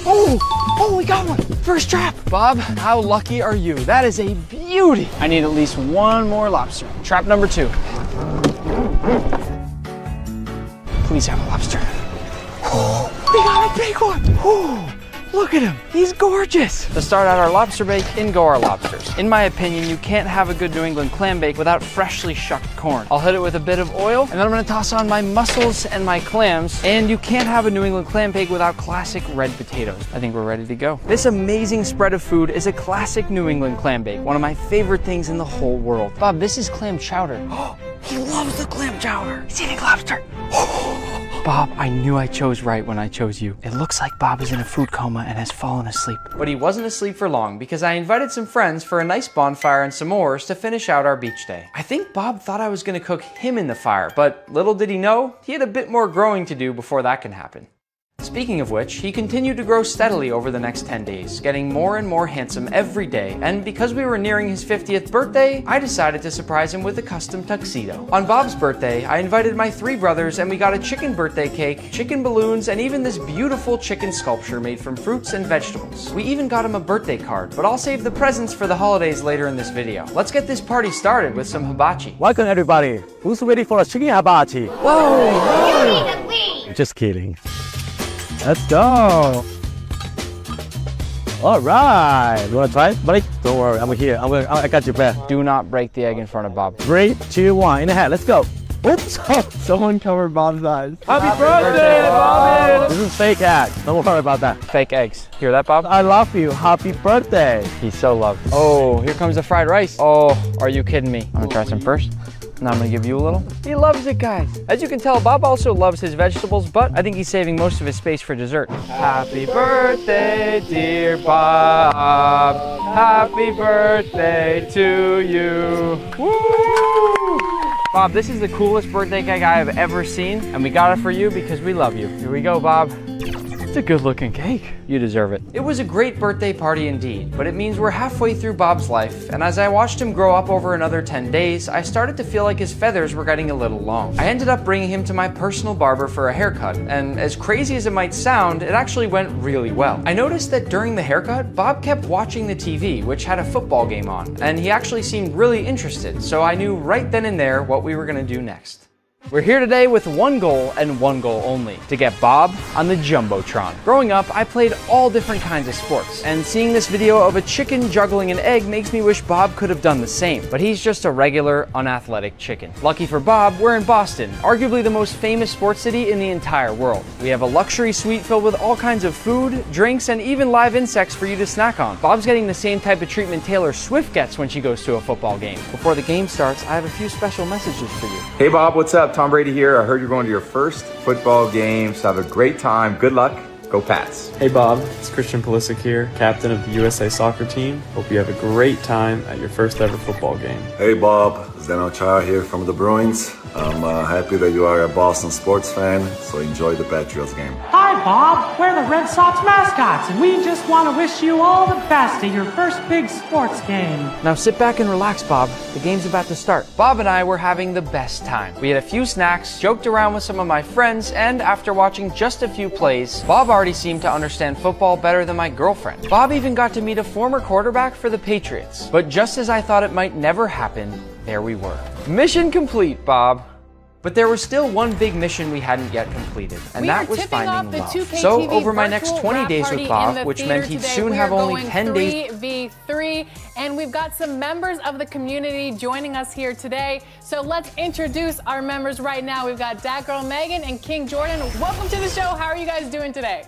Oh! Oh, we got one! First trap! Bob, how lucky are you? That is a beauty! I need at least one more lobster. Trap number 2. Please have a lobster. Oh, we got a big one! Oh, look at him! He's gorgeous! To start out our lobster bake, in go our lobsters. In my opinion, you can't have a good New England clam bake without freshly shucked corn. I'll hit it with a bit of oil, and then I'm gonna toss on my mussels and my clams, and you can't have a New England clam bake without classic red potatoes. I think we're ready to go. This amazing spread of food is a classic New England clam bake, one of my favorite things in the whole world. Bob, this is clam chowder. Oh, he loves the clam chowder. He's eating lobster. Bob, I knew I chose right when I chose you. It looks like Bob is in a food coma and has fallen asleep. But he wasn't asleep for long because I invited some friends for a nice bonfire and s'mores to finish out our beach day. I think Bob thought I was gonna cook him in the fire, but little did he know, he had a bit more growing to do before that can happen. Speaking of which, he continued to grow steadily over the next 10 days, getting more and more handsome every day, and because we were nearing his 50th birthday, I decided to surprise him with a custom tuxedo. On Bob's birthday, I invited my 3 brothers and we got a chicken birthday cake, chicken balloons, and even this beautiful chicken sculpture made from fruits and vegetables. We even got him a birthday card, but I'll save the presents for the holidays later in this video. Let's get this party started with some hibachi. Welcome everybody. Who's ready for a chicken hibachi? Whoa! Just kidding. Let's go. All right. You wanna try it, buddy? Don't worry, I'm here. I got your back. Do not break the egg in front of Bob. 3, 2, 1. In the head. Let's go. Oops. Someone covered Bob's eyes. Happy birthday, Bobby! This is fake egg. Don't worry about that. Fake eggs. Hear that, Bob? I love you. Happy birthday. He's so loved. Oh, here comes the fried rice. Oh, are you kidding me? I'm gonna try some first. Now I'm gonna give you a little. He loves it, guys. As you can tell, Bob also loves his vegetables, but I think he's saving most of his space for dessert. Happy birthday, dear Bob. Happy birthday to you. Woo! Bob, this is the coolest birthday cake I have ever seen, and we got it for you because we love you. Here we go, Bob. It's a good looking cake. You deserve it. It was a great birthday party indeed, but it means we're halfway through Bob's life, and as I watched him grow up over another 10 days, I started to feel like his feathers were getting a little long. I ended up bringing him to my personal barber for a haircut, and as crazy as it might sound, it actually went really well. I noticed that during the haircut, Bob kept watching the TV, which had a football game on, and he actually seemed really interested, so I knew right then and there what we were gonna do next. We're here today with one goal and one goal only, to get Bob on the Jumbotron. Growing up, I played all different kinds of sports, and seeing this video of a chicken juggling an egg makes me wish Bob could have done the same, but he's just a regular, unathletic chicken. Lucky for Bob, we're in Boston, arguably the most famous sports city in the entire world. We have a luxury suite filled with all kinds of food, drinks, and even live insects for you to snack on. Bob's getting the same type of treatment Taylor Swift gets when she goes to a football game. Before the game starts, I have a few special messages for you. Hey Bob, what's up? Tom Brady here. I heard you're going to your first football game, so have a great time. Good luck. Go Pats. Hey Bob, it's Christian Pulisic here, captain of the USA soccer team. Hope you have a great time at your first ever football game. Hey Bob, Zdeno Chara here from the Bruins. I'm happy that you are a Boston sports fan, so enjoy the Patriots game. Hi Bob, we're the Red Sox mascots, and we just want to wish you all the best at your first big sports game. Now sit back and relax, Bob. The game's about to start. Bob and I were having the best time. We had a few snacks, joked around with some of my friends, and after watching just a few plays, Bob already seemed to understand football better than my girlfriend. Bob even got to meet a former quarterback for the Patriots. But just as I thought it might never happen, there we were. Mission complete, Bob. But there was still one big mission we hadn't yet completed, and that was finding love. So over my next 20 days with Bob, which meant he'd soon have only 10 days. 3v3, and we've got some members of the community joining us here today. So let's introduce our members right now. We've got Dat Girl Megan and King Jordan. Welcome to the show. How are you guys doing today?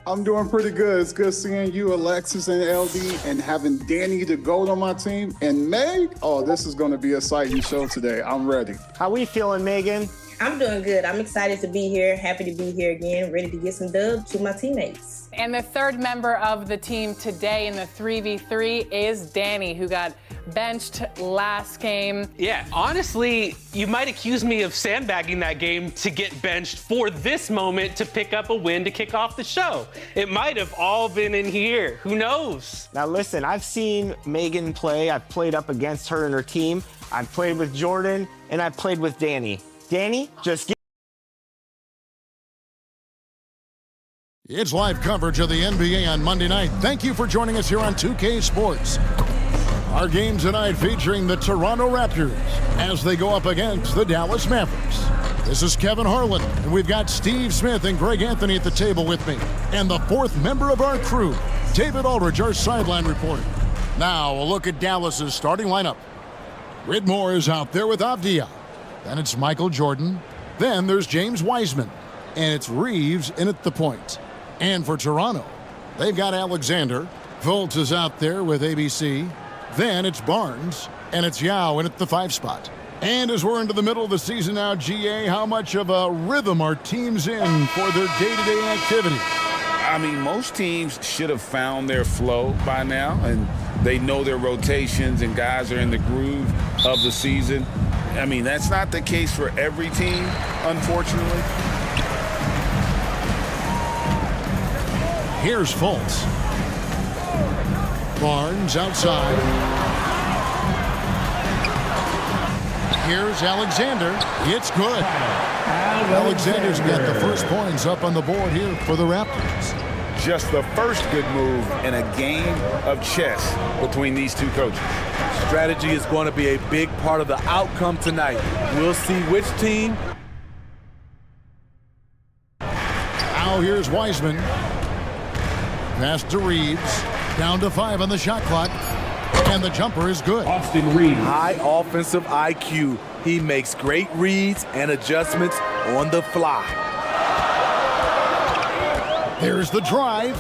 I'm doing pretty good. It's good seeing you, Alexis and LD, and having Danny the GOAT on my team. And Meg, oh, this is going to be a exciting show today. I'm ready. How we feeling, Megan? I'm doing good. I'm excited to be here. Happy to be here again. Ready to get some dubs to my teammates. And the third member of the team today in the 3v3 is Danny, who got benched last game. Yeah, honestly, you might accuse me of sandbagging that game to get benched for this moment to pick up a win to kick off the show. It might have all been in here. Who knows? Now listen, I've seen Megan play. I've played up against her and her team. I've played with Jordan, and I've played with Danny. Danny, just get... It's live coverage of the NBA on Monday night. Thank you for joining us here on 2K Sports. Our game tonight featuring the Toronto Raptors as they go up against the Dallas Mavericks. This is Kevin Harlan, and we've got Steve Smith and Greg Anthony at the table with me. And the fourth member of our crew, David Aldridge, our sideline reporter. Now, a look at Dallas's starting lineup. Ridmore is out there with Avdia. Then it's Michael Jordan. Then there's James Wiseman. And it's Reeves in at the point. And for Toronto, they've got Alexander. Fultz is out there with ABC. Then it's Barnes. And it's Yao in at the 5 spot. And as we're into the middle of the season now, GA, how much of a rhythm are teams in for their day-to-day activity? I mean, most teams should have found their flow by now, and they know their rotations and guys are in the groove of the season. I mean, that's not the case for every team, unfortunately. Here's Fultz. Barnes outside. Here's Alexander. It's good. Alexander's got the first points up on the board here for the Raptors. Just the first good move in a game of chess between these two coaches. Strategy is going to be a big part of the outcome tonight. We'll see which team. Now here's Wiseman. Pass to Reeves. Down to 5 on the shot clock. And the jumper is good. Austin Reeves. High offensive IQ. He makes great reads and adjustments on the fly. There's the drive.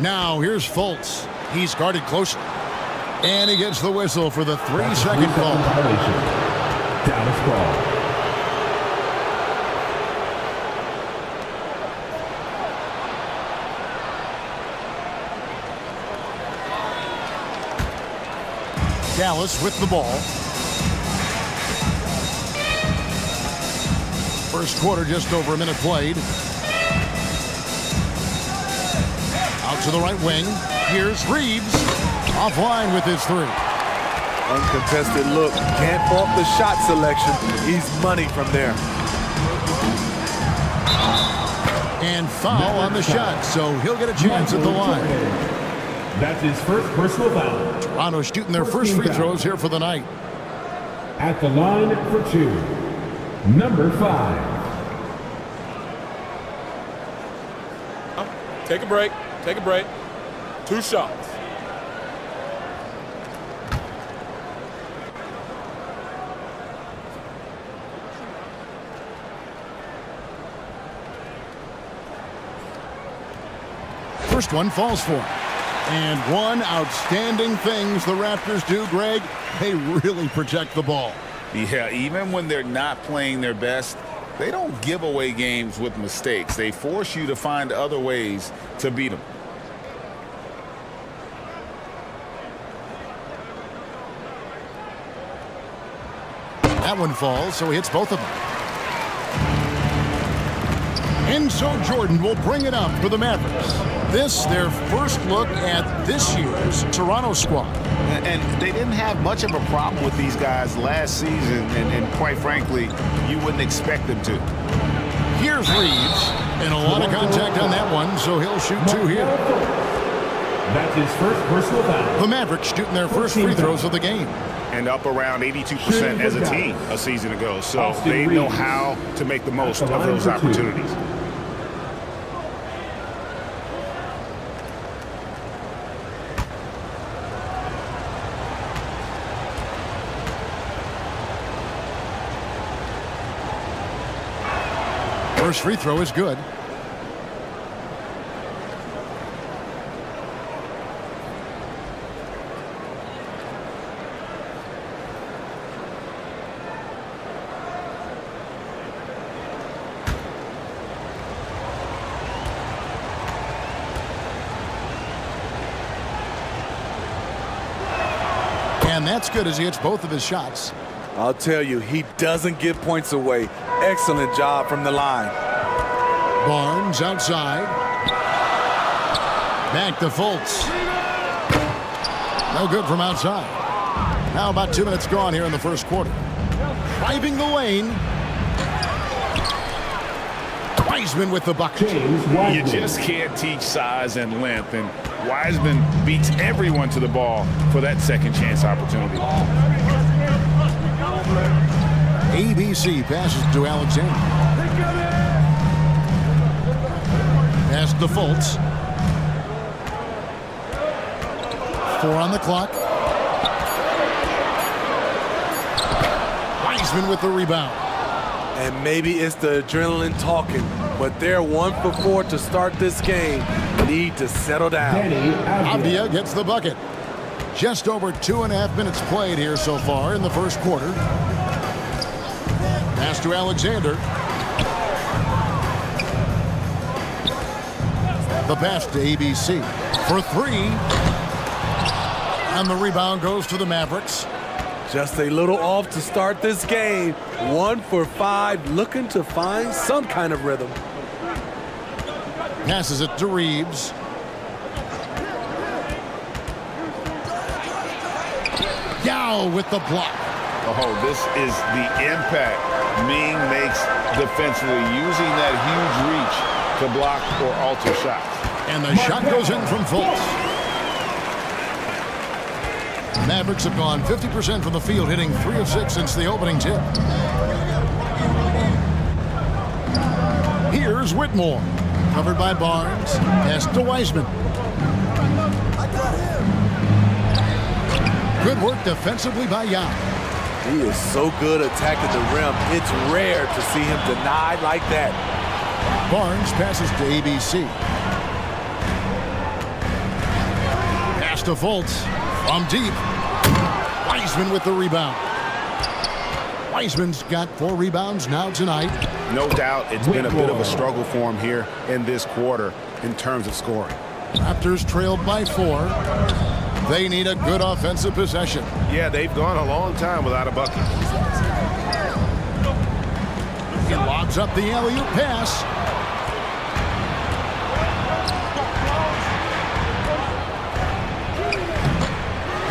Now here's Fultz. He's guarded closely. And he gets the whistle for the 3-second call. Dallas ball. Dallas with the ball. First quarter, just over a minute played. Out to the right wing. Here's Reeves. Offline with his 3. Uncontested look. Can't fault the shot selection. He's money from there. And foul on the shot, so he'll get a chance at the line. That's his first personal foul. Toronto shooting their first free throws here for the night. At the line for 2, number 5. Take a break. Take a break. 2 shots. First one falls for him. And one outstanding things the Raptors do, Greg, they really protect the ball. Yeah, even when they're not playing their best, they don't give away games with mistakes. They force you to find other ways to beat them. That one falls, so he hits both of them. And so Jordan will bring it up for the Mavericks. This, their first look at this year's Toronto squad. And they didn't have much of a problem with these guys last season, and quite frankly, you wouldn't expect them to. Here's Reeves, and a lot of contact on that one, so he'll shoot 2 here. That's his first personal foul. The Mavericks shooting their first free throws of the game. And up around 82% as a team a season ago, so they know how to make the most of those opportunities. First free throw is good. And that's good as he hits both of his shots. I'll tell you, he doesn't give points away. Excellent job from the line. Barnes outside. Back to Fultz. No good from outside. Now about 2 minutes gone here in the first quarter. Driving the lane. Wiseman with the bucket. You just can't teach size and length, and Wiseman beats everyone to the ball for that second chance opportunity. ABC passes to Alexander. Pass to Fultz. 4 on the clock. Wiseman with the rebound. And maybe it's the adrenaline talking, but they're 1 for 4 to start this game. Need to settle down. Avdia gets the bucket. Just over 2.5 minutes played here so far in the first quarter. Pass to Alexander. The pass to ABC for 3. And the rebound goes to the Mavericks. Just a little off to start this game. 1 for 5, looking to find some kind of rhythm. Passes it to Reeves. Yao with the block. Oh, this is the impact Ming makes defensively, using that huge reach to block or alter shots. And the shot goes in from Fultz. Mavericks have gone 50% from the field, hitting 3 of 6 since the opening tip. Here's Whitmore. Covered by Barnes. Pass to Wiseman. Good work defensively by Yao. He is so good attacking the rim. It's rare to see him denied like that. Barnes passes to ABC. Pass to Fultz. From deep. Wiseman with the rebound. Wiseman's got 4 rebounds now tonight. No doubt it's been a bit of a struggle for him here in this quarter in terms of scoring. Raptors trailed by 4. They need a good offensive possession. Yeah, they've gone a long time without a bucket. He lobs up the alley-oop pass.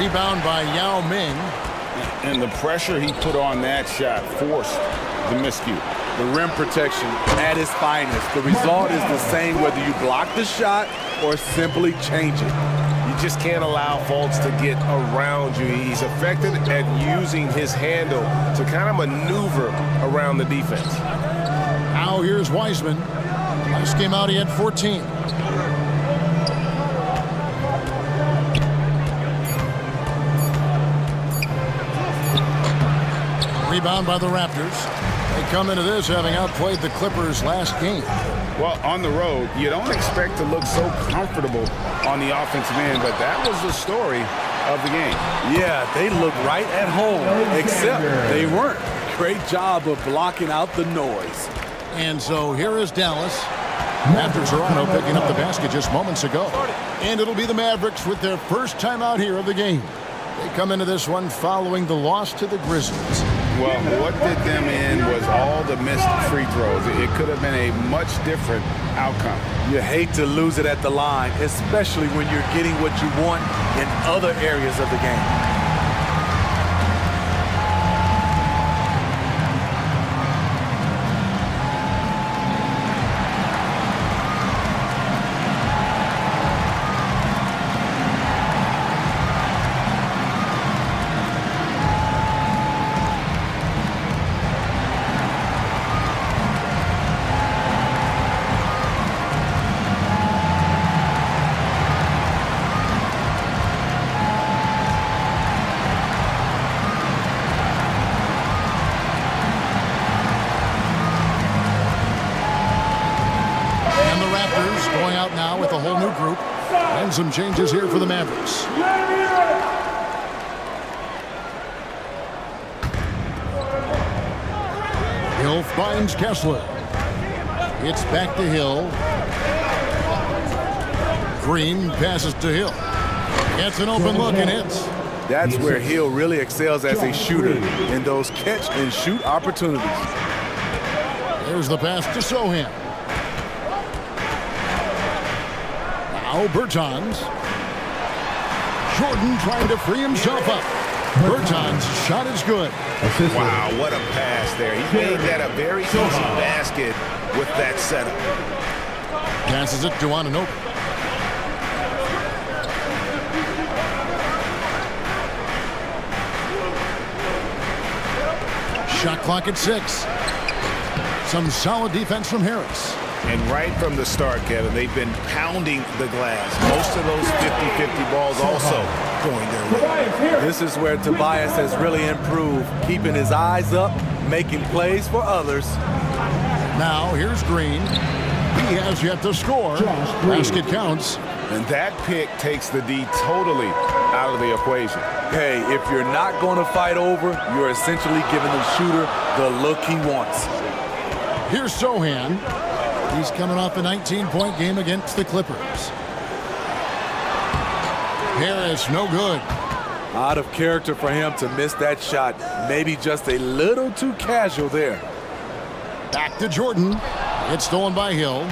Rebound by Yao Ming. And the pressure he put on that shot forced the miscue. The rim protection at its finest. The result is the same whether you block the shot or simply change it. You just can't allow Fultz to get around you. He's effective at using his handle to kind of maneuver around the defense. Now here's Wiseman. Last game out he had 14. Rebound by the Raptors. They come into this having outplayed the Clippers last game. Well, on the road, you don't expect to look so comfortable on the offensive end, but that was the story of the game. Yeah, they looked right at home, except they weren't. Great job of blocking out the noise. And so here is Dallas. After Toronto picking up the basket just moments ago. And it'll be the Mavericks with their first time out here of the game. They come into this one following the loss to the Grizzlies. Well, what did them in was all the missed free throws. It could have been a much different outcome. You hate to lose it at the line, especially when you're getting what you want in other areas of the game. Going out now with a whole new group. And some changes here for the Mavericks. Hill finds Kessler. It's back to Hill. Green passes to Hill. Gets an open look and hits. That's where Hill really excels as a shooter in those catch-and-shoot opportunities. There's the pass to Sohan. Now Bertans. Jordan trying to free himself up. Bertans' shot is good. Wow, what a pass there. He made that a very easy basket with that setup. Passes it to Anunoby. Shot clock at 6. Some solid defense from Harris. And right from the start, Kevin, they've been pounding the glass. Most of those 50-50 balls also going their way. This is where Tobias has really improved, keeping his eyes up, making plays for others. Now here's Green. He has yet to score. Basket counts. And that pick takes the D totally out of the equation. Hey, if you're not going to fight over, you're essentially giving the shooter the look he wants. Here's Sohan. He's coming off a 19-point game against the Clippers. Harris, no good. Out of character for him to miss that shot. Maybe just a little too casual there. Back to Jordan. It's stolen by Hill.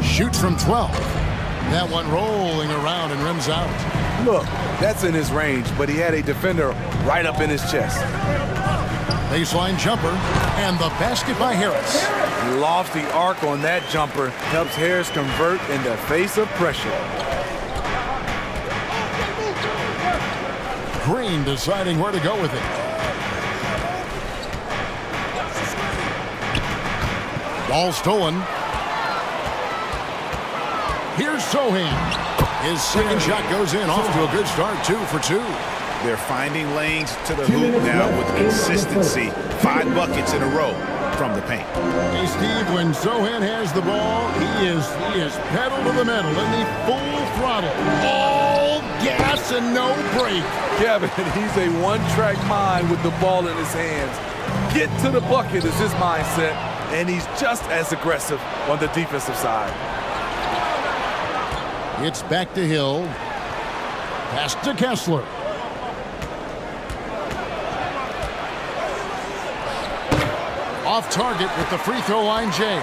Shoots from 12. That one rolling around and rims out. Look, that's in his range, but he had a defender right up in his chest. Baseline jumper, and the basket by Harris. Lofty arc on that jumper helps Harris convert in the face of pressure. Green deciding where to go with it. Ball stolen. Here's Sohan. His second shot goes in, off to a good start, 2 for 2. They're finding lanes to the hoop now with consistency. 5 buckets in a row from the paint. Hey, Steve, when Sohan has the ball, he is pedal to the metal, and he full throttle. All gas and no brake. Kevin, he's a one-track mind with the ball in his hands. Get to the bucket is his mindset, and he's just as aggressive on the defensive side. It's back to Hill. Pass to Kessler. Off target with the free throw line, Jay.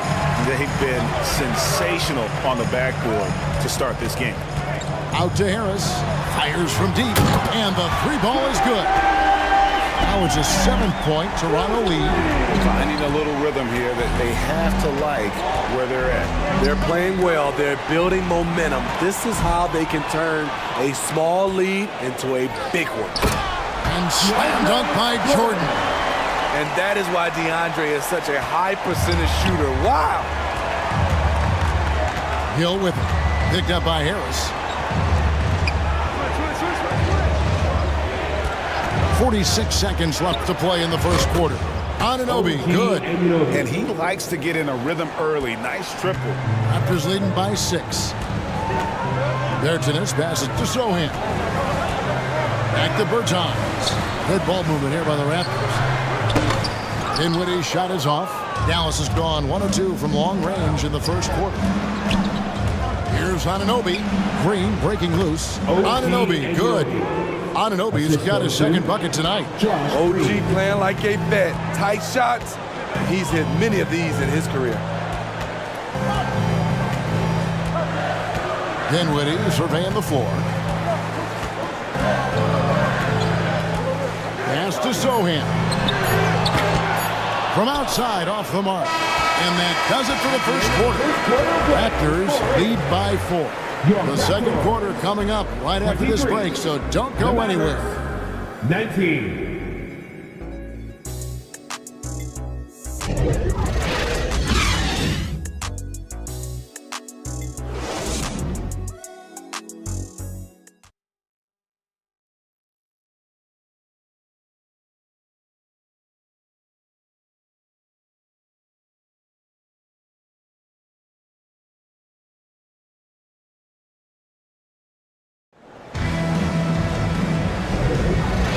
They've been sensational on the backboard to start this game. Out to Harris. Fires from deep. And the 3-ball is good. Now it's a 7-point Toronto lead. Finding a little rhythm here that they have to like where they're at. They're playing well. They're building momentum. This is how they can turn a small lead into a big one. And slam dunk by Jordan. And that is why DeAndre is such a high percentage shooter. Wow. Hill with it. Picked up by Harris. 46 seconds left to play in the first quarter. Anunoby, good. And he likes to get in a rhythm early. Nice triple. Raptors leading by 6. Bertans passes to Sohan. Back to Bertans. Good ball movement here by the Raptors. Dinwiddie's shot is off. Dallas has gone 1 of 2 from long range in the first quarter. Here's Anunoby. Green breaking loose. Anunoby, good. Anunoby's got his second bucket tonight. OG playing like a vet. Tight shots. He's hit many of these in his career. Dinwiddie surveying the floor. Pass to Sohan. From outside, off the mark. And that does it for the first quarter. Raptors lead by 4. The second quarter coming up right after this break, so don't go anywhere. 19.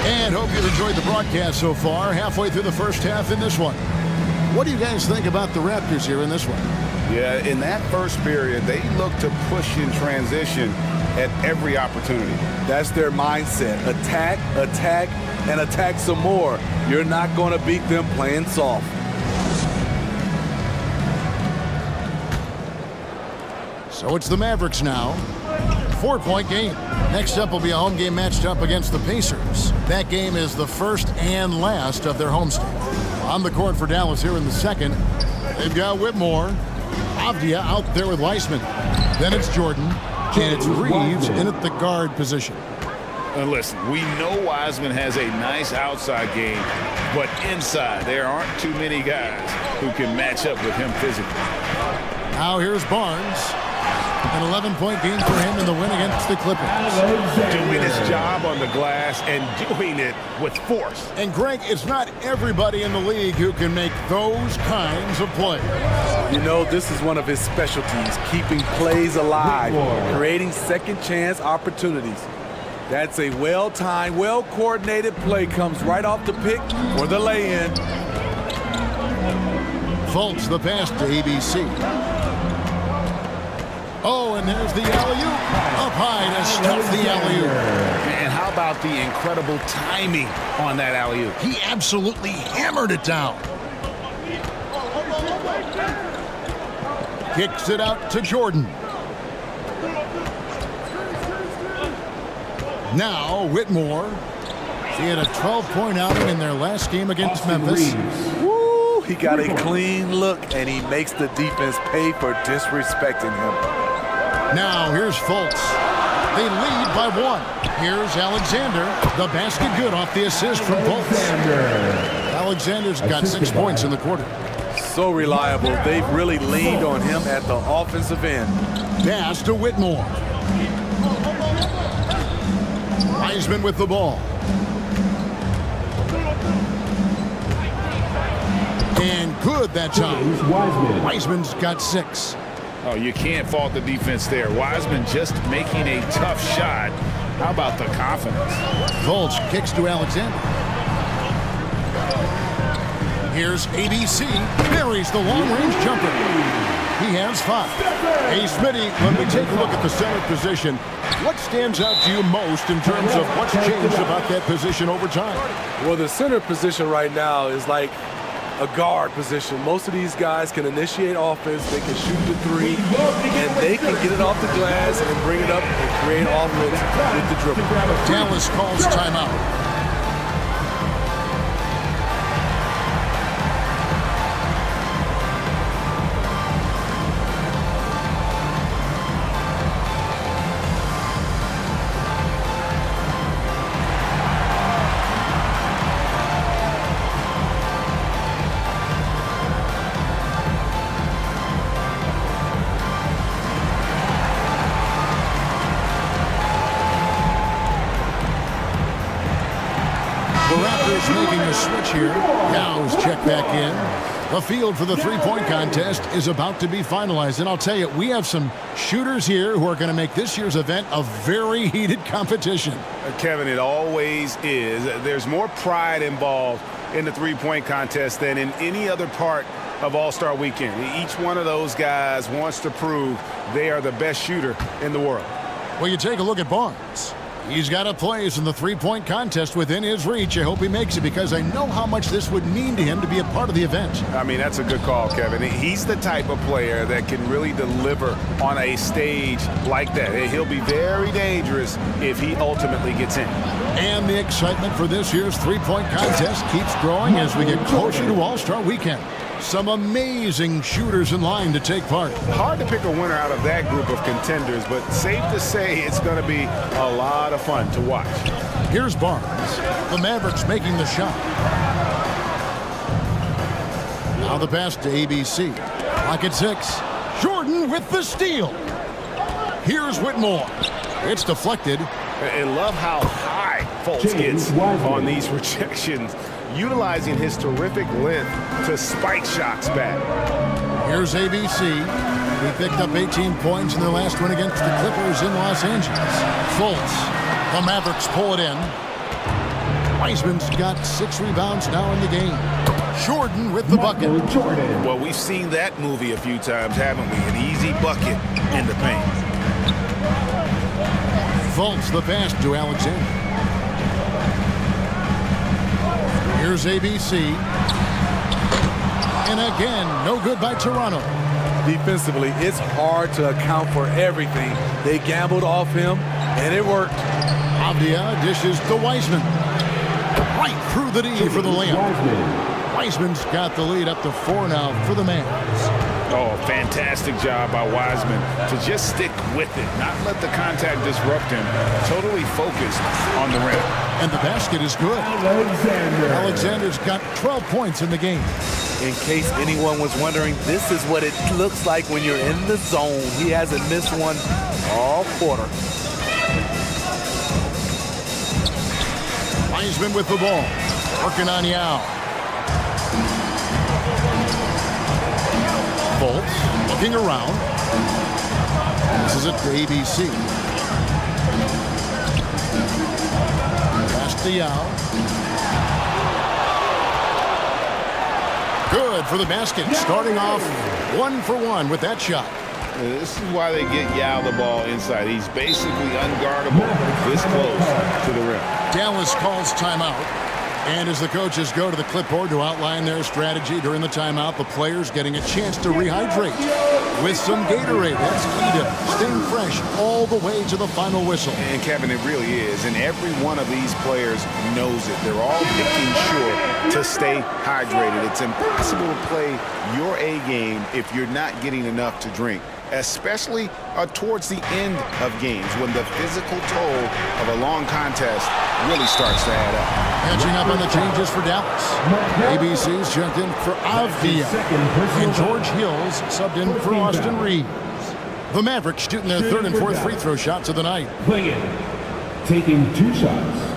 And hope you've enjoyed the broadcast so far. Halfway through the first half in this one. What do you guys think about the Raptors here in this one? Yeah, in that first period, they looked to push in transition at every opportunity. That's their mindset. Attack, attack, and attack some more. You're not going to beat them playing soft. So it's the Mavericks now. 4-point game. Next up will be a home game matched up against the Pacers. That game is the first and last of their homestand. On the court for Dallas here in the second, they've got Whitmore. Avdia out there with Weissman. Then it's Jordan. And it's Reeves in at the guard position. And listen, we know Wiseman has a nice outside game, but inside there aren't too many guys who can match up with him physically. Now here's Barnes. An 11-point game for him in the win against the Clippers. Doing his job on the glass and doing it with force. And Greg, it's not everybody in the league who can make those kinds of plays. You know, this is one of his specialties, keeping plays alive, creating second chance opportunities. That's a well-timed, well-coordinated play, comes right off the pick or the lay-in. Fultz the pass to ABC. Oh, and there's the alley-oop. Up high to stuff the alley-oop. And how about the incredible timing on that alley-oop? He absolutely hammered it down. Kicks it out to Jordan. Now Whitmore. He had a 12-point outing in their last game against Memphis. Woo, he got a clean look, and he makes the defense pay for disrespecting him. Now here's Fultz. They lead by 1. Here's Alexander. The basket good off the assist from Fultz. Alexander's got 6 points in the quarter. So reliable. They've really leaned on him at the offensive end. Pass to Whitmore. Wiseman with the ball. And good that time. Wiseman's got 6. Oh, you can't fault the defense there. Wiseman just making a tough shot. How about the confidence? Fultz kicks to Alexander. Here's ABC. Buries the long-range jumper. He has 5. Hey, Smitty, when we take a look at the center position, what stands out to you most in terms of what's changed about that position over time? Well, the center position right now is like a guard position. Most of these guys can initiate offense, they can shoot the 3, and they can get it off the glass and bring it up and create offense with the dribble. Dallas calls timeout. Making a switch here. Dow's check back in. The field for the three-point contest is about to be finalized. And I'll tell you, we have some shooters here who are going to make this year's event a very heated competition. Kevin, it always is. There's more pride involved in the three-point contest than in any other part of All-Star Weekend. Each one of those guys wants to prove they are the best shooter in the world. Well, you take a look at Barnes. He's got a place in the three-point contest within his reach. I hope he makes it because I know how much this would mean to him to be a part of the event. I mean, that's a good call, Kevin. He's the type of player that can really deliver on a stage like that. He'll be very dangerous if he ultimately gets in. And the excitement for this year's three-point contest keeps growing as we get closer to All-Star Weekend. Some amazing shooters in line to take part. Hard to pick a winner out of that group of contenders, but safe to say it's going to be a lot of fun to watch. Here's Barnes. The Mavericks making the shot. Now the pass to ABC. Clock at 6. Jordan with the steal. Here's Whitmore. It's deflected. And love how high Fultz gets on these rejections, utilizing his terrific length to spike shots back. Here's ABC. He picked up 18 points in their last win against the Clippers in Los Angeles. Fultz. The Mavericks pull it in. Wiseman's got 6 rebounds now in the game. Jordan with the bucket. Well, we've seen that movie a few times, haven't we? An easy bucket in the paint. Fultz the pass to Alexander. Here's ABC. And again, no good by Toronto. Defensively, it's hard to account for everything. They gambled off him, and it worked. Avdia dishes to Wiseman. Right through the D for the layup. Wiseman's got the lead up to 4 now for the Mavs. Oh, fantastic job by Wiseman to just stick with it, not let the contact disrupt him. Totally focused on the rim. And the basket is good. Alexander's got 12 points in the game. In case anyone was wondering, this is what it looks like when you're in the zone. He hasn't missed one all quarter. Wiseman with the ball. Working on Yao. Fultz looking around. This is it to ABC. Pass to Yao. Good for the basket. Starting off 1 for 1 with that shot. This is why they get Yao the ball inside. He's basically unguardable this close to the rim. Dallas calls timeout. And as the coaches go to the clipboard to outline their strategy during the timeout, the players getting a chance to rehydrate with some Gatorade. That's key to staying fresh all the way to the final whistle. And Kevin, it really is. And every one of these players knows it. They're all making sure to stay hydrated. It's impossible to play your A game if you're not getting enough to drink, especially towards the end of games when the physical toll of a long contest really starts to add up. Catching up on the changes for Dallas. ABC's checked in for Avdia. And George Hill's subbed in for Austin Reeves. The Mavericks shooting their 3rd and 4th free throw shots of the night. Playing, taking 2 shots.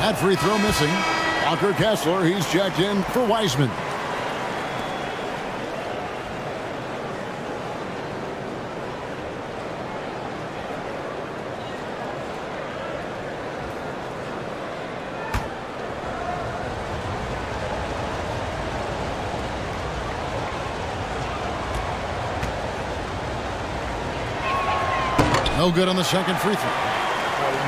That free throw missing. Walker Kessler, he's checked in for Wiseman. No good on the second free throw.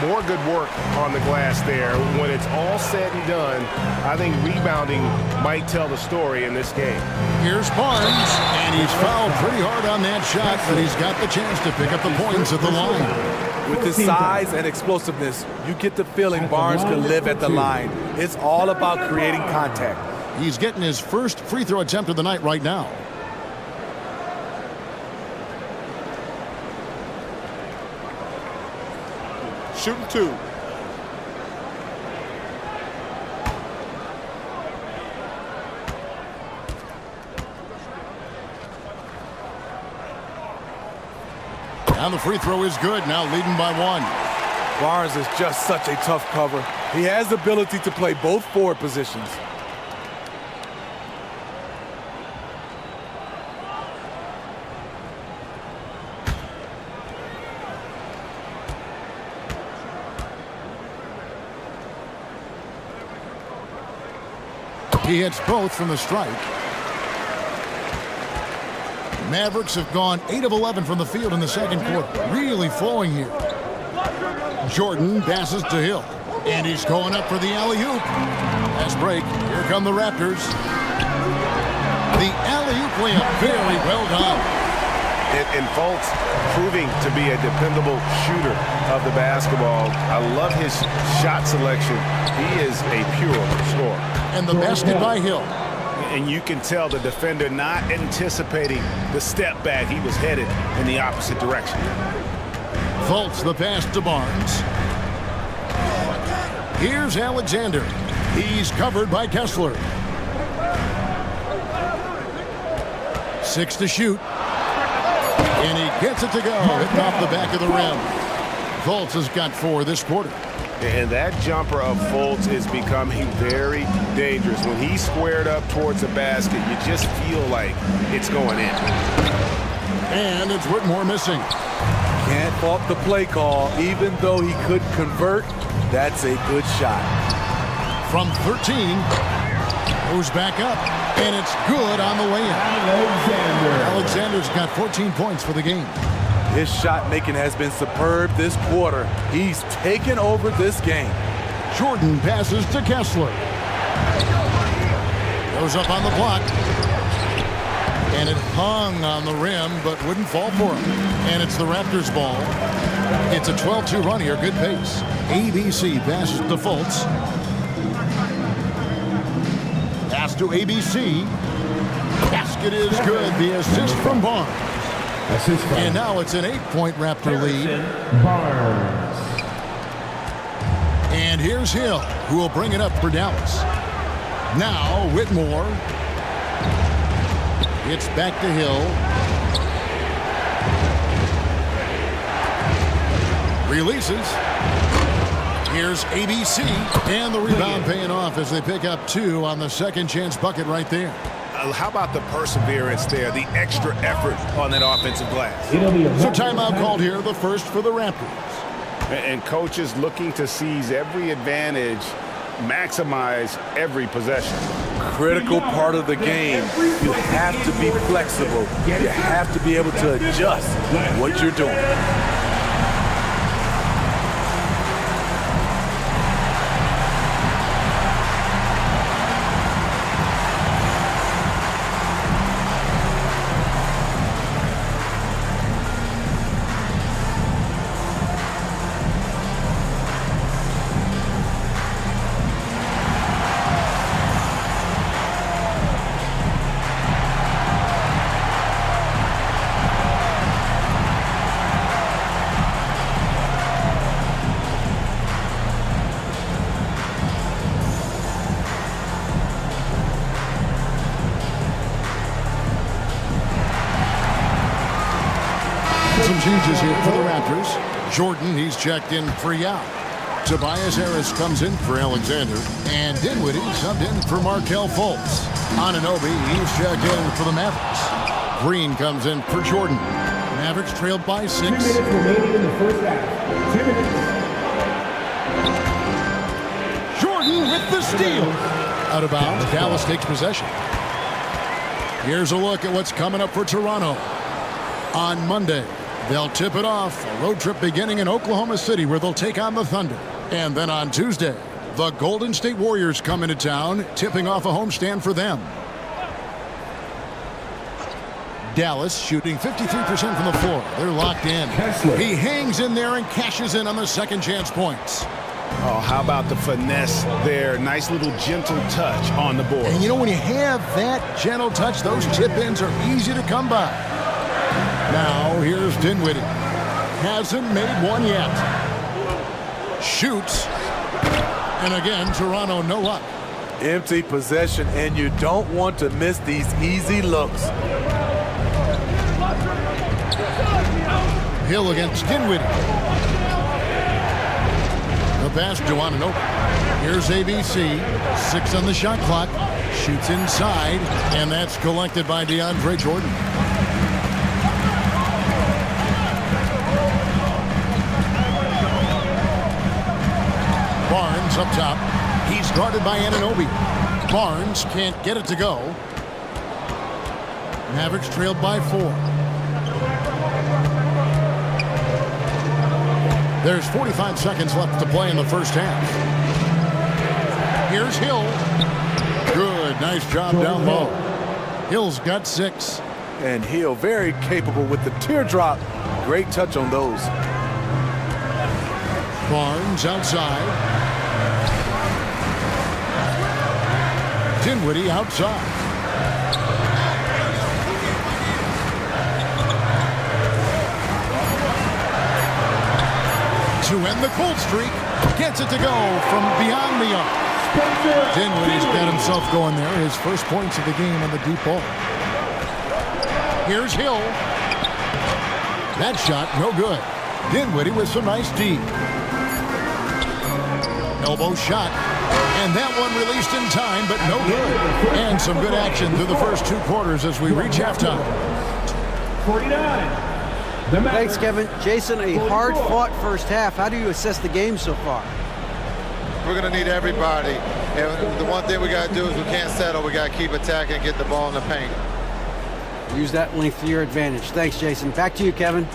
More good work on the glass there. When it's all said and done, I think rebounding might tell the story in this game. Here's Barnes, and he's fouled pretty hard on that shot, but he's got the chance to pick up the points at the line. With his size and explosiveness, you get the feeling Barnes can live at the line. It's all about creating contact. He's getting his first free throw attempt of the night right now. Shooting 2. And the free throw is good, now leading by 1. Barnes is just such a tough cover. He has the ability to play both forward positions. He hits both from the strike. Mavericks have gone 8 of 11 from the field in the second quarter. Really flowing here. Jordan passes to Hill. And he's going up for the alley-oop. Fast break. Here come the Raptors. The alley-oop layup, very well done. And Fultz proving to be a dependable shooter of the basketball. I love his shot selection. He is a pure scorer. And the basket by Hill. And you can tell the defender not anticipating the step back. He was headed in the opposite direction. Fultz the pass to Barnes. Here's Alexander. He's covered by Kessler. 6 to shoot. And he gets it to go, hitting off the back of the rim. Fultz has got 4 this quarter. And that jumper of Fultz is becoming very dangerous. When he's squared up towards the basket, you just feel like it's going in. And it's Whitmore missing. Can't fault the play call. Even though he could convert, that's a good shot. From 13, goes back up, and it's good on the way in. Alexander's got 14 points for the game. His shot making has been superb this quarter. He's taken over this game. Jordan passes to Kessler. Goes up on the block. And it hung on the rim, but wouldn't fall for him. And it's the Raptors' ball. It's a 12-2 run here, good pace. ABC passes to Fultz. Pass to ABC. Basket is good. The assist from Barnes. And now it's an 8-point Raptor lead. Barnes. And here's Hill, who will bring it up for Dallas. Now Whitmore. It's back to Hill. Releases. Here's ABC. And the rebound paying off as they pick up 2 on the second chance bucket right there. How about the perseverance there, the extra effort on that offensive glass? So timeout called here, the first for the Raptors. And coaches looking to seize every advantage, maximize every possession. Critical part of the game. You have to be flexible. You have to be able to adjust what you're doing. Some changes here for the Raptors. Jordan, he's checked in free out. Tobias Harris comes in for Alexander. And Dinwiddie subbed in for Markelle Fultz. Anunoby, he's checked in for the Mavericks. Green comes in for Jordan. Mavericks trailed by 6. 2 minutes remaining in the first half. 2 minutes. Jordan with the steal. Out of bounds, Dallas takes possession. Here's a look at what's coming up for Toronto. On Monday, they'll tip it off. A road trip beginning in Oklahoma City where they'll take on the Thunder. And then on Tuesday, the Golden State Warriors come into town, tipping off a homestand for them. Dallas shooting 53% from the floor. They're locked in. He hangs in there and cashes in on the second chance points. Oh, how about the finesse there? Nice little gentle touch on the board. And you know, when you have that gentle touch, those tip-ins are easy to come by. Now, here's Dinwiddie. Hasn't made one yet. Shoots. And again, Toronto no luck. Empty possession, and you don't want to miss these easy looks. Hill against Dinwiddie. The pass to Anunoby. Here's ABC. 6 on the shot clock. Shoots inside, and that's collected by DeAndre Jordan. Barnes up top. He's guarded by Anunoby. Barnes can't get it to go. Mavericks trailed by 4. There's 45 seconds left to play in the first half. Here's Hill. Good, nice job down low. Hill's got 6. And Hill very capable with the teardrop. Great touch on those. Barnes outside. Dinwiddie outside. To end the cold streak, gets it to go from beyond the arc. Dinwiddie's got himself going there. His first points of the game on the deep ball. Here's Hill. That shot, no good. Dinwiddie with some nice D. Elbow shot. And that one released in time, but no good. And some good action through the first 2 quarters as we reach halftime. 49. Thanks, Kevin. Jason, a hard-fought first half. How do you assess the game so far? We're going to need everybody. And the one thing we got to do is we can't settle. We got to keep attacking and get the ball in the paint. Use that length to your advantage. Thanks, Jason. Back to you, Kevin.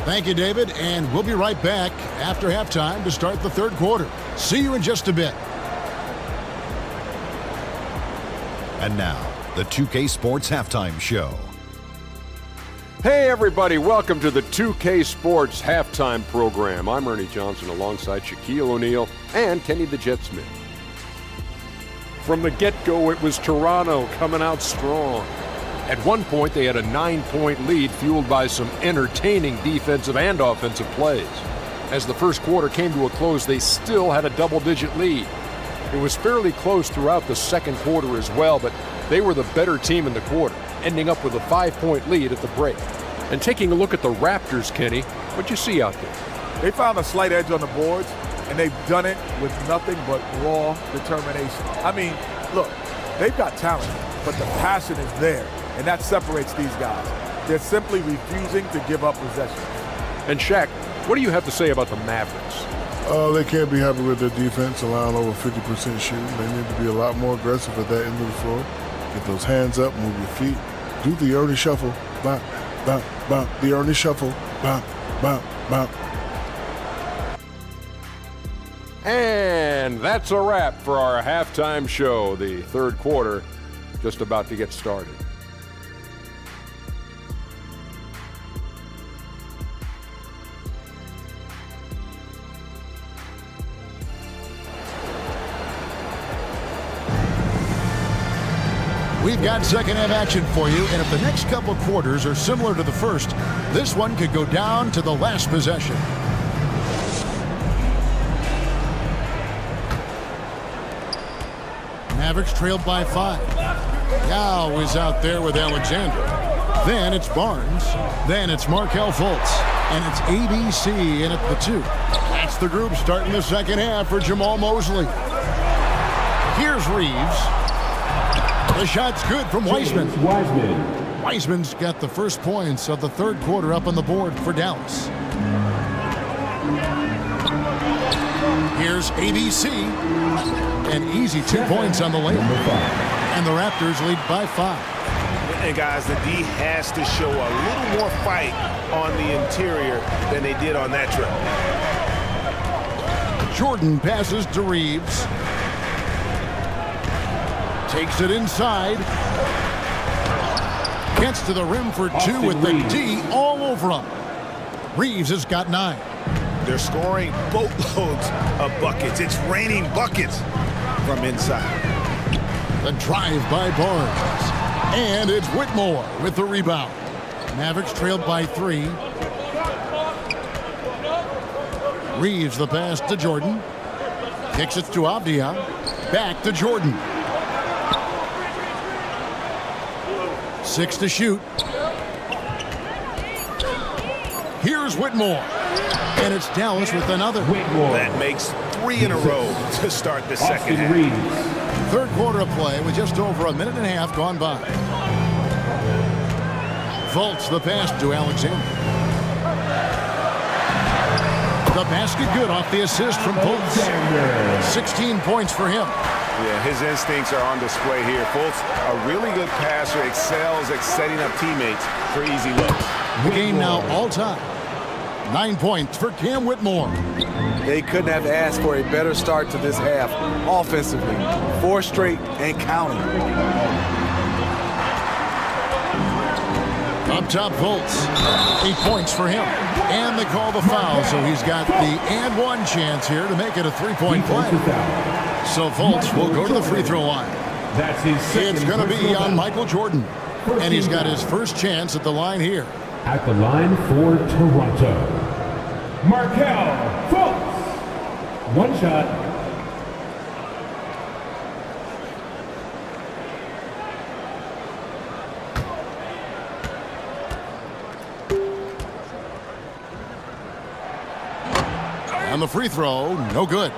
Thank you, David. And we'll be right back after halftime to start the 3rd quarter. See you in just a bit. And now, the 2K Sports Halftime Show. Hey everybody, welcome to the 2K Sports Halftime Program. I'm Ernie Johnson alongside Shaquille O'Neal and Kenny the Jet Smith. From the get-go, it was Toronto coming out strong. At one point, they had a 9-point lead fueled by some entertaining defensive and offensive plays. As the first quarter came to a close, they still had a double-digit lead. It was fairly close throughout the second quarter as well, but they were the better team in the quarter, ending up with a 5-point lead at the break. And taking a look at the Raptors, Kenny, what'd you see out there? They found a slight edge on the boards, and they've done it with nothing but raw determination. I mean, look, they've got talent, but the passion is there, and that separates these guys. They're simply refusing to give up possession. And Shaq, what do you have to say about the Mavericks? They can't be happy with their defense, allowing over 50% shooting. They need to be a lot more aggressive at that end of the floor. Get those hands up, move your feet. Do the Ernie shuffle. Bop, bop, bop. The Ernie shuffle. Bop, bop, bop. And that's a wrap for our halftime show. The 3rd quarter just about to get started. We've got second half action for you, and if the next couple quarters are similar to the first, this one could go down to the last possession. Mavericks trailed by 5. Yao is out there with Alexander. Then it's Barnes. Then it's Markelle Fultz. And it's ABC in at the 2. That's the group starting the second half for Jamal Mosley. Here's Reeves. The shot's good from Wiseman. Wiseman's got the first points of the 3rd quarter up on the board for Dallas. Here's ABC. An easy 2 points on the layup. And the Raptors lead by 5. And guys, the D has to show a little more fight on the interior than they did on that trip. Jordan passes to Reeves. Takes it inside. Gets to the rim for 2 with the D all over him. Reeves has got 9. They're scoring boatloads of buckets. It's raining buckets from inside. The drive by Barnes. And it's Whitmore with the rebound. Mavericks trailed by 3. Reeves the pass to Jordan. Kicks it to Avdia. Back to Jordan. 6 to shoot. Here's Whitmore. And it's Dallas with another. That makes 3 in a row to start the second half. 3rd quarter of play with just over a minute and a half gone by. Fultz the pass to Alexander. The basket good off the assist from Fultz. 16 points for him. Yeah, his instincts are on display here. Fultz, a really good passer, excels at setting up teammates for easy looks. The game now all time. 9 points for Cam Whitmore. They couldn't have asked for a better start to this half offensively. 4 straight and counting. Up top, Fultz. 8 points for him. And they call the foul, so he's got the and 1 chance here to make it a 3-point play. So Fultz will go to the free throw line. It's going to be on Michael Jordan. And he's got his first chance at the line here. At the line for Toronto, Markelle Fultz. 1 shot. On the free throw, no good.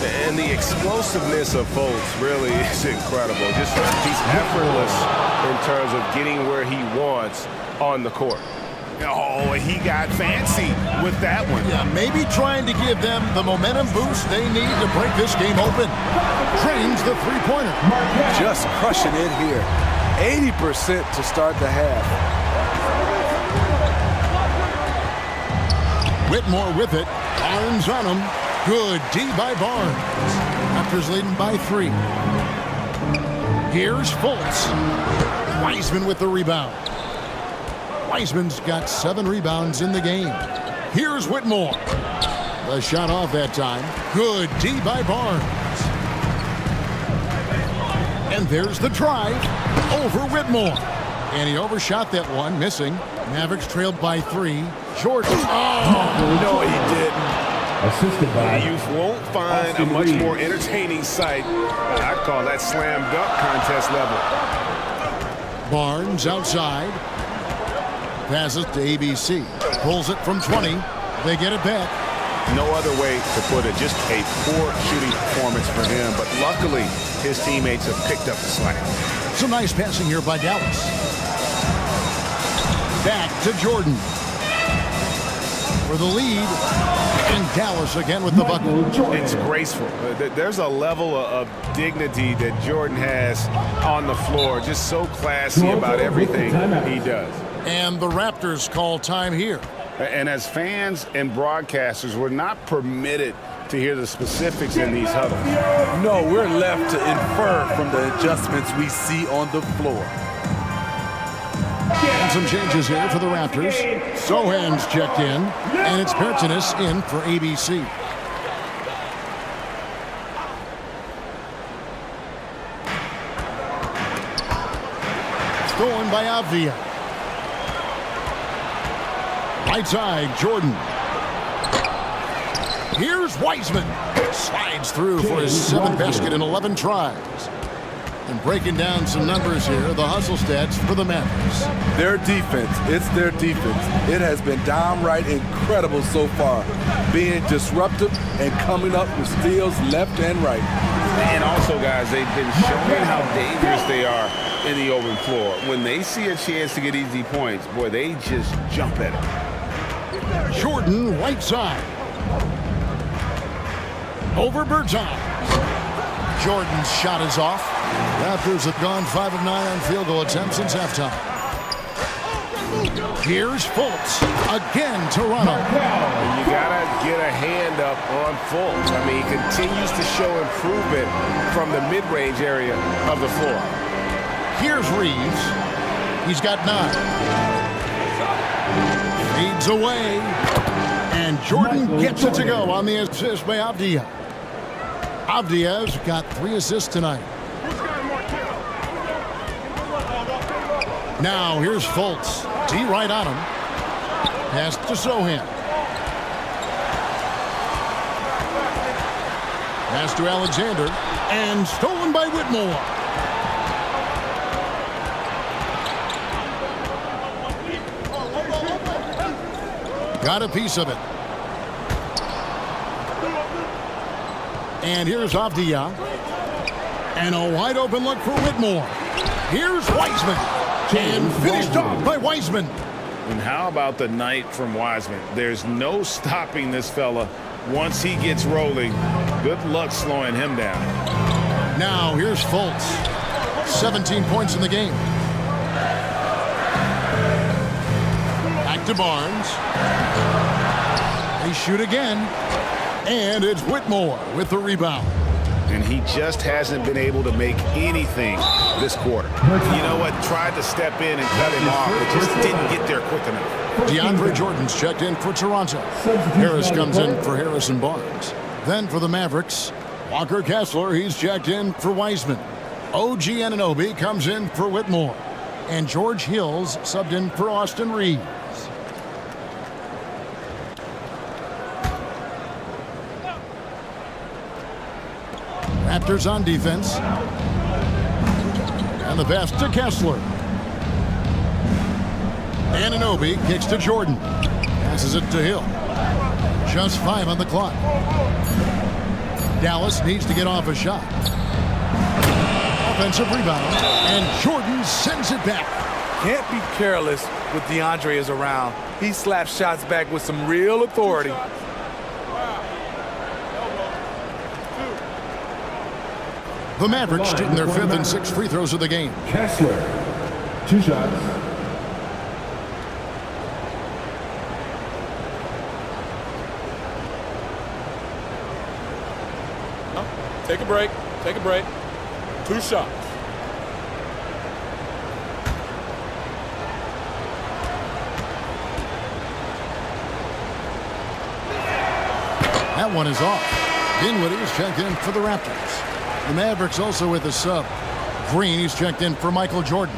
And the explosiveness of Fultz really is incredible. Just he's effortless in terms of getting where he wants on the court. Oh, he got fancy with that one. Yeah, maybe trying to give them the momentum boost they need to break this game open. Trains the three-pointer. Just crushing it here. 80% to start the half. Whitmore with it. Barnes on him. Good D by Barnes. Raptors leading by 3. Here's Fultz. Wiseman with the rebound. Wiseman's got 7 rebounds in the game. Here's Whitmore. The shot off that time. Good D by Barnes. And there's the drive over Whitmore. And he overshot that one, missing. Mavericks trailed by 3. Jordan. Oh, no, he didn't. Assisted by You won't find a much more entertaining sight. I'd call that slam dunk contest level. Barnes outside. Passes to ABC. Pulls it from 20. They get it back. No other way to put it. Just a poor shooting performance for him. But luckily, his teammates have picked up the slack. Some nice passing here by Dallas. Back to Jordan. For the lead. And Dallas again with the bucket. It's graceful. There's a level of dignity that Jordan has on the floor. Just so classy about everything he does. And the Raptors call time here. And as fans and broadcasters, we're not permitted to hear the specifics in these huddles. No, we're left to infer from the adjustments we see on the floor. And some changes here for the Raptors. Sohan's checked in, and it's Pertinas in for ABC. Stolen by Avdia. Right side, Jordan. Here's Wiseman. Slides through for his 7th basket in 11 tries. And breaking down some numbers here, the hustle stats for the Mavericks. Their defense, it's their defense. It has been downright incredible so far, being disruptive and coming up with steals left and right. And also, guys, they've been showing how dangerous they are in the open floor. When they see a chance to get easy points, boy, they just jump at it. Jordan, right side. Over Bertans. Jordan's shot is off. Raptors have gone 5 of 9 on field goal attempts since halftime. Here's Fultz. Again, Toronto. You gotta get a hand up on Fultz. I mean, he continues to show improvement from the mid-range area of the floor. Here's Reeves. He's got 9. Fades away. And Jordan gets it to go on the assist by Avdia. Avdia's got 3 assists tonight. Now here's Fultz. D right on him. Pass to Sohan. Pass to Alexander. And stolen by Whitmore. Got a piece of it. And here's Avdia. And a wide open look for Whitmore. Here's Wiseman. And finished off by Wiseman. And how about the night from Wiseman? There's no stopping this fella once he gets rolling. Good luck slowing him down. Now here's Fultz. 17 points in the game. Back to Barnes. They shoot again. And it's Whitmore with the rebound. And he just hasn't been able to make anything this quarter. You know what? Tried to step in and cut him off, but just didn't get there quick enough. DeAndre Jordan's checked in for Toronto. Harris comes in for Harrison Barnes. Then for the Mavericks, Walker Kessler, he's checked in for Wiseman. OG Anunoby comes in for Whitmore. And George Hills subbed in for Austin Reeves. Raptors on defense. And the pass to Kessler. Anunoby kicks to Jordan. Passes it to Hill. Just 5 on the clock. Dallas needs to get off a shot. Offensive rebound, and Jordan sends it back. Can't be careless when DeAndre is around. He slaps shots back with some real authority. The Mavericks shooting their 5th and 6th free throws of the game. Kessler, 2 shots. Take a break. Take a break. 2 shots. That one is off. Dinwiddie is checked in for the Raptors. The Mavericks also with a sub. Green is checked in for Michael Jordan.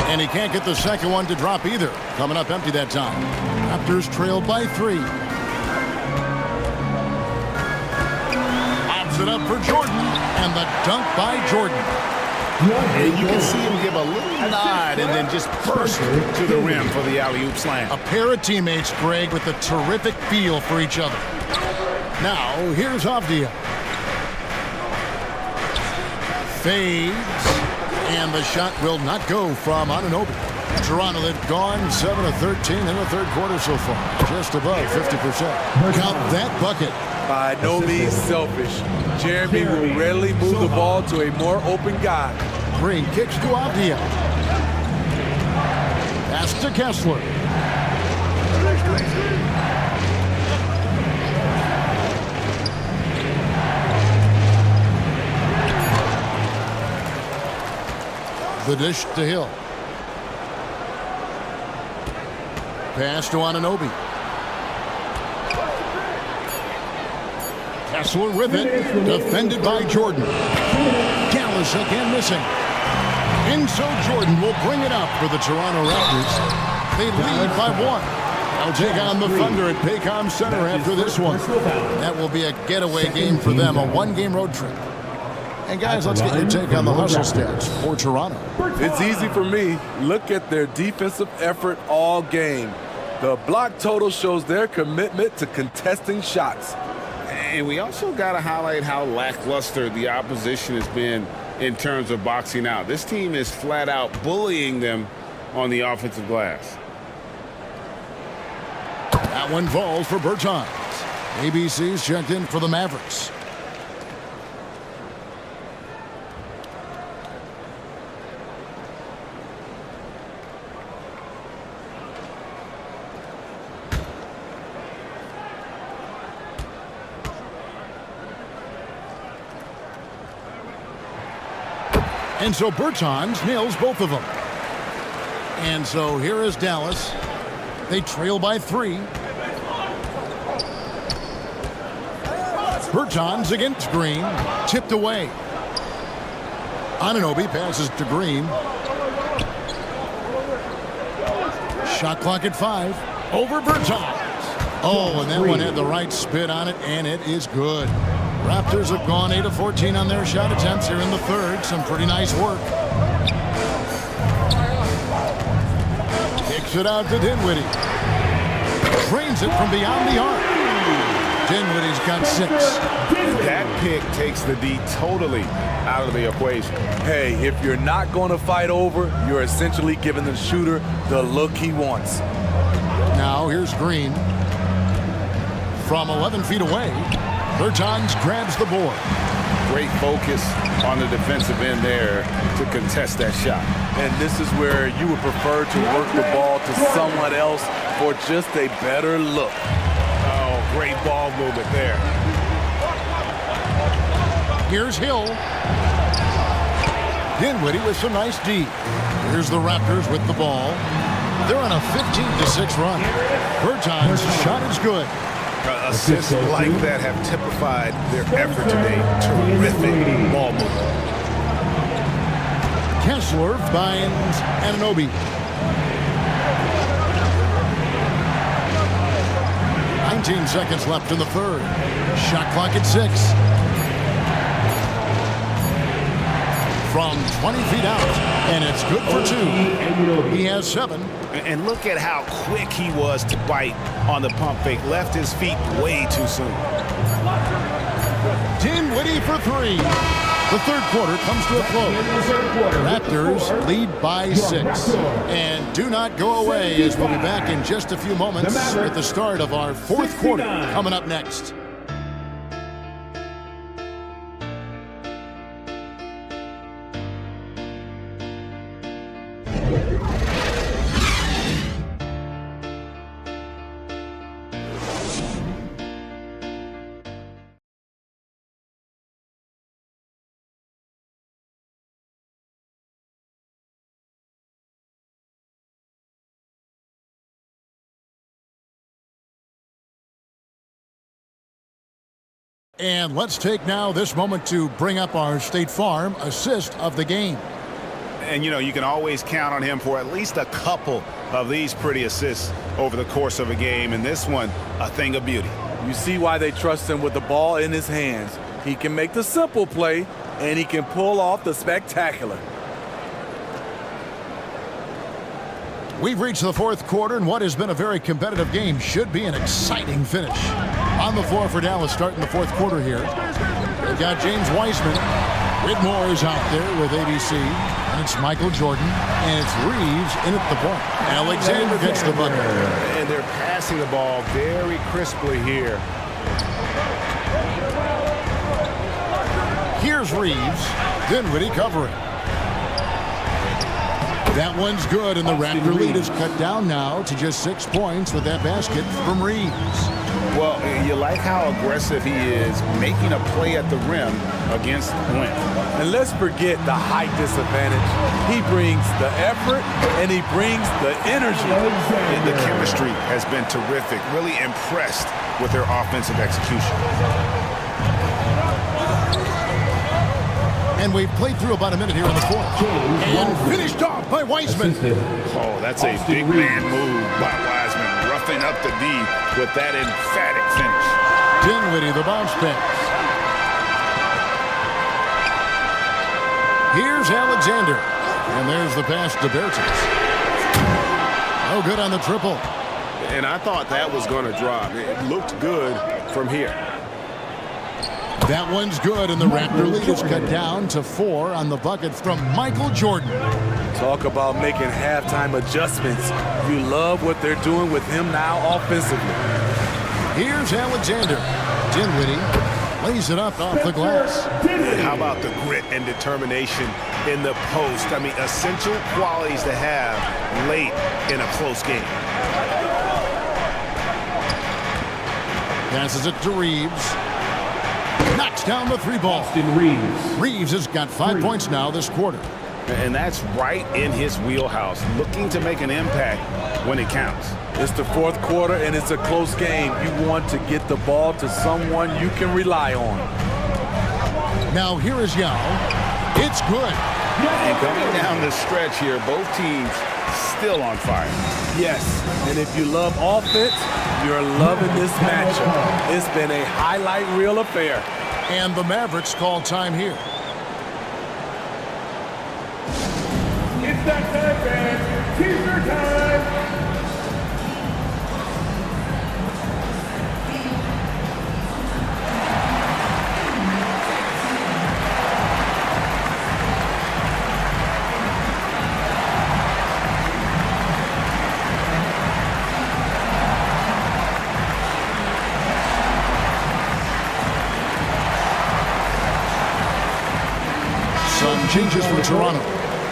And he can't get the second one to drop either. Coming up empty that time. Raptors trailed by 3. Lobs it up for Jordan. And the dunk by Jordan. And you can see him give a little nod and then just burst to the rim for the alley-oop slam. A pair of teammates, Greg, with a terrific feel for each other. Now, here's Avdia. Fades. And the shot will not go from Anunoby. Toronto, they've gone 7 of 13 in the third quarter so far. Just above 50%. Count that bucket. By no means selfish. Jeremy will rarely move the ball to a more open guy. Green kicks to Avdia. Pass to Kessler. The dish to Hill. Pass to Anunoby. Kessler with it. Defended by Jordan. Dallas again missing. And so Jordan will bring it up for the Toronto Raptors. They lead by 1. They'll take on the Thunder at Paycom Center after this one. That will be a getaway game for them, a 1-game road trip. And guys, let's get your take on the hustle stats for Toronto. It's easy for me. Look at their defensive effort all game. The block total shows their commitment to contesting shots. And we also got to highlight how lackluster the opposition has been in terms of boxing out. This team is flat out bullying them on the offensive glass. That one falls for Bertans. ABC's checked in for the Mavericks. And so Bertans nails both of them. And so here is Dallas. They trail by 3. Bertans against Green. Tipped away. Anunoby passes to Green. Shot clock at 5. Over Bertans. Oh, and that one had the right spin on it, and it is good. Raptors have gone 8 of 14 on their shot attempts here in the third. Some pretty nice work. Kicks it out to Dinwiddie. Drains it from beyond the arc. Dinwiddie's got 6. That pick takes the D totally out of the equation. Hey, if you're not going to fight over, you're essentially giving the shooter the look he wants. Now here's Green. From 11 feet away, Bertans grabs the board. Great focus on the defensive end there to contest that shot. And this is where you would prefer to work the ball to someone else for just a better look. Oh, great ball movement there. Here's Hill. Dinwiddie with some nice D. Here's the Raptors with the ball. They're on a 15-6 run. Bertans' shot is good. Assists like that have typified their effort today. Terrific ball movement. Kessler finds Anunoby. 19 seconds left in the third. Shot clock at 6. from 20 feet out, and it's good for 2. He has 7. And look at how quick he was to bite on the pump fake. Left his feet way too soon. Dinwiddie for 3. The third quarter comes to a close. Raptors lead by 6. And do not go away, as we'll be back in just a few moments with the start of our fourth quarter coming up next. And let's take now this moment to bring up our State Farm assist of the game. And, you know, you can always count on him for at least a couple of these pretty assists over the course of a game. And this one, a thing of beauty. You see why they trust him with the ball in his hands. He can make the simple play, and he can pull off the spectacular. We've reached the fourth quarter, and what has been a very competitive game should be an exciting finish. On the floor for Dallas starting the fourth quarter here. They've got James Wiseman. Whitmore is out there with ABC. And it's Michael Jordan. And it's Reeves in at the point. Alexander gets the bucket. And they're passing the ball very crisply here. Here's Reeves. Dinwiddie covering. That one's good, and the Raptor lead is cut down now to just 6 points with that basket from Reeves. Well, you like how aggressive he is making a play at the rim against length. And let's forget the height disadvantage. He brings the effort, and he brings the energy. And the chemistry has been terrific. Really impressed with their offensive execution. And we've played through about a minute here in the fourth. And finished off by Wiseman. Oh, that's a big man move by Wiseman. Roughing up the D with that emphatic finish. Dinwiddie, the bounce pass. Here's Alexander. And there's the pass to Bertans. No good on the triple. And I thought that was going to drop. It looked good from here. That one's good, and the Raptor lead is cut down to 4 on the bucket from Michael Jordan. Talk about making halftime adjustments. You love what they're doing with him now offensively. Here's Alexander. Dinwiddie lays it up off the glass. How about the grit and determination in the post? I mean, essential qualities to have late in a close game. Passes it to Reeves. Knocks down the 3-ball. Reeves has got 5 points now this quarter. And that's right in his wheelhouse, looking to make an impact when it counts. It's the fourth quarter, and it's a close game. You want to get the ball to someone you can rely on. Now here is Yao. It's good. And coming down the stretch here, both teams still on fire. Yes, and if you love offense, you're loving this matchup. It's been a highlight reel affair. And the Mavericks call time here. It's that time, man. Teaser time. Some changes for Toronto.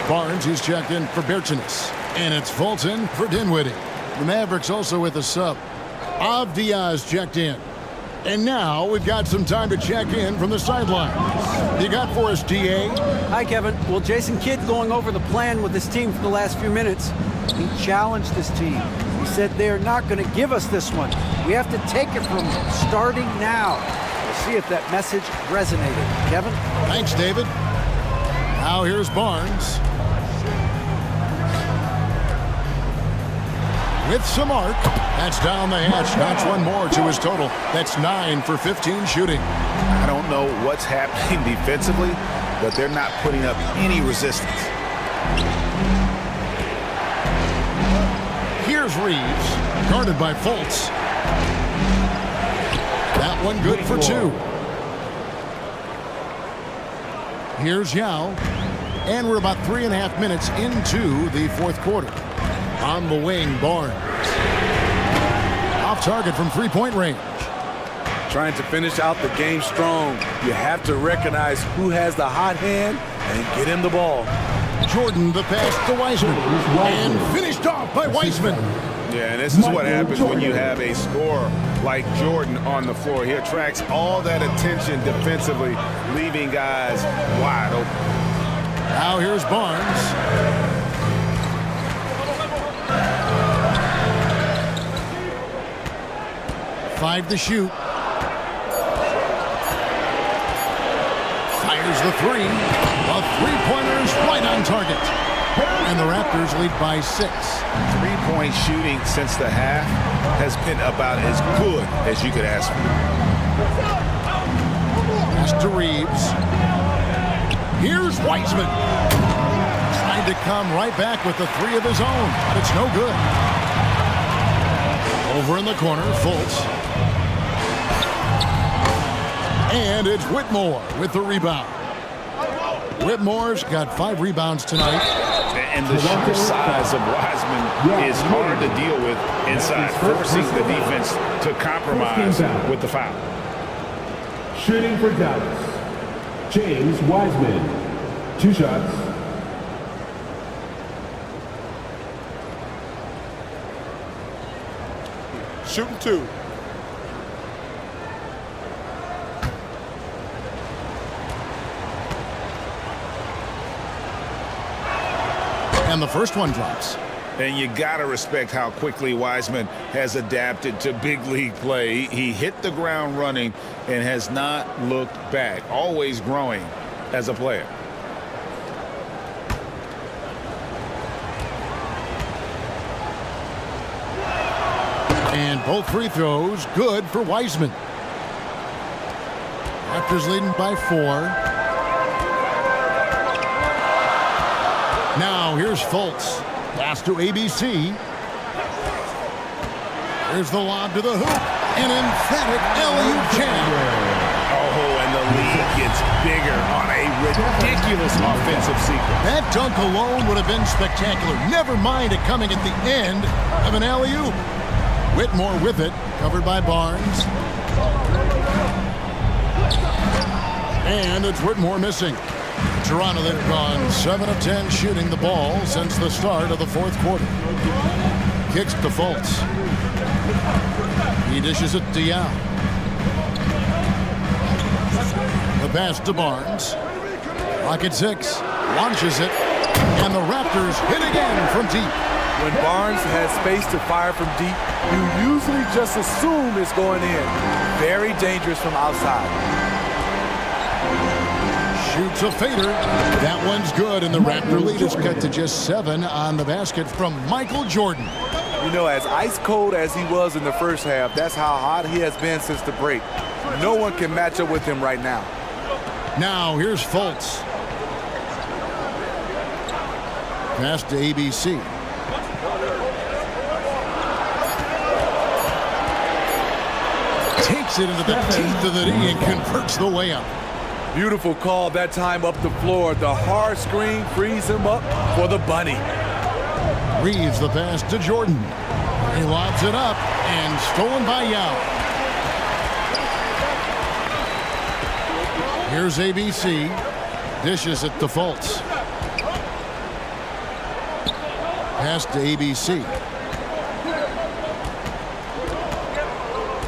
Barnes is checked in for Bertans. And it's Fulton for Dinwiddie. The Mavericks also with a sub. Avdia's checked in. And now we've got some time to check in from the sidelines. You got for us, D.A.? Hi, Kevin. Well, Jason Kidd going over the plan with his team for the last few minutes. He challenged his team. He said they're not going to give us this one. We have to take it from starting now. We'll see if that message resonated. Kevin? Thanks, David. Now here's Barnes. With some arc. That's down the hatch. Knocks one more to his total. That's 9 for 15 shooting. I don't know what's happening defensively, but they're not putting up any resistance. Here's Reeves, guarded by Fultz. That one good for 2. Here's Yao, and we're about 3.5 minutes into the fourth quarter. On the wing, Barnes. Off target from three-point range. Trying to finish out the game strong. You have to recognize who has the hot hand and get him the ball. Jordan, the pass to Wiseman, and finished off by Wiseman. Yeah, and this is what happens when you have a scorer like Jordan on the floor. He attracts all that attention defensively, leaving guys wide open. Now here's Barnes. Five to shoot. Fires the three. A three-pointer's right on target. And the Raptors lead by 6. Three-point shooting since the half has been about as good as you could ask for. Pass to Reeves. Here's Wiseman. Trying to come right back with the 3 of his own, but it's no good. Over in the corner, Fultz. And it's Whitmore with the rebound. Whitmore's got 5 rebounds tonight. And the sheer size of Wiseman is hard to deal with inside, forcing the defense to compromise with the foul. Shooting for Dallas, James Wiseman. 2 shots. Shooting 2. And the first one drops. And you got to respect how quickly Wiseman has adapted to big league play. He hit the ground running and has not looked back, always growing as a player. And both free throws good for Wiseman. Raptors leading by 4. Now here's Fultz. Pass to ABC. Here's the lob to the hoop. An emphatic alley-oop jam. Oh, and the lead gets bigger on a ridiculous offensive sequence. That dunk alone would have been spectacular. Never mind it coming at the end of an alley-oop. Whitmore with it, covered by Barnes. And it's Whitmore missing. Toronto, they've gone 7 of 10 shooting the ball since the start of the fourth quarter. Kicks to Fultz. He dishes it to Yao. The pass to Barnes. Clock at 6. Launches it. And the Raptors hit again from deep. When Barnes has space to fire from deep, you usually just assume it's going in. Very dangerous from outside. Shoots a fader. That one's good, and the Raptor lead is cut to just 7 on the basket from Michael Jordan. You know, as ice cold as he was in the first half, that's how hot he has been since the break. No one can match up with him right now. Now here's Fultz. Pass to ABC. Takes it into the teeth of the knee and converts the way up. Beautiful call that time up the floor. The hard screen frees him up for the bunny. Reeves the pass to Jordan. He lobs it up and stolen by Yao. Here's ABC. Dishes it to Fultz. Pass to ABC.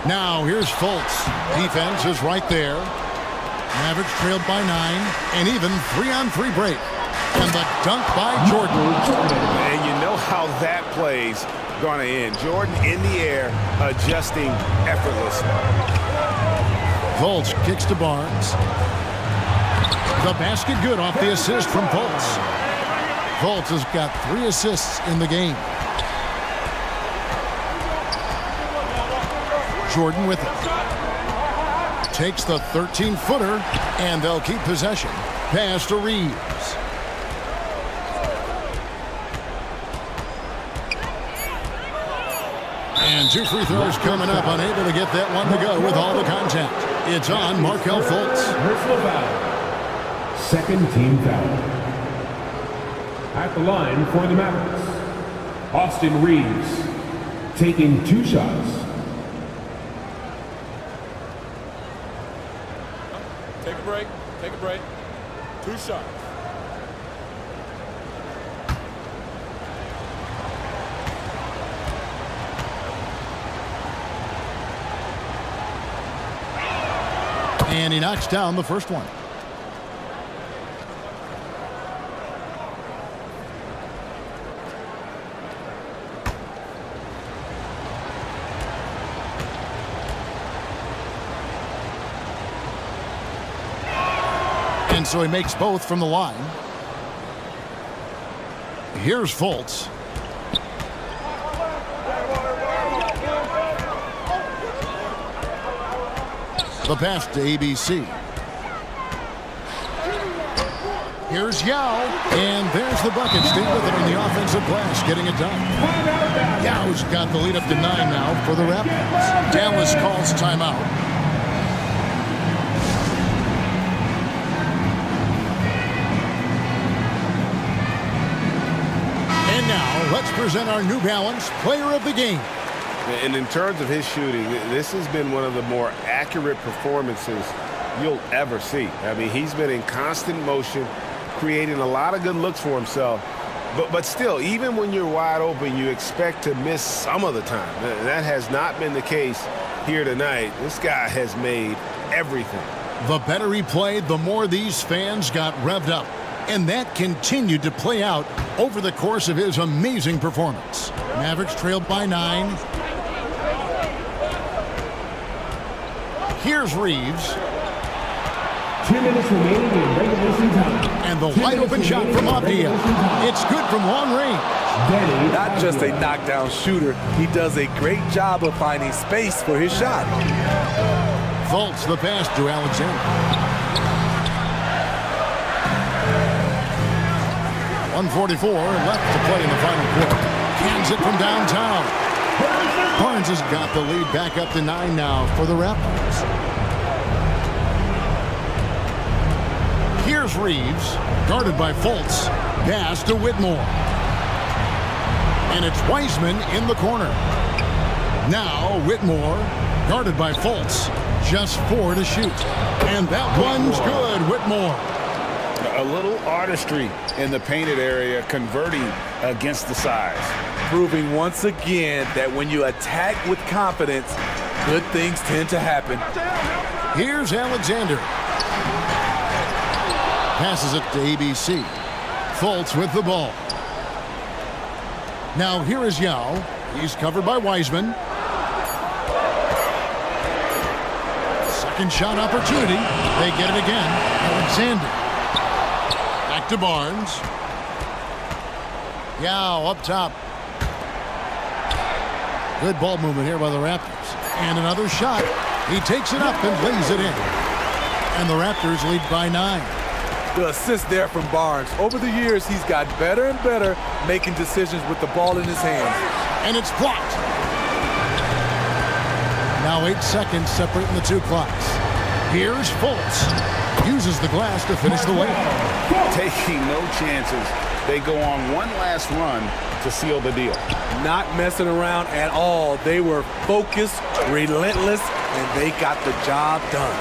Now here's Fultz. Defense is right there. Mavericks trailed by 9, and even 3-on-3 break. And the dunk by Jordan. And you know how that play's going to end. Jordan in the air, adjusting effortlessly. Fultz kicks to Barnes. The basket good off the assist from Fultz. Fultz has got 3 assists in the game. Jordan with it. Takes the 13-footer, and they'll keep possession. Pass to Reeves. And 2 free throws coming up, unable to get that one to go with all the contact. It's on Markelle Fultz. Personal foul. Second team foul. At the line for the Mavericks, Austin Reeves, taking 2 shots. Take a break. Take a break. 2 shots. And he knocks down the first one. And so he makes both from the line. Here's Fultz. The pass to ABC. Here's Yao, and there's the bucket. Stay with it on the offensive glass, getting it done. Yao's got the lead up to 9 now for the Raptors. Dallas calls timeout. And now, let's present our New Balance Player of the Game. And in terms of his shooting, this has been one of the more accurate performances you'll ever see. I mean, he's been in constant motion, creating a lot of good looks for himself. But still, even when you're wide open, you expect to miss some of the time. That has not been the case here tonight. This guy has made everything. The better he played, the more these fans got revved up. And that continued to play out over the course of his amazing performance. Mavericks trailed by 9. Here's Reeves. 2 minutes remaining in regulation time. And the wide open shot from Abdia. It's good from long range. Not just a knockdown shooter, he does a great job of finding space for his shot. Fultz the pass to Alexander. 1:44 left to play in the final quarter. Cans it from downtown. Barnes has got the lead back up to 9 now for the Raptors. Here's Reeves, guarded by Fultz. Pass to Whitmore. And it's Wiseman in the corner. Now Whitmore, guarded by Fultz. Just 4 to shoot. And that one's good, Whitmore. A little artistry in the painted area, converting against the size. Proving once again that when you attack with confidence, good things tend to happen. Here's Alexander. Passes it to ABC. Fultz with the ball. Now here is Yao. He's covered by Wiseman. Second shot opportunity. They get it again. Alexander. Back to Barnes. Yao up top. Good ball movement here by the Raptors. And another shot. He takes it up and lays it in. And the Raptors lead by 9. The assist there from Barnes. Over the years, he's got better and better making decisions with the ball in his hands. And it's blocked. Now 8 seconds separating the 2 clocks. Here's Fultz. Uses the glass to finish the layup. Taking no chances. They go on one last run to seal the deal. Not messing around at all. They were focused, relentless, and they got the job done.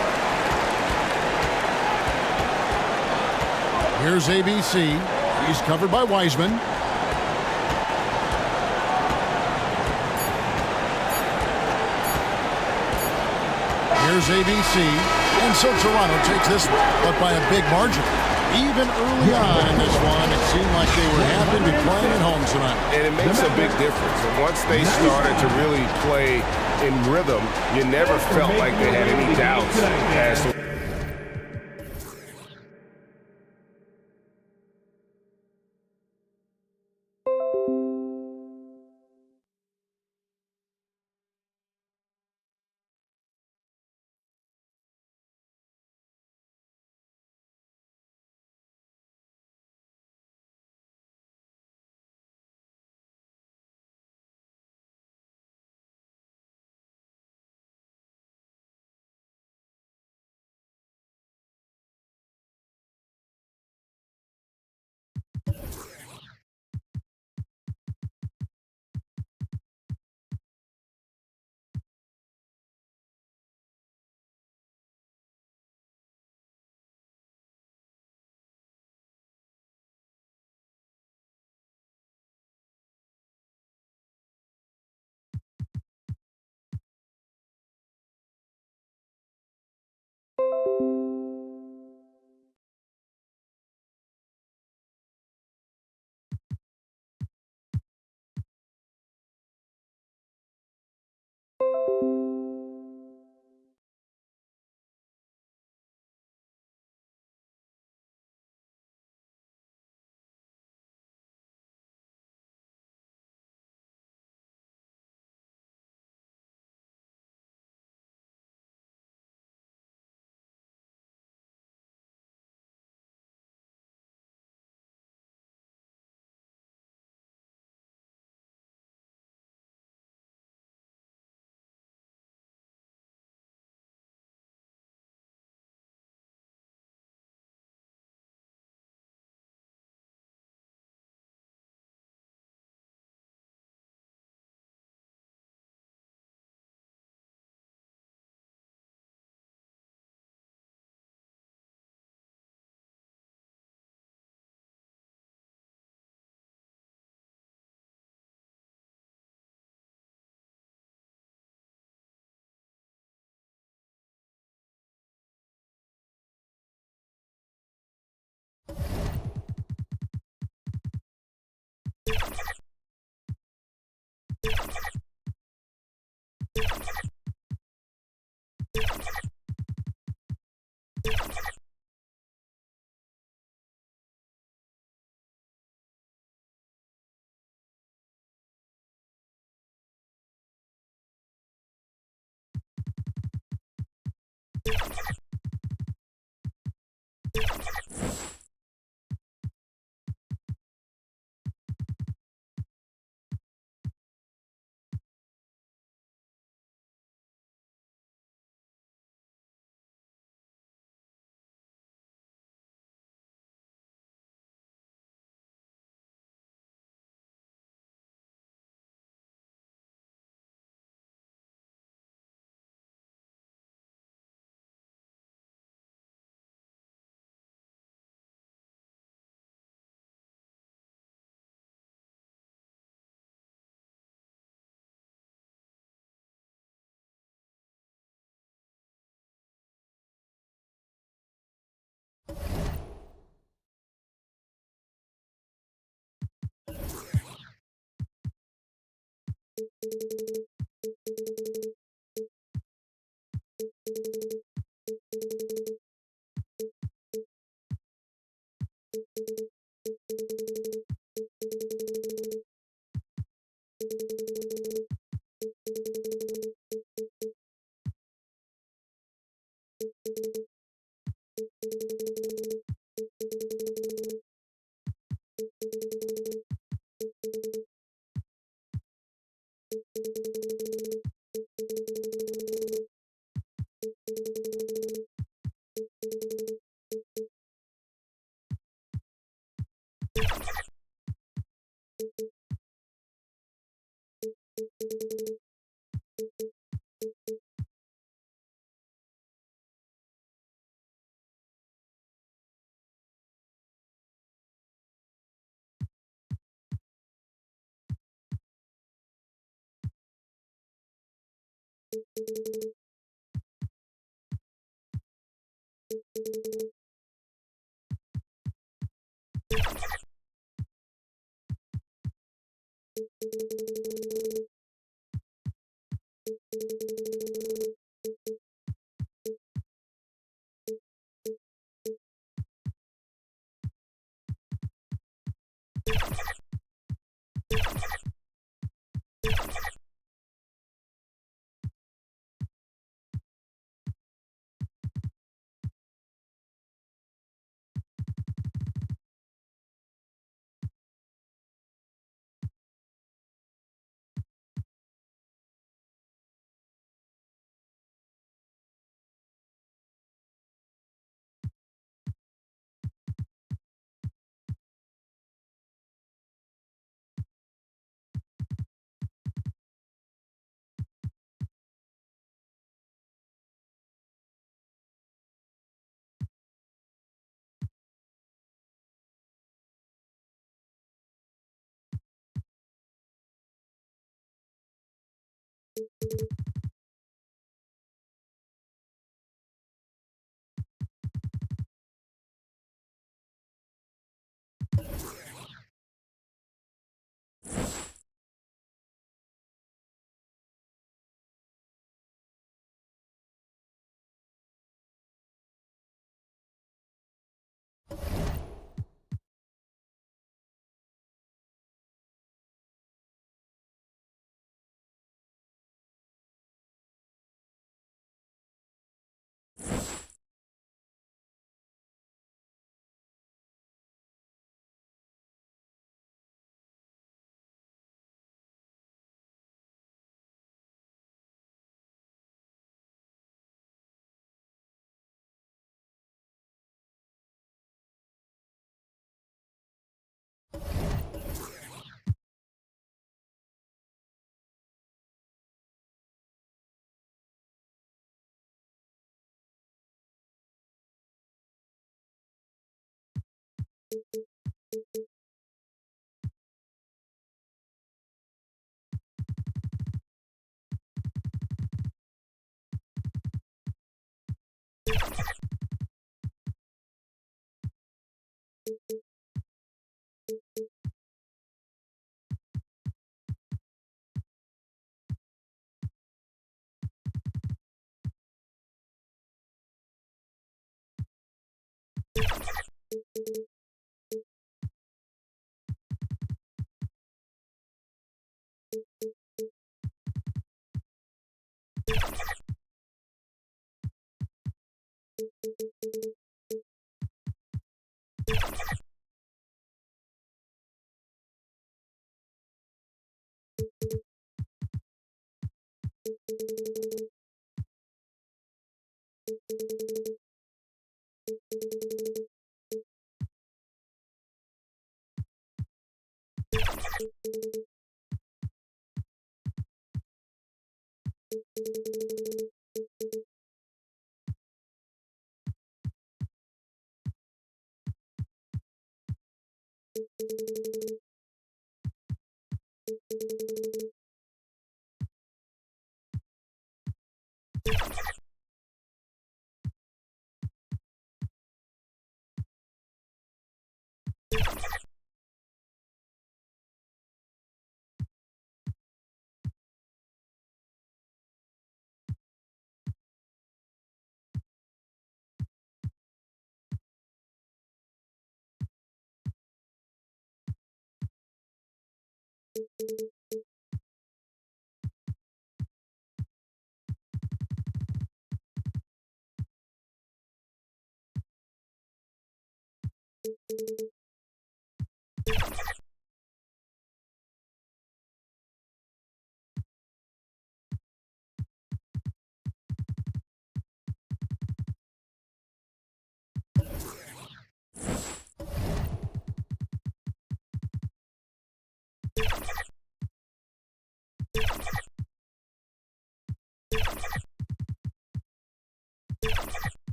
Here's ABC. He's covered by Wiseman. Here's ABC. And so Toronto takes this one, but by a big margin. Even early on in this one, it seemed like they were happy to be playing at home tonight. And it makes a big difference. And once they started to really play in rhythm, you never felt like they had any doubts as to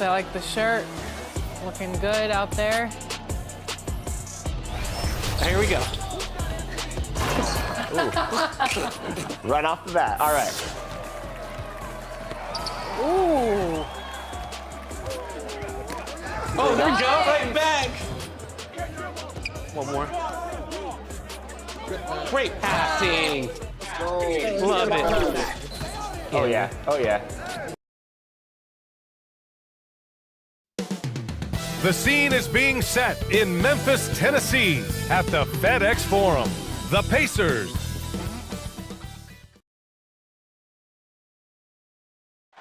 I like the shirt. Looking good out there. Here we go. Right off the bat. All right. Ooh. Oh, there we go. Right back. One more. Great passing. Love it. Oh, yeah. Oh, yeah. The scene is being set in Memphis, Tennessee at the FedEx Forum. The Pacers.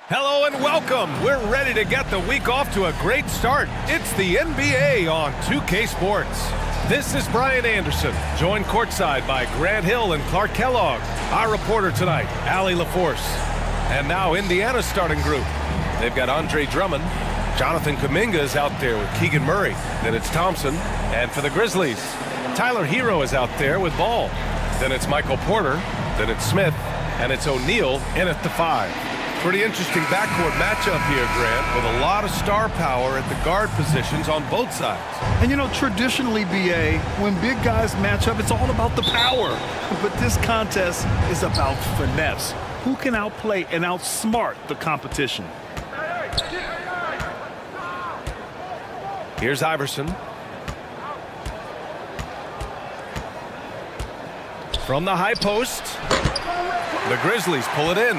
Hello and welcome. We're ready to get the week off to a great start. It's the NBA on 2K Sports. This is Brian Anderson, joined courtside by Grant Hill and Clark Kellogg. Our reporter tonight, Allie LaForce. And now Indiana's starting group. They've got Andre Drummond. Jonathan Kuminga is out there with Keegan Murray. Then it's Thompson. And for the Grizzlies, Tyler Hero is out there with Ball. Then it's Michael Porter. Then it's Smith. And it's O'Neal in at the 5. Pretty interesting backcourt matchup here, Grant, with a lot of star power at the guard positions on both sides. And you know, traditionally, BA, when big guys match up, it's all about the power. But this contest is about finesse. Who can outplay and outsmart the competition? Here's Iverson. From the high post, the Grizzlies pull it in.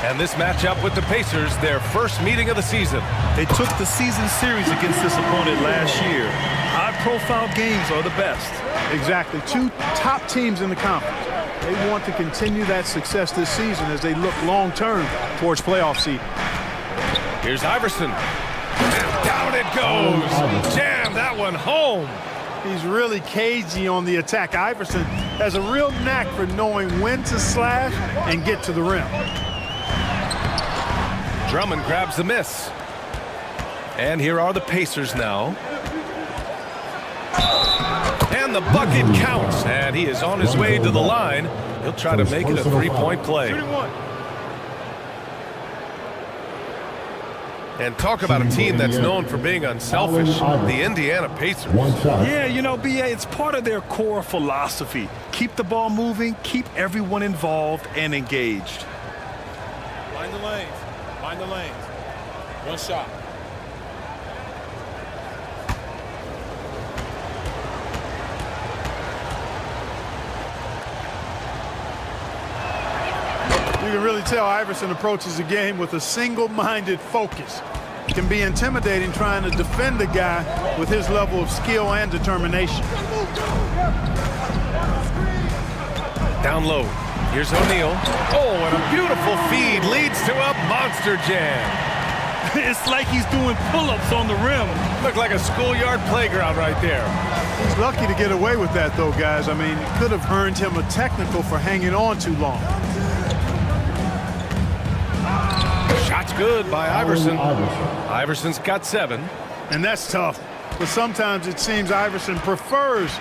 And this matchup with the Pacers, their first meeting of the season. They took the season series against this opponent last year. High-profile games are the best. Exactly. Two top teams in the conference. They want to continue that success this season as they look long-term towards playoff seed. Here's Iverson. And down it goes. Jam that one home. He's really cagey on the attack. Iverson has a real knack for knowing when to slash and get to the rim. Drummond grabs the miss. And here are the Pacers now. And the bucket counts. And he is on his way to the line. He'll try to make it a three-point play. And talk about a team that's known for being unselfish, the Indiana Pacers. Yeah, you know, BA, it's part of their core philosophy. Keep the ball moving, keep everyone involved and engaged. Find the lanes. Find the lanes. One shot. You can really tell Iverson approaches the game with a single-minded focus. It can be intimidating trying to defend a guy with his level of skill and determination. Down low. Here's O'Neal. Oh, and a beautiful feed leads to a monster jam. It's like he's doing pull-ups on the rim. Looked like a schoolyard playground right there. He's lucky to get away with that, though, guys. I mean, it could have earned him a technical for hanging on too long. Shot's good by Iverson. Iverson's got 7. And that's tough. But sometimes it seems Iverson prefers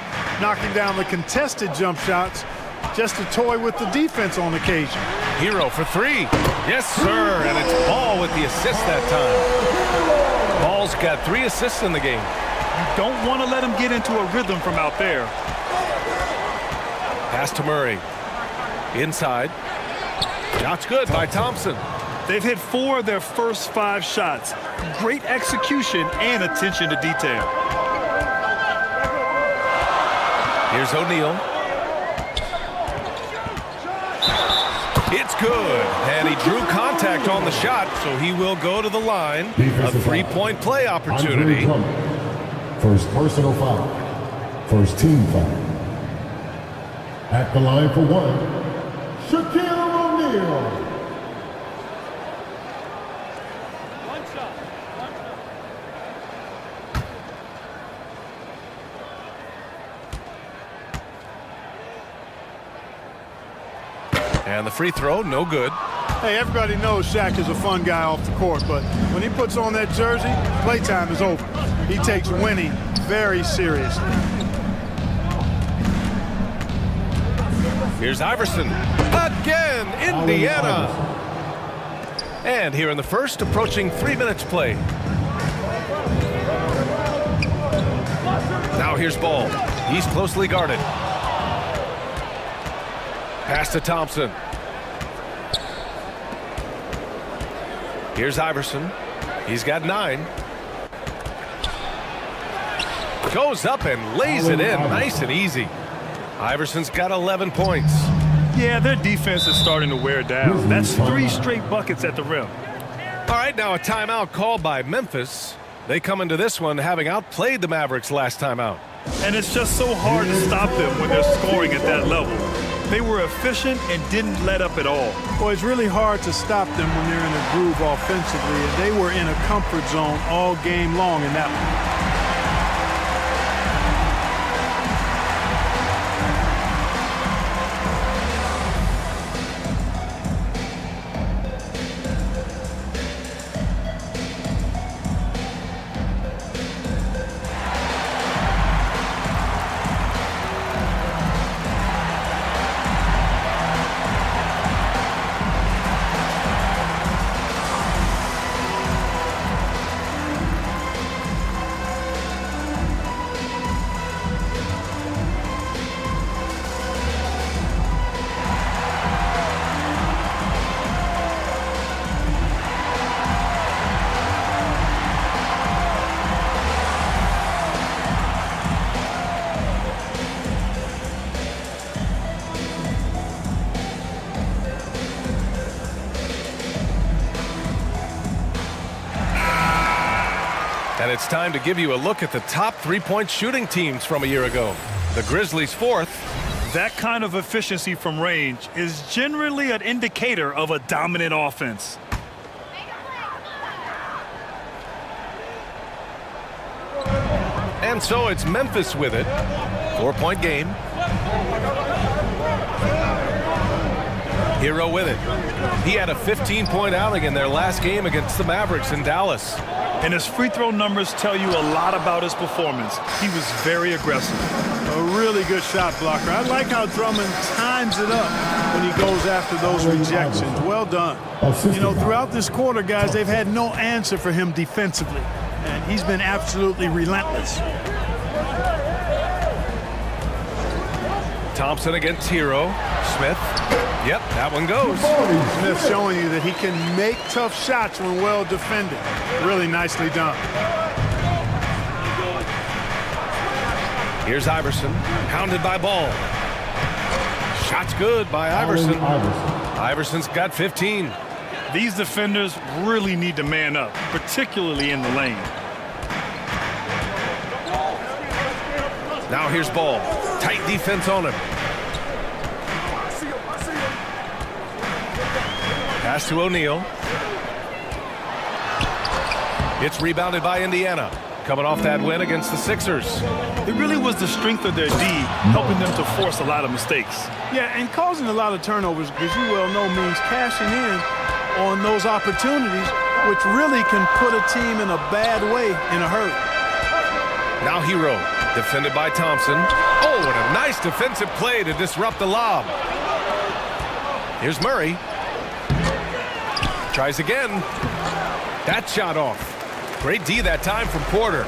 knocking down the contested jump shots just to toy with the defense on occasion. Hero for 3. Yes, sir. And it's Ball with the assist that time. Ball's got 3 assists in the game. You don't want to let him get into a rhythm from out there. Pass to Murray. Inside. Shot's good by Thompson. They've hit 4 of their first 5 shots. Great execution and attention to detail. Here's O'Neal. It's good, and he drew contact on the shot, so he will go to the line. A 3-point play opportunity. First personal foul. First team foul. At the line for 1, Shaquille O'Neal. And the free throw, no good. Hey, everybody knows Shaq is a fun guy off the court, but when he puts on that jersey, playtime is over. He takes winning very seriously. Here's Iverson. Again, Indiana. And here in the first, approaching 3 minutes play. Now here's Ball. He's closely guarded. Pass to Thompson. Here's Iverson. He's got 9. Goes up and lays it in. Nice and easy. Iverson's got 11 points. Yeah, their defense is starting to wear down. That's 3 straight buckets at the rim. All right, now a timeout called by Memphis. They come into this one having outplayed the Mavericks last time out. And it's just so hard to stop them when they're scoring at that level. They were efficient and didn't let up at all. Well, it's really hard to stop them when they're in a groove offensively, and they were in a comfort zone all game long in that one. And it's time to give you a look at the top 3-point shooting teams from a year ago. The Grizzlies 4th. That kind of efficiency from range is generally an indicator of a dominant offense. And so it's Memphis with it. 4-point game. Hero with it. He had a 15-point outing in their last game against the Mavericks in Dallas. And his free throw numbers tell you a lot about his performance. He was very aggressive. A really good shot blocker. I like how Drummond times it up when he goes after those rejections. Well done. You know, throughout this quarter, guys, they've had no answer for him defensively. And he's been absolutely relentless. Thompson against Hero. Smith. Yep, that one goes. Smith showing you that he can make tough shots when well defended. Really nicely done. Here's Iverson, pounded by Ball. Shot's good by Iverson. Iverson's got 15. These defenders really need to man up, particularly in the lane. Now here's Ball. Tight defense on him. Pass to O'Neal. It's rebounded by Indiana. Coming off that win against the Sixers. It really was the strength of their D helping them to force a lot of mistakes. Yeah, and causing a lot of turnovers, because you well know means cashing in on those opportunities, which really can put a team in a bad way in a hurry. Now Hero, defended by Thompson. Oh, and a nice defensive play to disrupt the lob. Here's Murray. Tries again. That shot off. Great D that time from Porter.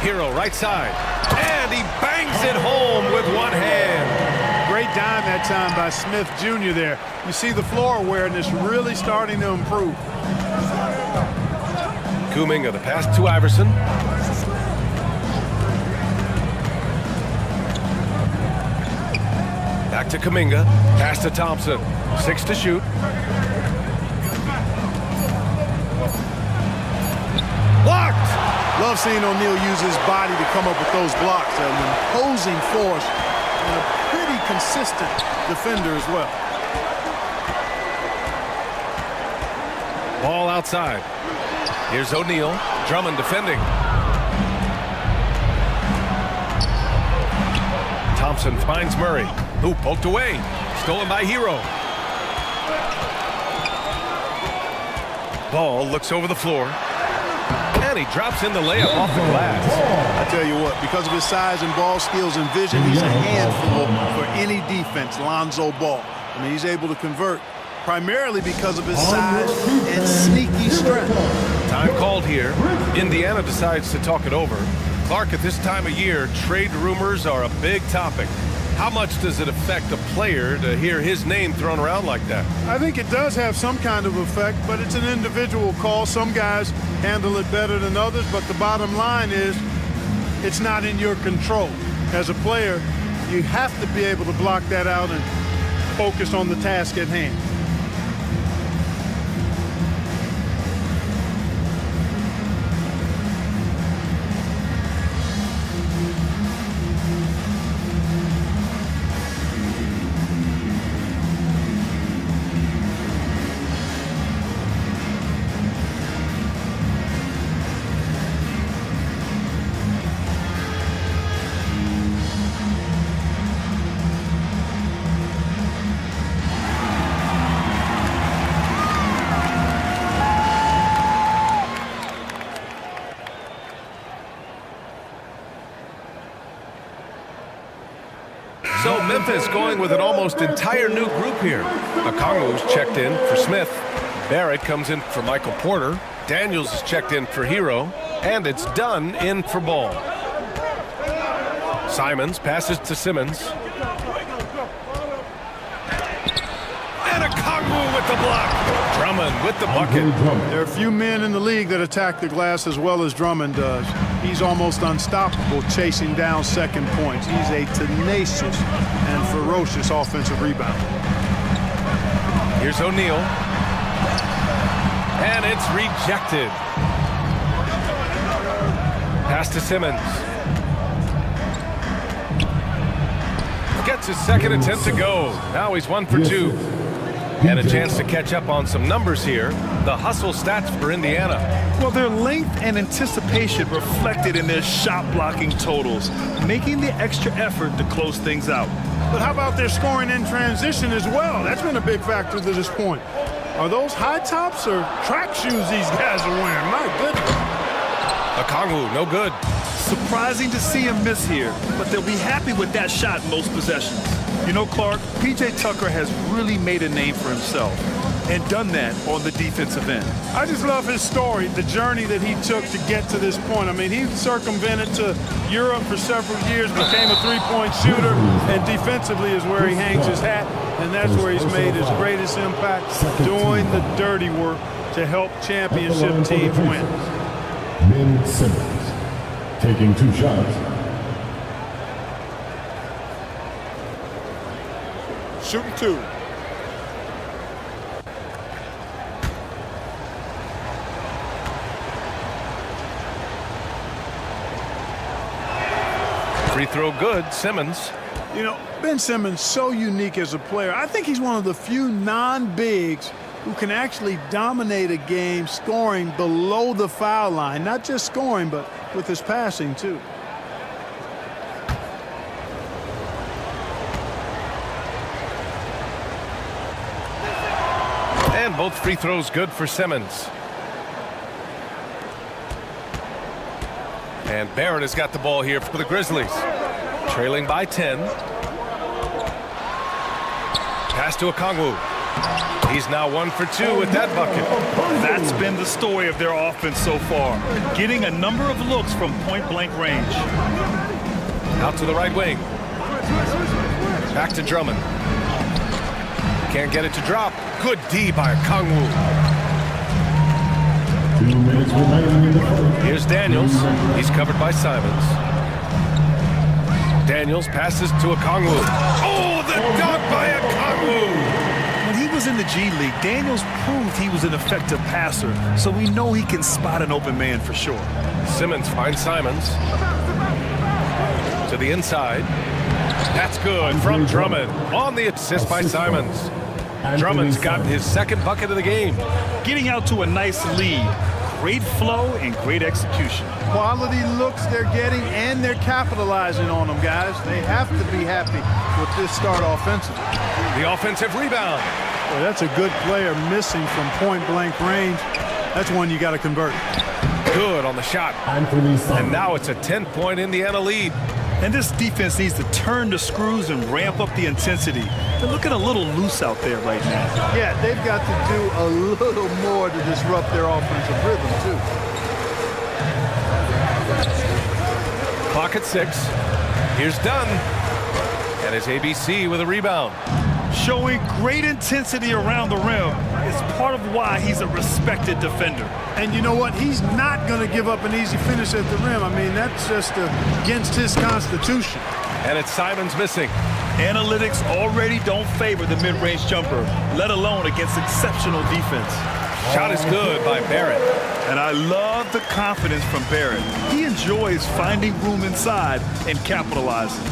Hero right side. And he bangs it home with one hand. Great dime that time by Smith Jr. there. You see the floor awareness really starting to improve. Kuminga the pass to Iverson. Back to Kuminga. Pass to Thompson. 6 to shoot. Blocked! Love seeing O'Neal use his body to come up with those blocks. An imposing force and a pretty consistent defender as well. Ball outside. Here's O'Neal. Drummond defending. Thompson finds Murray, who poked away. Stolen by Hero. Ball looks over the floor. And he drops in the layup off the glass. I tell you what, because of his size and ball skills and vision, he's a handful for any defense, Lonzo Ball. I mean, he's able to convert primarily because of his size and sneaky strength. Time called here. Indiana decides to talk it over. Clark, at this time of year, trade rumors are a big topic. How much does it affect a player to hear his name thrown around like that? I think it does have some kind of effect, but it's an individual call. Some guys handle it better than others, but the bottom line is it's not in your control. As a player, you have to be able to block that out and focus on the task at hand. So Memphis going with an almost entire new group here. Okongwu's checked in for Smith. Barrett comes in for Michael Porter. Daniels is checked in for Hero. And it's Dunn in for Ball. Simons passes to Simmons. And Okongwu with the block. Drummond with the bucket. There are a few men in the league that attack the glass as well as Drummond does. He's almost unstoppable chasing down second points. He's a tenacious and ferocious offensive rebounder. Here's O'Neal. And it's rejected. Pass to Simmons. Gets his second attempt to go. Now he's 1 for 2. And a chance to catch up on some numbers here. The hustle stats for Indiana. Well, their length and anticipation reflected in their shot blocking totals, making the extra effort to close things out. But how about their scoring in transition as well? That's been a big factor to this point. Are those high tops or track shoes these guys are wearing? My goodness. Okongwu, no good. Surprising to see him miss here, but they'll be happy with that shot most possessions. You know, Clark, P.J. Tucker has really made a name for himself and done that on the defensive end. I just love his story, the journey that he took to get to this point. I mean, he circumvented to Europe for several years, became a three-point shooter, and defensively is where he hangs his hat, and that's where he's made his greatest impact, doing the dirty work to help championship teams win. Ben Simmons taking 2 shots. Shooting 2. free throw good, Simmons. You know, Ben Simmons, so unique as a player. I think he's one of the few non-bigs who can actually dominate a game scoring below the foul line. Not just scoring, but with his passing, too. And both free throws good for Simmons. And Barrett has got the ball here for the Grizzlies. Trailing by 10. Pass to Okongwu. He's now 1 for 2 with that bucket. That's been the story of their offense so far. Getting a number of looks from point-blank range. Out to the right wing. Back to Drummond. Can't get it to drop. Good D by Okongwu. 2 minutes remaining in the first. Here's Daniels. He's covered by Simons. Daniels passes to Okongwu. Oh, the dunk by Okongwu! When he was in the G League, Daniels proved he was an effective passer, so we know he can spot an open man for sure. Simmons finds Simons. To the inside. That's good from Drummond. On the assist by Simons. Drummond's got his second bucket of the game. Getting out to a nice lead. Great flow and great execution. Quality looks they're getting, and they're capitalizing on them, guys. They have to be happy with this start offensively. The offensive rebound. Well, that's a good player missing from point-blank range. That's one you got to convert. Good on the shot. And now it's a 10-point Indiana lead. And this defense needs to turn the screws and ramp up the intensity. They're looking a little loose out there right now. Yeah, they've got to do a little more to disrupt their offensive rhythm, too. Clock at 6. Here's Dunn. And his ABC with a rebound. Showing great intensity around the rim is part of why he's a respected defender. And you know what? He's not going to give up an easy finish at the rim. I mean, that's just against his constitution. And it's Simons missing. Analytics already don't favor the mid-range jumper, let alone against exceptional defense. Shot is good by Barrett. And I love the confidence from Barrett. He enjoys finding room inside and capitalizing.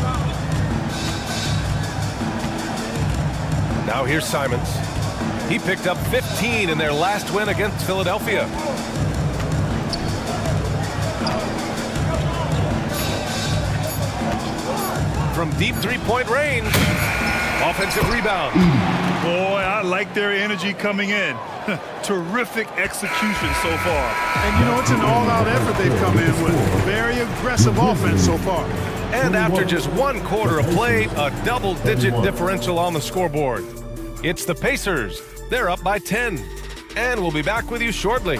Now here's Simons. He picked up 15 in their last win against Philadelphia. From deep three-point range. Offensive rebound. Boy, I like their energy coming in. Terrific execution so far. And you know, it's an all-out effort they've come in with. Very aggressive offense so far. And after just 1 quarter of play, a double-digit differential on the scoreboard. It's the Pacers. They're up by 10. And we'll be back with you shortly.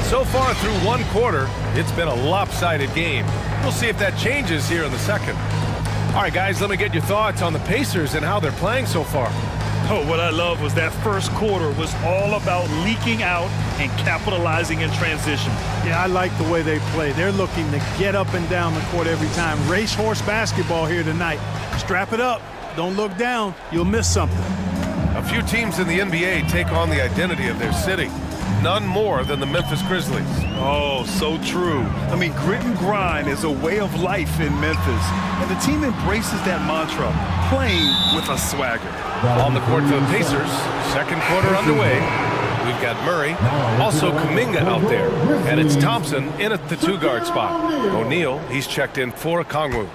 So far through 1 quarter, it's been a lopsided game. We'll see if that changes here in the second. All right, guys, let me get your thoughts on the Pacers and how they're playing so far. Oh, what I love was that first quarter was all about leaking out and capitalizing in transition. Yeah, I like the way they play. They're looking to get up and down the court every time. Racehorse basketball here tonight. Strap it up. Don't look down. You'll miss something. A few teams in the NBA take on the identity of their city. None more than the Memphis Grizzlies. Oh, so true. I mean, grit and grind is a way of life in Memphis. And the team embraces that mantra, playing with a swagger. On the court for the Pacers, second quarter underway. We've got Murray, also Kuminga out there. And it's Thompson in at the 2-guard spot. O'Neal, he's checked in for Okongwu.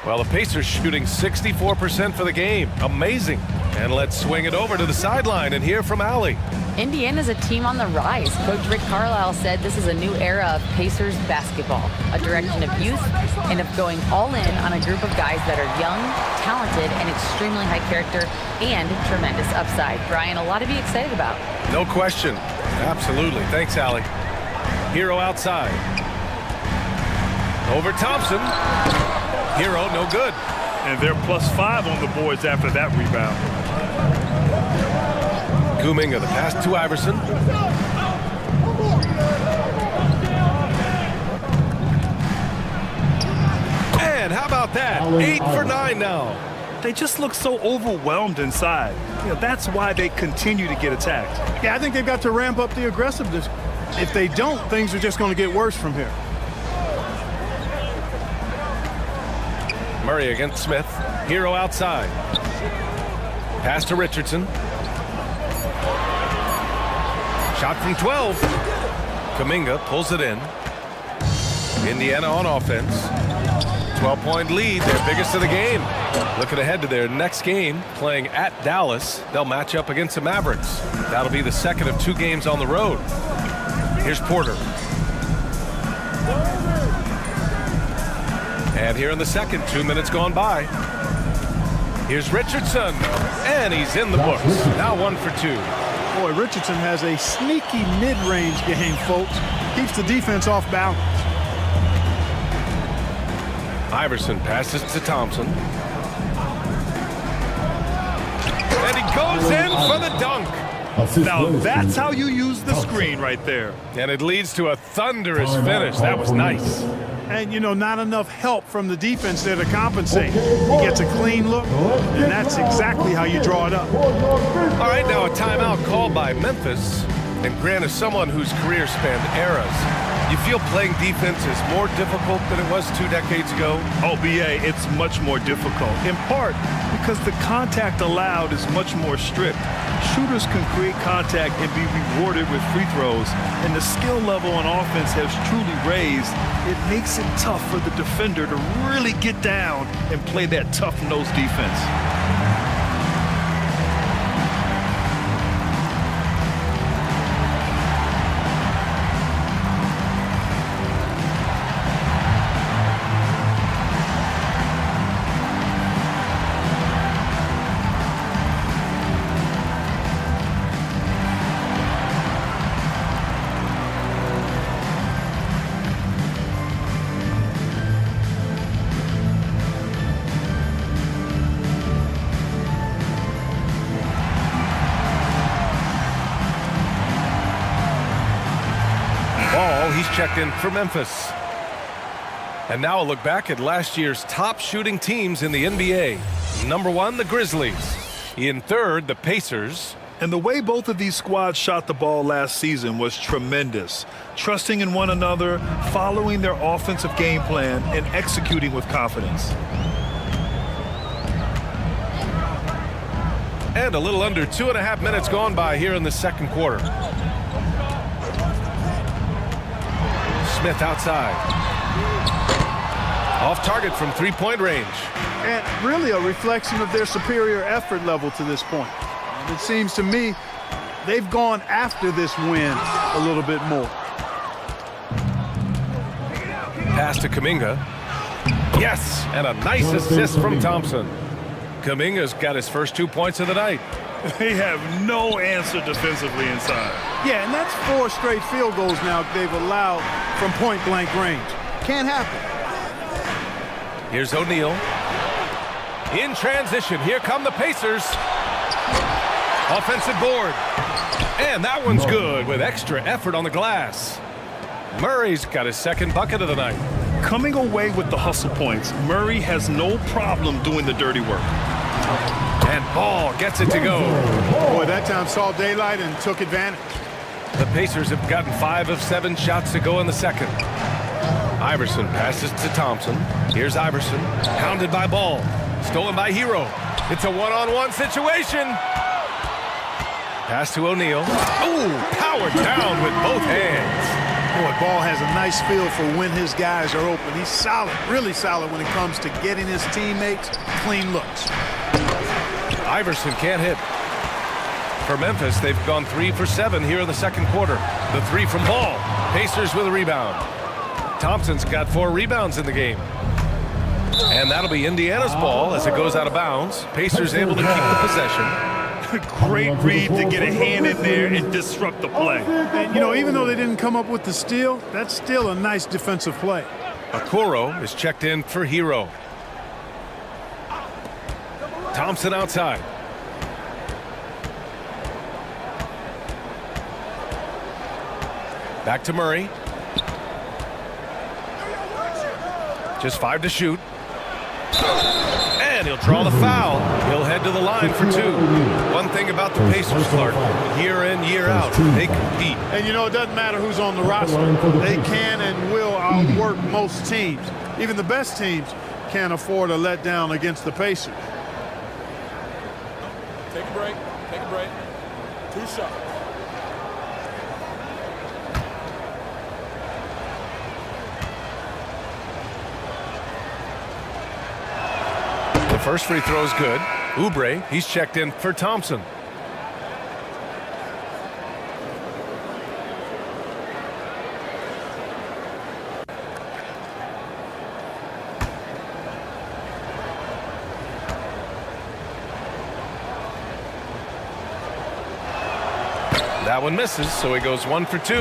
Well, the Pacers shooting 64% for the game. Amazing. And let's swing it over to the sideline and hear from Allie. Indiana's a team on the rise. Coach Rick Carlisle said this is a new era of Pacers basketball, a direction of youth and of going all in on a group of guys that are young, talented, and extremely high character and tremendous upside. Brian, a lot to be excited about. No question. Absolutely. Thanks, Allie. Hero outside. Over Thompson. Hero, no good. And they're +5 on the boards after that rebound. Kuminga, the pass to Iverson. And how about that? 8 for 9 now. They just look so overwhelmed inside. That's why they continue to get attacked. Yeah, I think they've got to ramp up the aggressiveness. If they don't, things are just going to get worse from here. Murray against Smith. Hero outside. Pass to Richardson. Shot from 12. Kuminga pulls it in. Indiana on offense. 12-point lead, their biggest of the game. Looking ahead to their next game, playing at Dallas. They'll match up against the Mavericks. That'll be the second of 2 games on the road. Here's Porter. And here in the second, 2 minutes gone by. Here's Richardson, and he's in the books. Now 1 for 2. Boy, Richardson has a sneaky mid-range game, folks. Keeps the defense off balance. Iverson passes to Thompson. And he goes in for the dunk. Now that's how you use the screen right there. And it leads to a thunderous finish. That was nice. And, not enough help from the defense there to compensate. He gets a clean look, and that's exactly how you draw it up. All right, now a timeout called by Memphis. And Grant is someone whose career spanned eras. You feel playing defense is more difficult than it was 2 decades ago? Oh, BA, it's much more difficult, in part because the contact allowed is much more strict. Shooters can create contact and be rewarded with free throws, and the skill level on offense has truly raised. It makes it tough for the defender to really get down and play that tough-nosed defense. He's checked in for Memphis. And now a look back at last year's top shooting teams in the NBA. Number 1, the Grizzlies. In third, the Pacers. And the way both of these squads shot the ball last season was tremendous. Trusting in one another, following their offensive game plan, and executing with confidence. And a little under 2.5 minutes gone by here in the second quarter. Smith outside. Off target from 3-point range. And really a reflection of their superior effort level to this point. And it seems to me they've gone after this win a little bit more. Pass to Kuminga. Yes, and a nice assist from Thompson. Kuminga's got his first 2 points of the night. They have no answer defensively inside. Yeah, and that's 4 straight field goals now they've allowed from point-blank range. Can't happen. Here's O'Neal. In transition, here come the Pacers. Offensive board. And that one's good with extra effort on the glass. Murray's got his second bucket of the night. Coming away with the hustle points, Murray has no problem doing the dirty work. And Ball gets it to go. Boy, that time saw daylight and took advantage. The Pacers have gotten 5 of 7 shots to go in the second. Iverson passes to Thompson. Here's Iverson, hounded by Ball. Stolen by Hero. It's a one-on-one situation. Pass to O'Neal. Ooh, powered down with both hands. Boy, Ball has a nice feel for when his guys are open. He's solid, really solid when it comes to getting his teammates clean looks. Iverson can't hit. For Memphis, they've gone 3 for 7 here in the second quarter. The 3 from Ball. Pacers with a rebound. Thompson's got 4 rebounds in the game. And that'll be Indiana's ball as it goes out of bounds. Pacers able to keep the possession. Great read to get a hand in there and disrupt the play. And, even though they didn't come up with the steal, that's still a nice defensive play. Okoro is checked in for Hero. Thompson outside. Back to Murray. Just 5 to shoot. And he'll draw the foul. He'll head to the line for 2. One thing about the Pacers, Clark, year in, year out, they compete. And you know, it doesn't matter who's on the roster. They can and will outwork most teams. Even the best teams can't afford a letdown against the Pacers. Take a break. Take a break. 2 shots. The first free throw is good. Oubre, he's checked in for Thompson. That one misses, so he goes 1 for 2.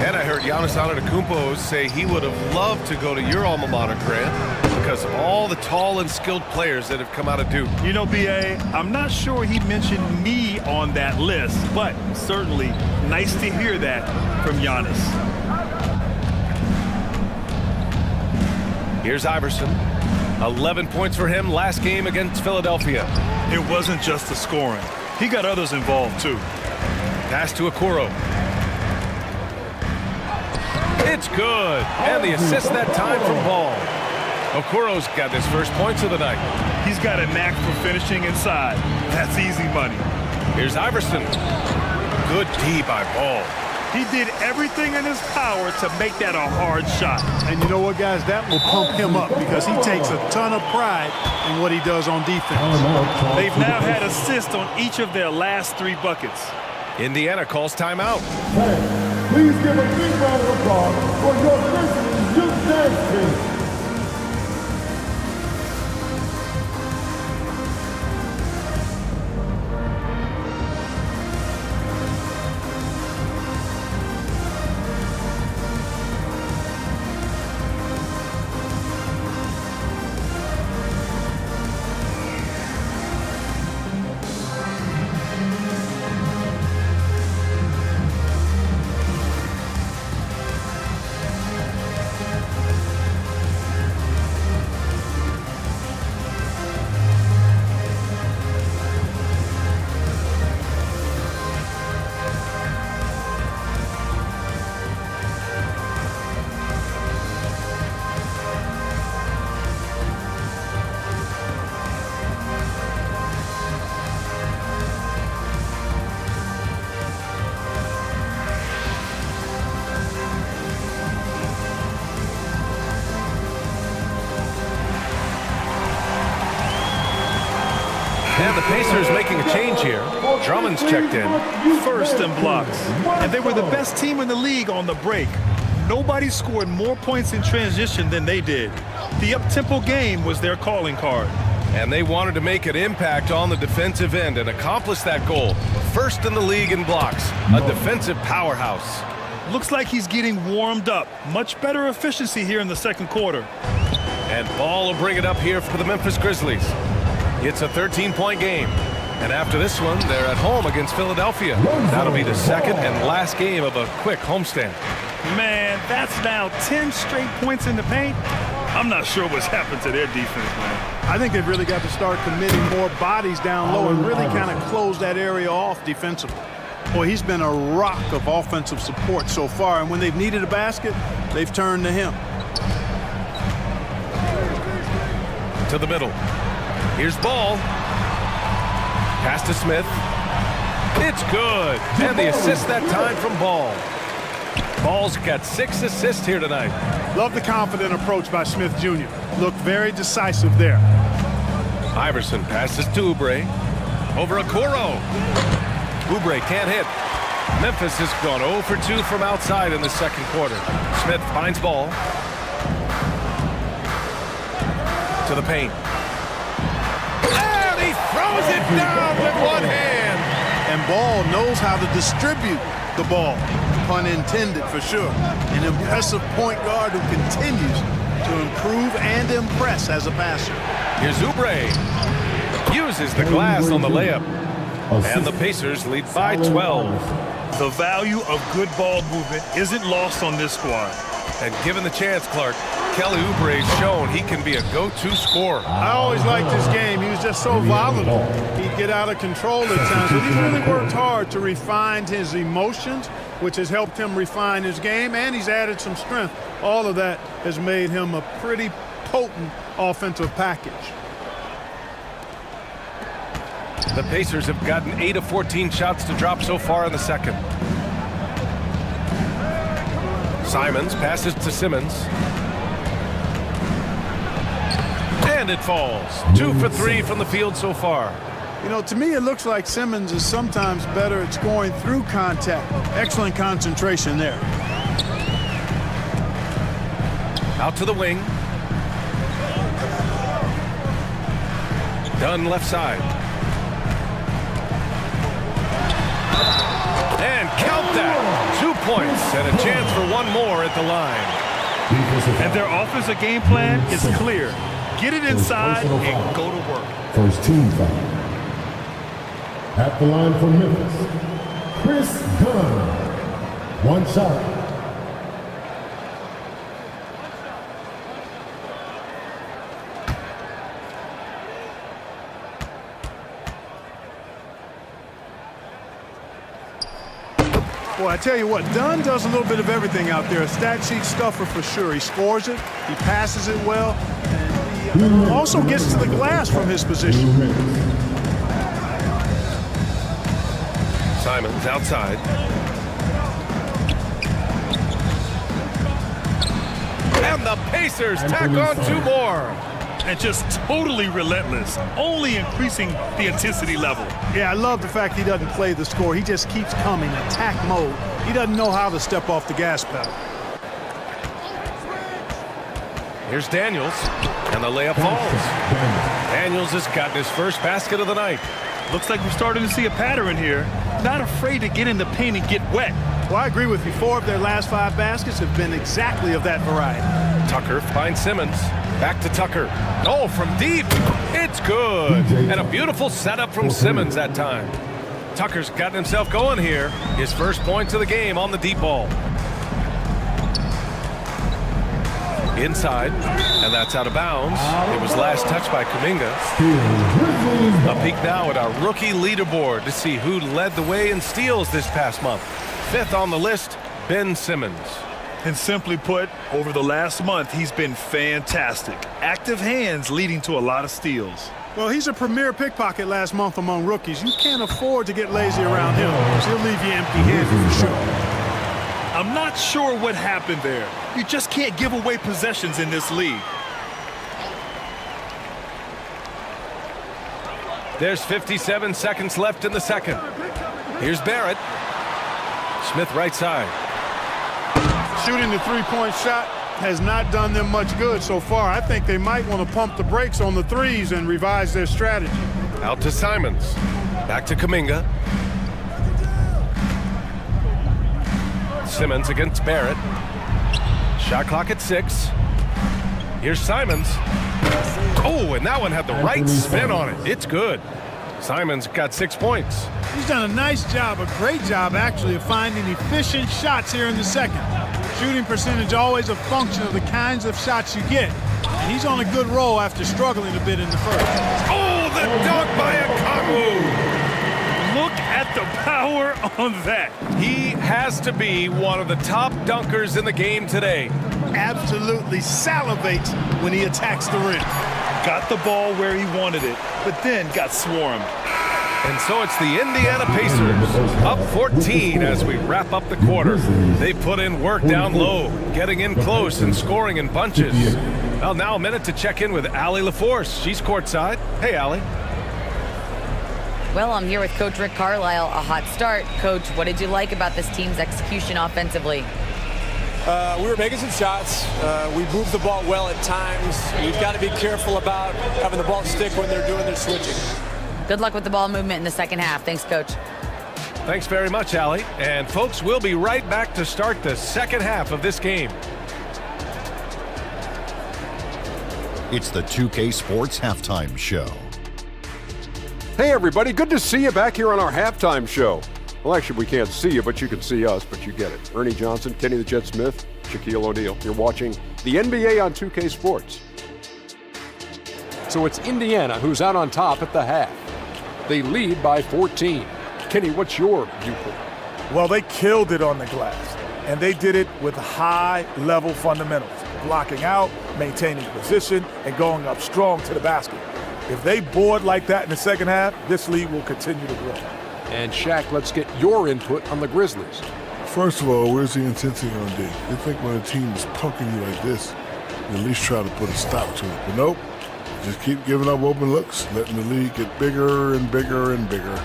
And I heard Giannis Antetokounmpo say he would have loved to go to your alma mater, Grant, because of all the tall and skilled players that have come out of Duke. You know, B.A., I'm not sure he mentioned me on that list, but certainly nice to hear that from Giannis. Here's Iverson. 11 points for him last game against Philadelphia. It wasn't just the scoring. He got others involved, too. Pass to Okoro. It's good. And the assist that time from Ball. Okoro's got his first points of the night. He's got a knack for finishing inside. That's easy money. Here's Iverson. Good D by Ball. He did everything in his power to make that a hard shot. And you know what, guys? That will pump him up because he takes a ton of pride in what he does on defense. They've now had assists on each of their last 3 buckets. Indiana calls timeout. Please give a big round of applause for your listening youth dance team. And the Pacers making a change here. Drummond's checked in. First in blocks. And they were the best team in the league on the break. Nobody scored more points in transition than they did. The up-tempo game was their calling card. And they wanted to make an impact on the defensive end and accomplish that goal. First in the league in blocks. A defensive powerhouse. Looks like he's getting warmed up. Much better efficiency here in the second quarter. And Ball will bring it up here for the Memphis Grizzlies. It's a 13-point game. And after this one, they're at home against Philadelphia. That'll be the second and last game of a quick homestand. Man, that's now 10 straight points in the paint. I'm not sure what's happened to their defense, man. I think they've really got to start committing more bodies down low and really kind of close that area off defensively. Boy, he's been a rock of offensive support so far, and when they've needed a basket, they've turned to him. To the middle. Here's Ball. Pass to Smith. It's good. And the assist that time from Ball. Ball's got 6 assists here tonight. Love the confident approach by Smith Jr. Looked very decisive there. Iverson passes to Oubre. Over Okoro. Oubre can't hit. Memphis has gone 0 for 2 from outside in the second quarter. Smith finds Ball. To the paint. And he throws it down with one hand. And Ball knows how to distribute the ball. Pun intended for sure. An impressive point guard who continues to improve and impress as a passer. Here's Oubre. Uses the glass on the layup. And the Pacers lead by 12. The value of good ball movement isn't lost on this squad. And given the chance, Clark, Kelly Oubre's shown he can be a go-to scorer. I always liked his game. He was just so volatile. He'd get out of control at times, but he really worked hard to refine his emotions, which has helped him refine his game, and he's added some strength. All of that has made him a pretty potent offensive package. The Pacers have gotten 8 of 14 shots to drop so far in the second. Simons passes to Simmons. And it falls. 2 for 3 from the field so far. You know, to me, it looks like Simmons is sometimes better at scoring through contact. Excellent concentration there. Out to the wing. Dunn left side. And count that. 2 points and a chance for one more at the line. And their offensive game plan is clear. Get it inside and go to work. First team foul. At the line for Memphis, Chris Dunn. One shot. Boy, I tell you what, Dunn does a little bit of everything out there. A stat sheet stuffer for sure. He scores it, he passes it well, and he also gets to the glass from his position. Simons outside. And the Pacers tack on 2 more. And just totally relentless, only increasing the intensity level. Yeah, I love the fact he doesn't play the score. He just keeps coming, attack mode. He doesn't know how to step off the gas pedal. Here's Daniels, and the layup falls. Daniels has gotten his first basket of the night. Looks like we're starting to see a pattern here. Not afraid to get in the paint and get wet. Well, I agree with you. 4 of their last 5 baskets have been exactly of that variety. Tucker finds Simmons. Back to Tucker. Oh, from deep. It's good. And a beautiful setup from Simmons that time. Tucker's gotten himself going here. His first points of the game on the deep ball. Inside, and that's out of bounds. It was last touched by Kuminga. A peek now at our rookie leaderboard to see who led the way in steals this past month. 5th on the list, Ben Simmons. And simply put, over the last month, he's been fantastic. Active hands leading to a lot of steals. Well, he's a premier pickpocket last month among rookies. You can't afford to get lazy around him. He'll leave you empty-handed for sure. I'm not sure what happened there. You just can't give away possessions in this league. There's 57 seconds left in the second. Here's Barrett. Smith right side. Shooting the 3-point shot has not done them much good so far. I think they might want to pump the brakes on the threes and revise their strategy. Out to Simons. Back to Kuminga. Simmons against Barrett. Shot clock at 6. Here's Simons. Oh, and that one had the right spin on it. It's good. Simons got 6 points. He's done a nice job, a great job actually, of finding efficient shots here in the second. Shooting percentage always a function of the kinds of shots you get. And he's on a good roll after struggling a bit in the first. Oh, the dunk by Okongwu. Look at the power on that. He has to be one of the top dunkers in the game today. Absolutely salivates when he attacks the rim. Got the ball where he wanted it, but then got swarmed. And so it's the Indiana Pacers up 14 as we wrap up the quarter. They put in work down low, getting in close and scoring in bunches. Well, now a minute to check in with Allie LaForce. She's courtside. Hey, Allie. Well, I'm here with Coach Rick Carlisle. A hot start. Coach, what did you like about this team's execution offensively? We were making some shots. We moved the ball well at times. We've got to be careful about having the ball stick when they're doing their switching. Good luck with the ball movement in the second half. Thanks, Coach. Thanks very much, Allie. And folks, we'll be right back to start the second half of this game. It's the 2K Sports Halftime Show. Hey, everybody. Good to see you back here on our halftime show. Well, actually, we can't see you, but you can see us, but you get it. Ernie Johnson, Kenny the Jet Smith, Shaquille O'Neal. You're watching the NBA on 2K Sports. So it's Indiana who's out on top at the half. They lead by 14. Kenny, what's your viewpoint? Well, they killed it on the glass, and they did it with high-level fundamentals, blocking out, maintaining position, and going up strong to the basket. If they board like that in the second half, this lead will continue to grow. And Shaq, let's get your input on the Grizzlies. First of all, where's the intensity on D? You think when a team is punking you like this, you at least try to put a stop to it. But nope, just keep giving up open looks, letting the lead get bigger and bigger and bigger.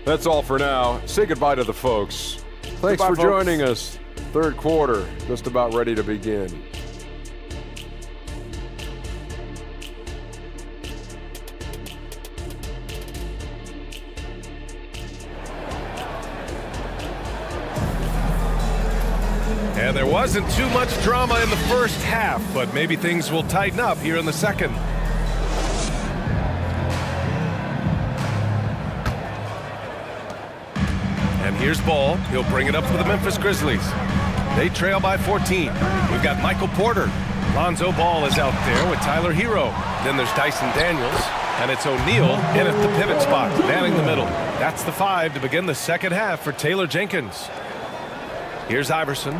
That's all for now. Say goodbye to the folks. Thanks Goodbye, for folks. joining us. Third quarter, just about ready to begin. And there wasn't too much drama in the first half, but maybe things will tighten up here in the second. And here's Ball. He'll bring it up for the Memphis Grizzlies. They trail by 14. We've got Michael Porter. Lonzo Ball is out there with Tyler Hero. Then there's Dyson Daniels. And it's O'Neal in at the pivot spot, manning the middle. That's the 5 to begin the second half for Taylor Jenkins. Here's Iverson.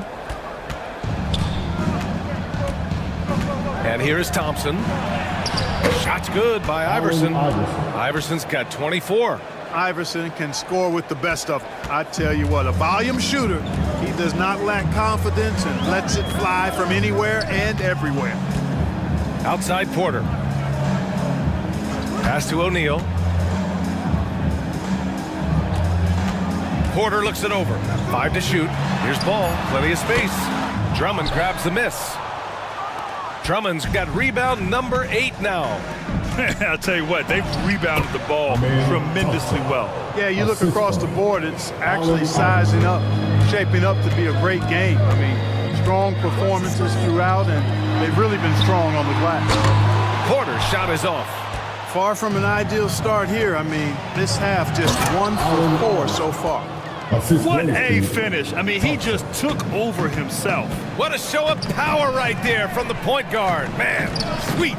And here is Thompson. Shot's good by Iverson. Iverson's got 24. Iverson can score with the best of them. I tell you what, a volume shooter. He does not lack confidence and lets it fly from anywhere and everywhere. Outside Porter. Pass to O'Neal. Porter looks it over. 5 to shoot. Here's Ball. Plenty of space. Drummond grabs the miss. Drummond's got rebound number 8 now. I'll tell you what, they've rebounded the ball tremendously well. Yeah, you look across the board, it's actually sizing up, shaping up to be a great game. I mean, strong performances throughout, and they've really been strong on the glass. Porter's shot is off. Far from an ideal start here. I mean, this half just 1 for 4 so far. What a finish. I mean, he just took over himself. What a show of power right there from the point guard. Man, sweet.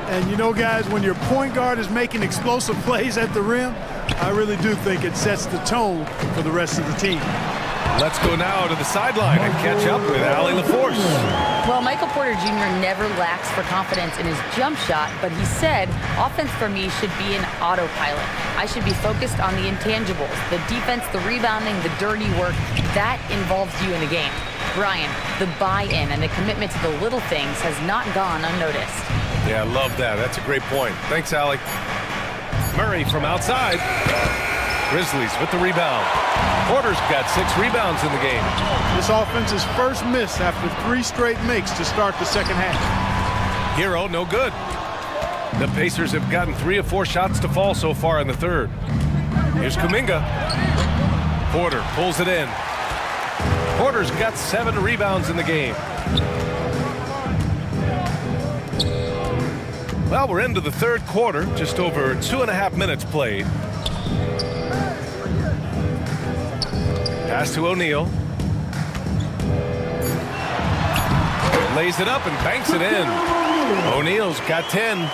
And you know, guys, when your point guard is making explosive plays at the rim, I really do think it sets the tone for the rest of the team. Let's go now to the sideline and catch up with Allie LaForce. Well, Michael Porter Jr. never lacks for confidence in his jump shot, but he said, offense for me should be an autopilot. I should be focused on the intangibles, the defense, the rebounding, the dirty work. That involves you in the game. Brian, the buy-in and the commitment to the little things has not gone unnoticed. Yeah, I love that. That's a great point. Thanks, Allie. Murray from outside. Grizzlies with the rebound. Porter's got 6 rebounds in the game. This offense's first miss after 3 straight makes to start the second half. Hero, no good. The Pacers have gotten 3 of 4 shots to fall so far in the third. Here's Kuminga. Porter pulls it in. Porter's got 7 rebounds in the game. Well, we're into the third quarter, just over 2.5 minutes played. Pass to O'Neal. Lays it up and banks it in. O'Neal's got 10.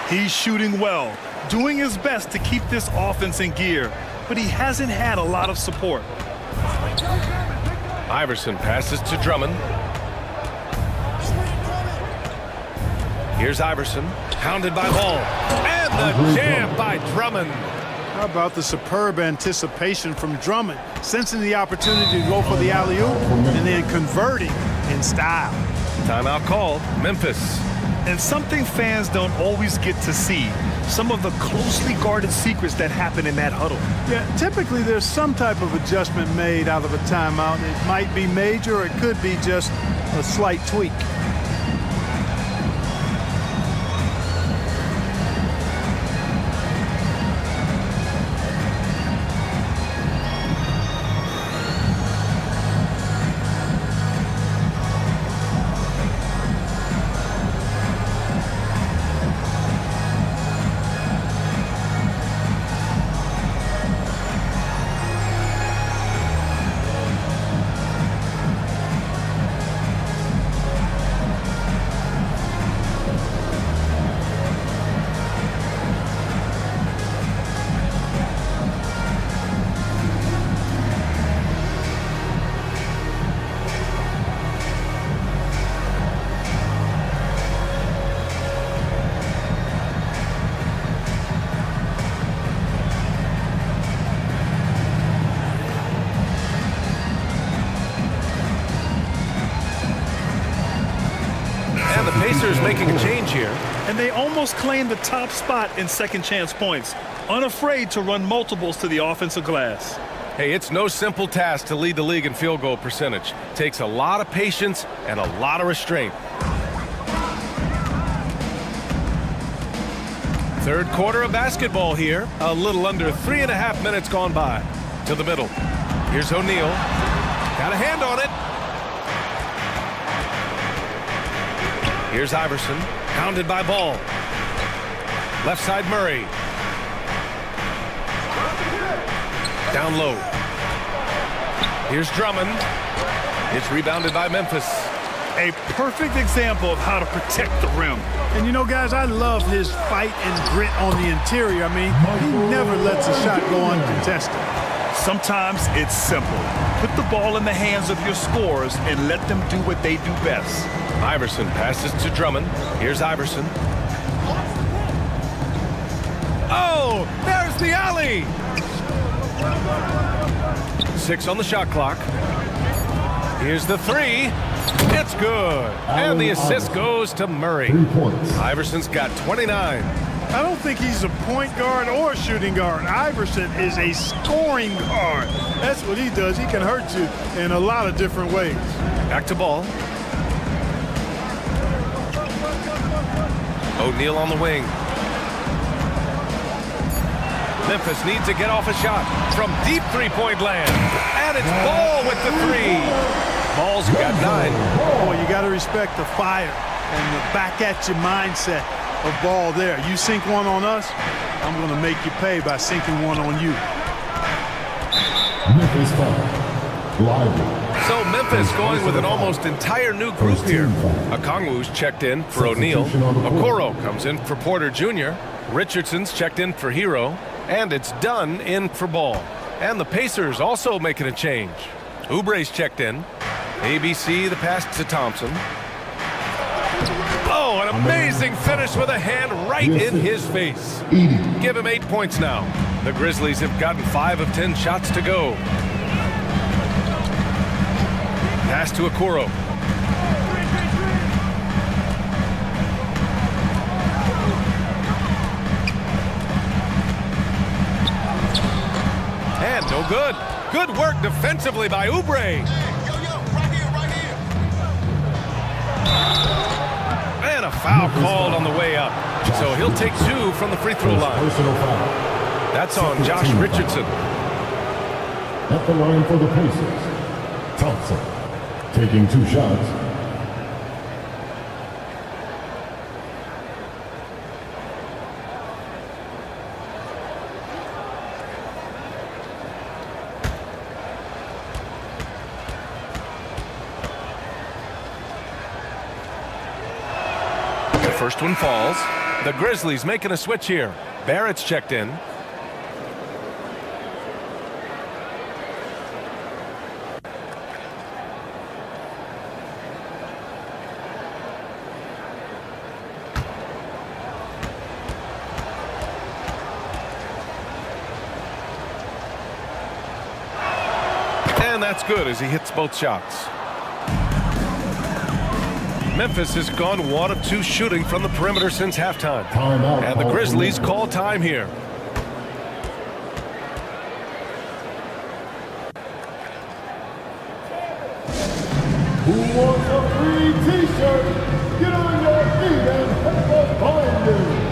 He's shooting well, doing his best to keep this offense in gear, but he hasn't had a lot of support. Iverson passes to Drummond. Here's Iverson, pounded by Ball. And the jam by Drummond. How about the superb anticipation from Drummond, sensing the opportunity to go for the alley-oop and then converting in style. Timeout called, Memphis. And something fans don't always get to see, some of the closely guarded secrets that happen in that huddle. Yeah, typically there's some type of adjustment made out of a timeout. It might be major, or it could be just a slight tweak. making a change here. And they almost claimed the top spot in second chance points, unafraid to run multiples to the offensive glass. Hey, it's no simple task to lead the league in field goal percentage. Takes a lot of patience and a lot of restraint. Third quarter of basketball here. A little under 3.5 minutes gone by. To the middle. Here's O'Neal. Got a hand on it. Here's Iverson. Pounded by Ball. Left side Murray. Down low. Here's Drummond. It's rebounded by Memphis. A perfect example of how to protect the rim. And you know, guys, I love his fight and grit on the interior. I mean, he never lets a shot go uncontested. Sometimes it's simple. Put the ball in the hands of your scorers and let them do what they do best. Iverson passes to Drummond. Here's Iverson. Oh, there's the alley. 6 on the shot clock. Here's the three. It's good. And the assist goes to Murray. Iverson's got 29. I don't think he's a point guard or a shooting guard. Iverson is a scoring guard. That's what he does. He can hurt you in a lot of different ways. Back to Ball. O'Neal on the wing. Memphis needs to get off a shot from deep three-point land. And it's Ball with the three. Ball's got 9. Boy, you got to respect the fire and the back-at-you mindset of Ball there. You sink one on us, I'm going to make you pay by sinking one on you. Memphis foul. Lively. So Memphis going with an almost entire new group here. Okongwu's checked in for O'Neal. Okoro comes in for Porter Jr. Richardson's checked in for Hero. And it's Dunn in for Ball. And the Pacers also making a change. Oubre's checked in. ABC the pass to Thompson. Oh, an amazing finish with a hand right in his face. Give him 8 points now. The Grizzlies have gotten 5 of 10 shots to go. Pass to Okoro. And no good. Good work defensively by Oubre. And a foul called on the way up. So he'll take 2 from the free throw line. That's on Josh Richardson. At the line for the Pacers, Thompson taking 2 shots. First one falls. The Grizzlies making a switch here. Barrett's checked in. And that's good as he hits both shots. Memphis has gone 1 of 2 shooting from the perimeter since halftime. And the Grizzlies call time here. Who wants a free t-shirt? Get on your feet and help us find it.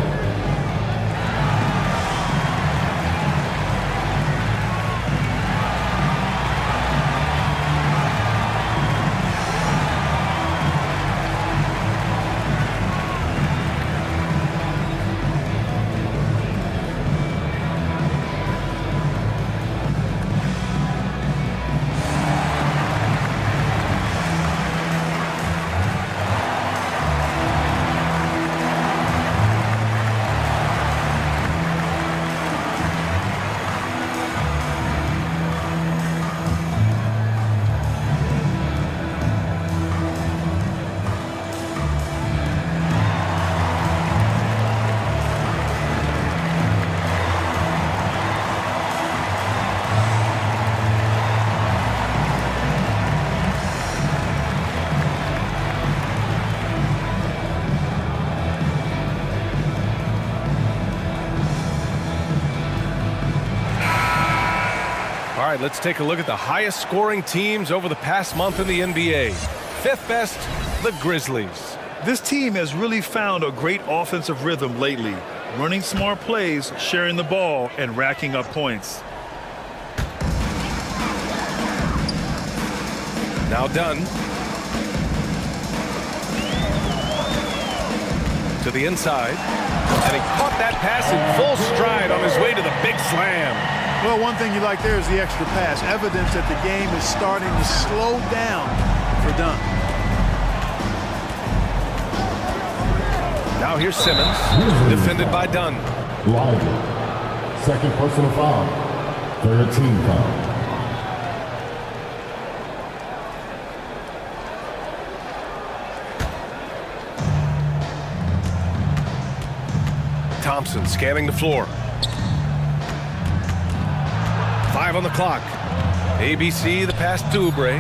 All right, let's take a look at the highest scoring teams over the past month in the NBA. Fifth best, the Grizzlies. This team has really found a great offensive rhythm lately, running smart plays, sharing the ball, and racking up points. Now Dunn. To the inside. And he caught that pass in full stride on his way to the big slam. Well, one thing you like there is the extra pass. Evidence that the game is starting to slow down for Dunn. Now here's Simmons, defended by Dunn. Lively. Second personal foul. Third team foul. Thompson scanning the floor. 5 on the clock. ABC, the pass to Oubre.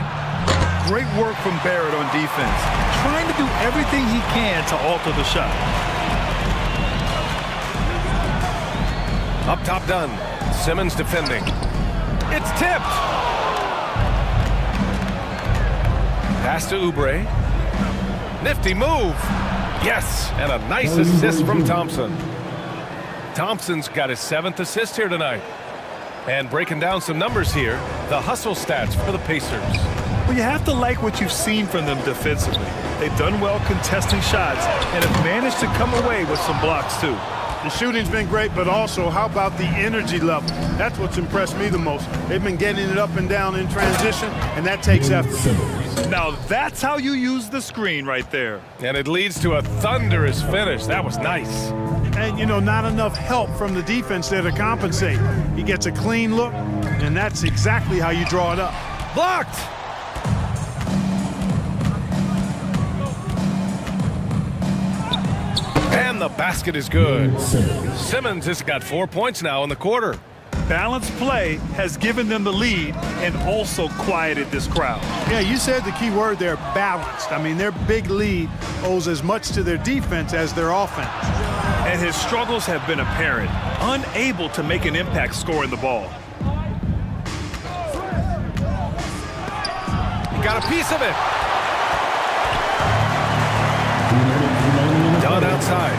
Great work from Barrett on defense, trying to do everything he can to alter the shot. Up top Dunn. Simmons defending. It's tipped. Pass to Oubre. Nifty move. Yes, and a nice assist from Thompson. Thompson's got his 7th assist here tonight. And breaking down some numbers here, the hustle stats for the Pacers. Well, you have to like what you've seen from them defensively. They've done well contesting shots and have managed to come away with some blocks too. The shooting's been great, but also how about the energy level? That's what's impressed me the most. They've been getting it up and down in transition, and that takes effort. Now that's how you use the screen right there. And it leads to a thunderous finish. That was nice. And, you know, not enough help from the defense there to compensate. He gets a clean look, and that's exactly how you draw it up. Blocked! And the basket is good. Simmons has got 4 points now in the quarter. Balanced play has given them the lead and also quieted this crowd. Yeah, you said the key word there, balanced. I mean, their big lead owes as much to their defense as their offense. And his struggles have been apparent, unable to make an impact scoring the ball. He got a piece of it. Down outside.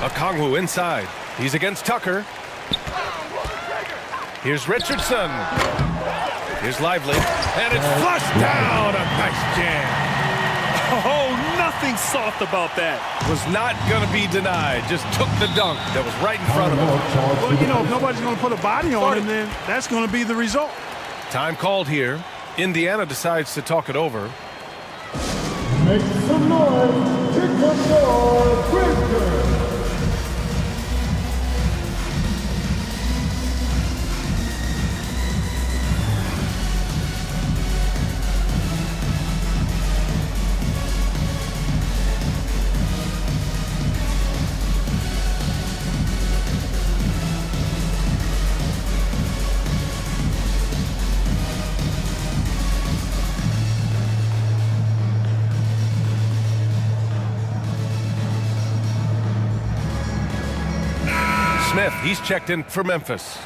Okongwu inside. He's against Tucker. Here's Richardson. Here's Lively. And it's flushed down. A nice jam. Oh, nothing soft about that. Was not going to be denied. Just took the dunk that was right in front of him. Well, you know, if nobody's going to put a body on him, then that's going to be the result. Time called here. Indiana decides to talk it over. Make some noise. Here comes your Grizzlies. Smith, he's checked in for Memphis.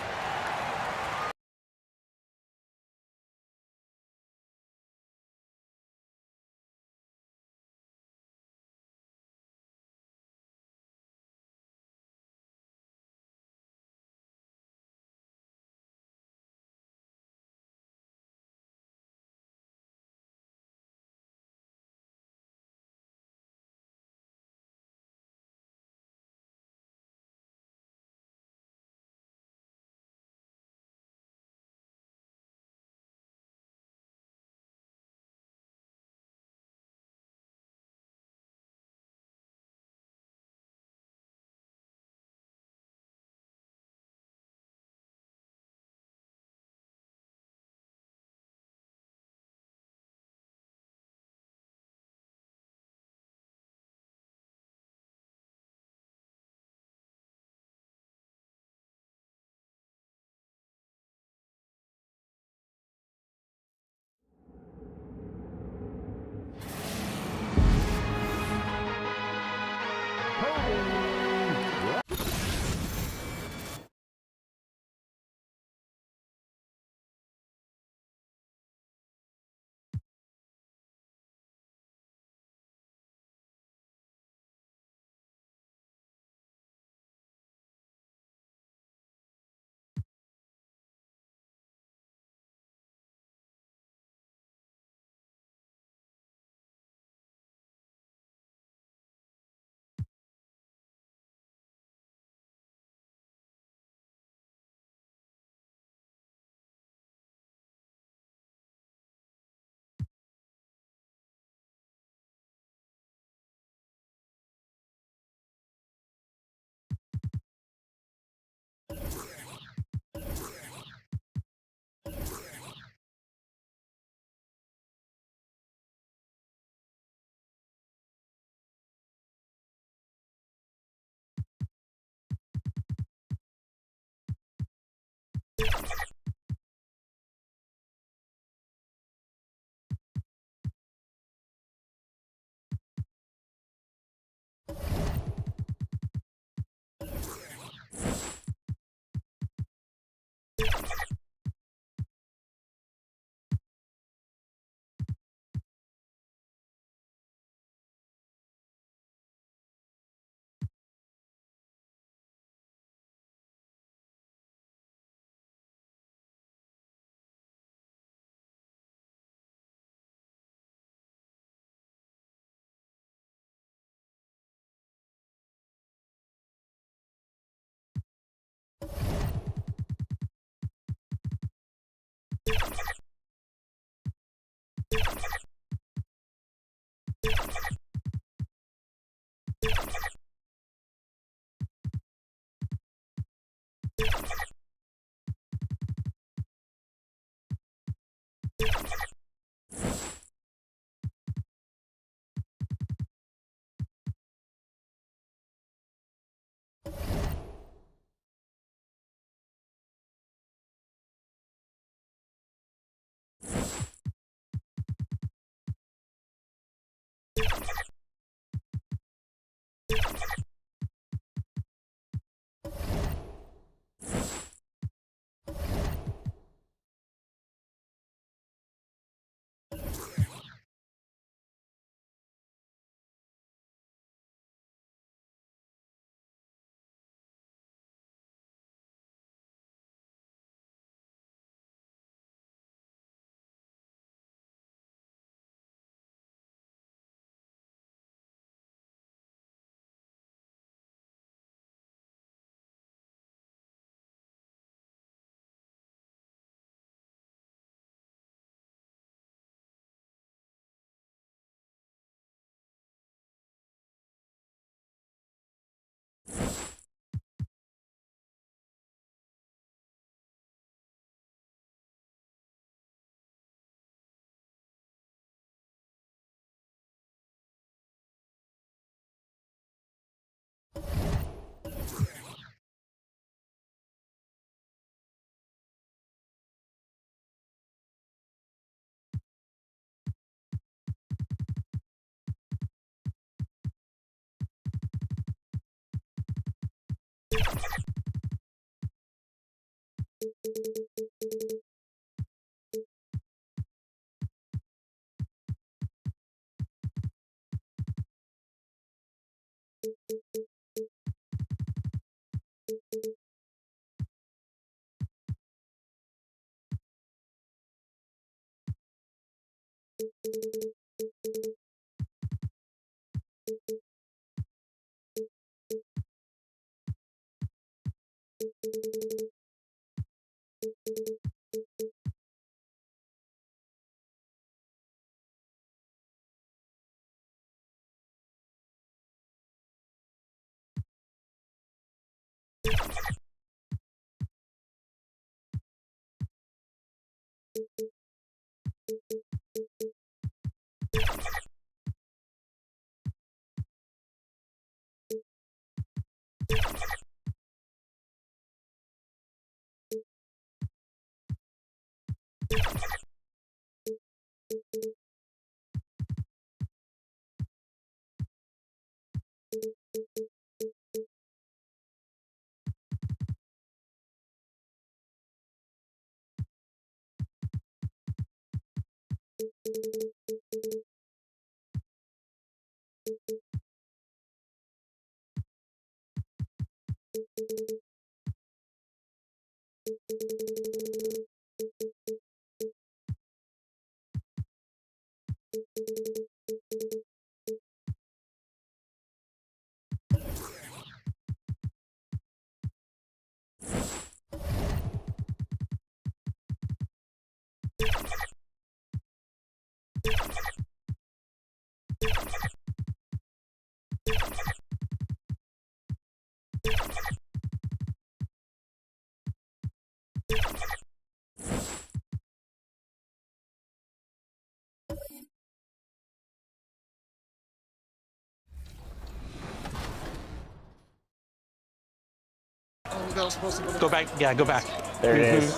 Go back. Yeah, go back. There it is.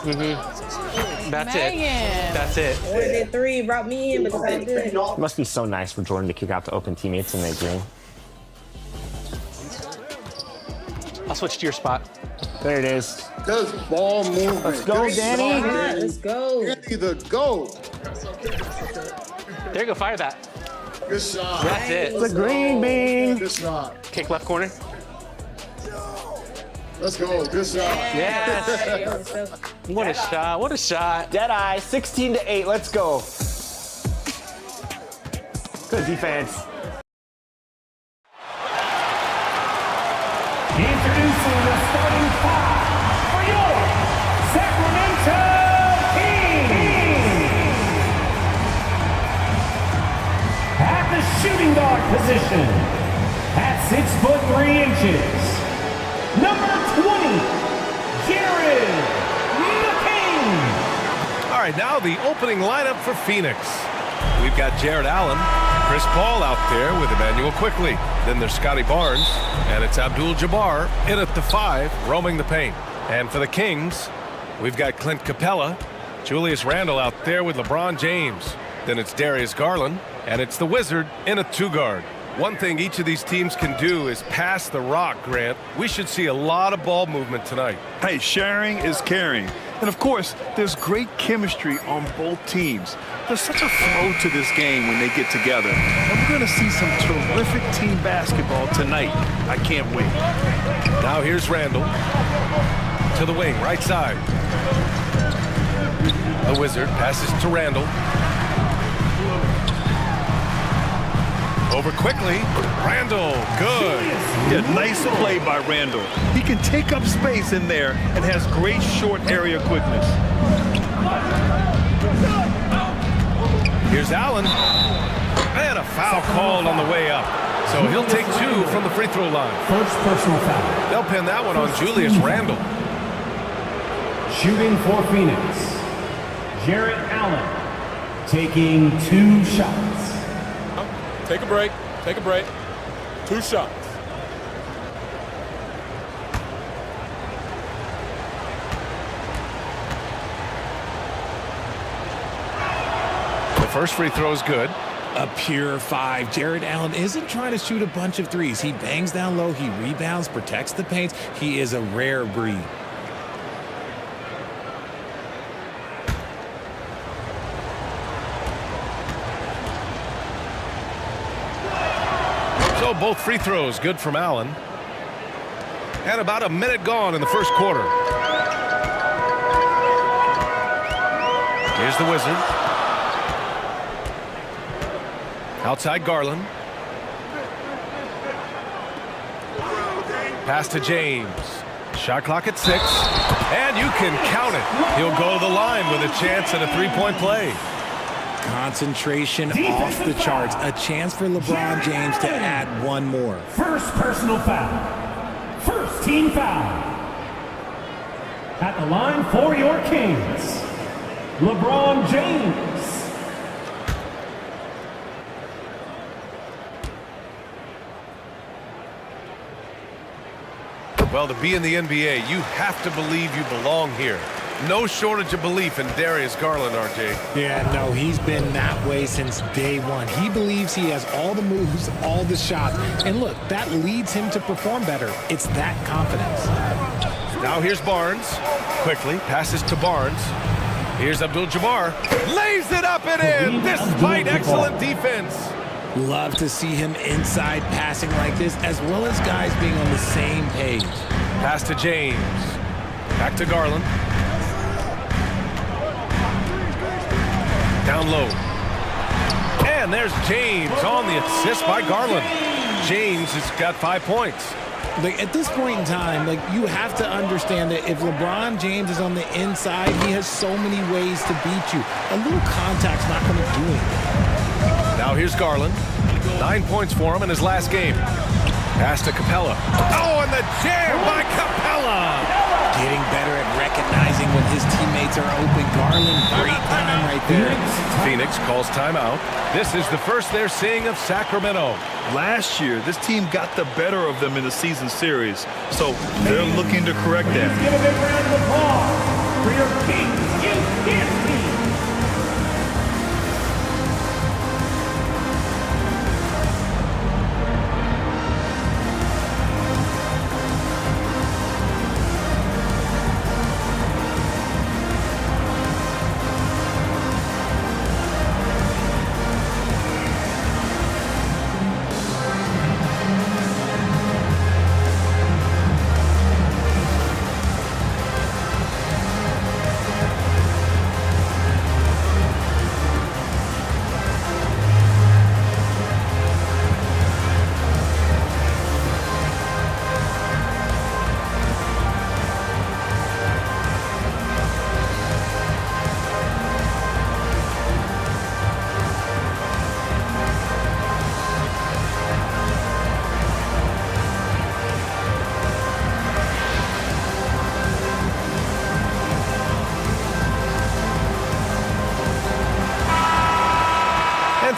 That's Megan. it. That's it. Or did 3 brought me in, but it's all good. It must be so nice for Jordan to kick out the open teammates in that green. I'll switch to your spot. There it is. Let's ball movement. Let's go, Danny. Let's go. Either go. There you go. Fire that. Good shot. That's it. The green bean. Good shot. Kick left corner. Let's go. Good shot. Yes. What a shot. What a shot. Deadeye, 16-8. Let's go. Good defense. Introducing the starting 5 for your Sacramento Kings. At the shooting guard position, at 6'3", number 20, Jared McCain. All right, now the opening lineup for Phoenix. We've got Jared Allen, Chris Paul out there with Emmanuel Quickly. Then there's Scotty Barnes, and it's Abdul-Jabbar in at the 5, roaming the paint. And for the Kings, we've got Clint Capella, Julius Randle out there with LeBron James. Then it's Darius Garland, and it's the Wizard in a 2-guard. One thing each of these teams can do is pass the rock, Grant. We should see a lot of ball movement tonight. Hey, sharing is caring. And of course, there's great chemistry on both teams. There's such a flow to this game when they get together. And we're going to see some terrific team basketball tonight. I can't wait. Now here's Randle to the wing, right side. The Wizard passes to Randle. Over quickly, Randle, good. Yeah, nice play by Randle. He can take up space in there and has great short area quickness. Here's Allen. And a foul called on the way up. So he'll take 2 from the free throw line. First personal foul. They'll pin that one on Julius Randle. Shooting for Phoenix, Jared Allen taking 2 shots. Take a break. Take a break. 2 shots. The first free throw is good. A pure 5. Jared Allen isn't trying to shoot a bunch of threes. He bangs down low, he rebounds, protects the paint. He is a rare breed. So both free throws good from Allen. And about a minute gone in the first quarter. Here's the Wizard. Outside Garland. Pass to James. Shot clock at 6. And you can count it. He'll go to the line with a chance at a 3-point play. Concentration off the charts. A chance for LeBron James to add 1 more. First personal foul. First team foul. At the line for your Kings, LeBron James. Well, to be in the NBA, you have to believe you belong here. No shortage of belief in Darius Garland, RJ. Yeah, no, he's been that way since day one. He believes he has all the moves, all the shots. And look, that leads him to perform better. It's that confidence. Now here's Barnes. Quickly passes to Barnes. Here's Abdul-Jabbar. Lays it up and in despite excellent defense. Love to see him inside passing like this, as well as guys being on the same page. Pass to James. Back to Garland. Down low. And there's James on the assist by Garland. James has got 5 points. Like, at this point in time, like, you have to understand that if LeBron James is on the inside, he has so many ways to beat you. A little contact's not going to do anything. Now here's Garland. 9 points for him in his last game. Pass to Capella. Oh, and the jam by Capella. Getting better at recognizing when his teammates are open. Garland, great time right there. Phoenix calls timeout. This is the first they're seeing of Sacramento. Last year, this team got the better of them in the season series, so they're looking to correct that. Give a big round of applause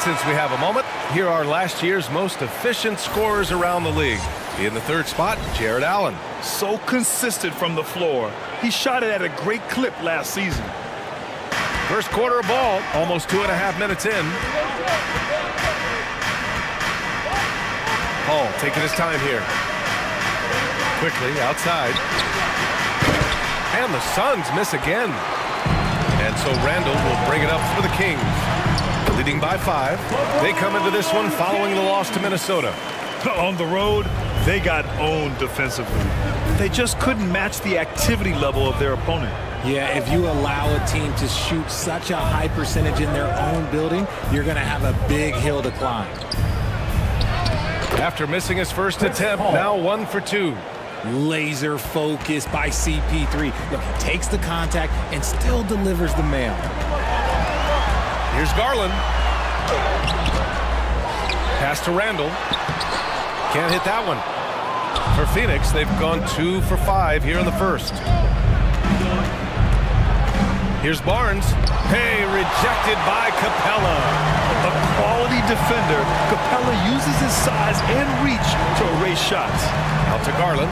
since we have a moment, here are last year's most efficient scorers around the league. In the third spot, Jared Allen. So consistent from the floor. He shot it at a great clip last season. First quarter of ball, almost 2.5 minutes in. Paul taking his time here. Quickly outside. And the Suns miss again. And so Randall will bring it up for the Kings. Leading by 5. They come into this one following the loss to Minnesota. On the road, they got owned defensively. They just couldn't match the activity level of their opponent. Yeah, if you allow a team to shoot such a high percentage in their own building, you're going to have a big hill to climb. After missing his first attempt, now 1 for 2. Laser focus by CP3. Look, he takes the contact and still delivers the mail. Here's Garland. Pass to Randall. Can't hit that one. For Phoenix, they've gone 2 for 5 here in the first. Here's Barnes. Hey, rejected by Capella. A quality defender, Capella uses his size and reach to erase shots. Out to Garland.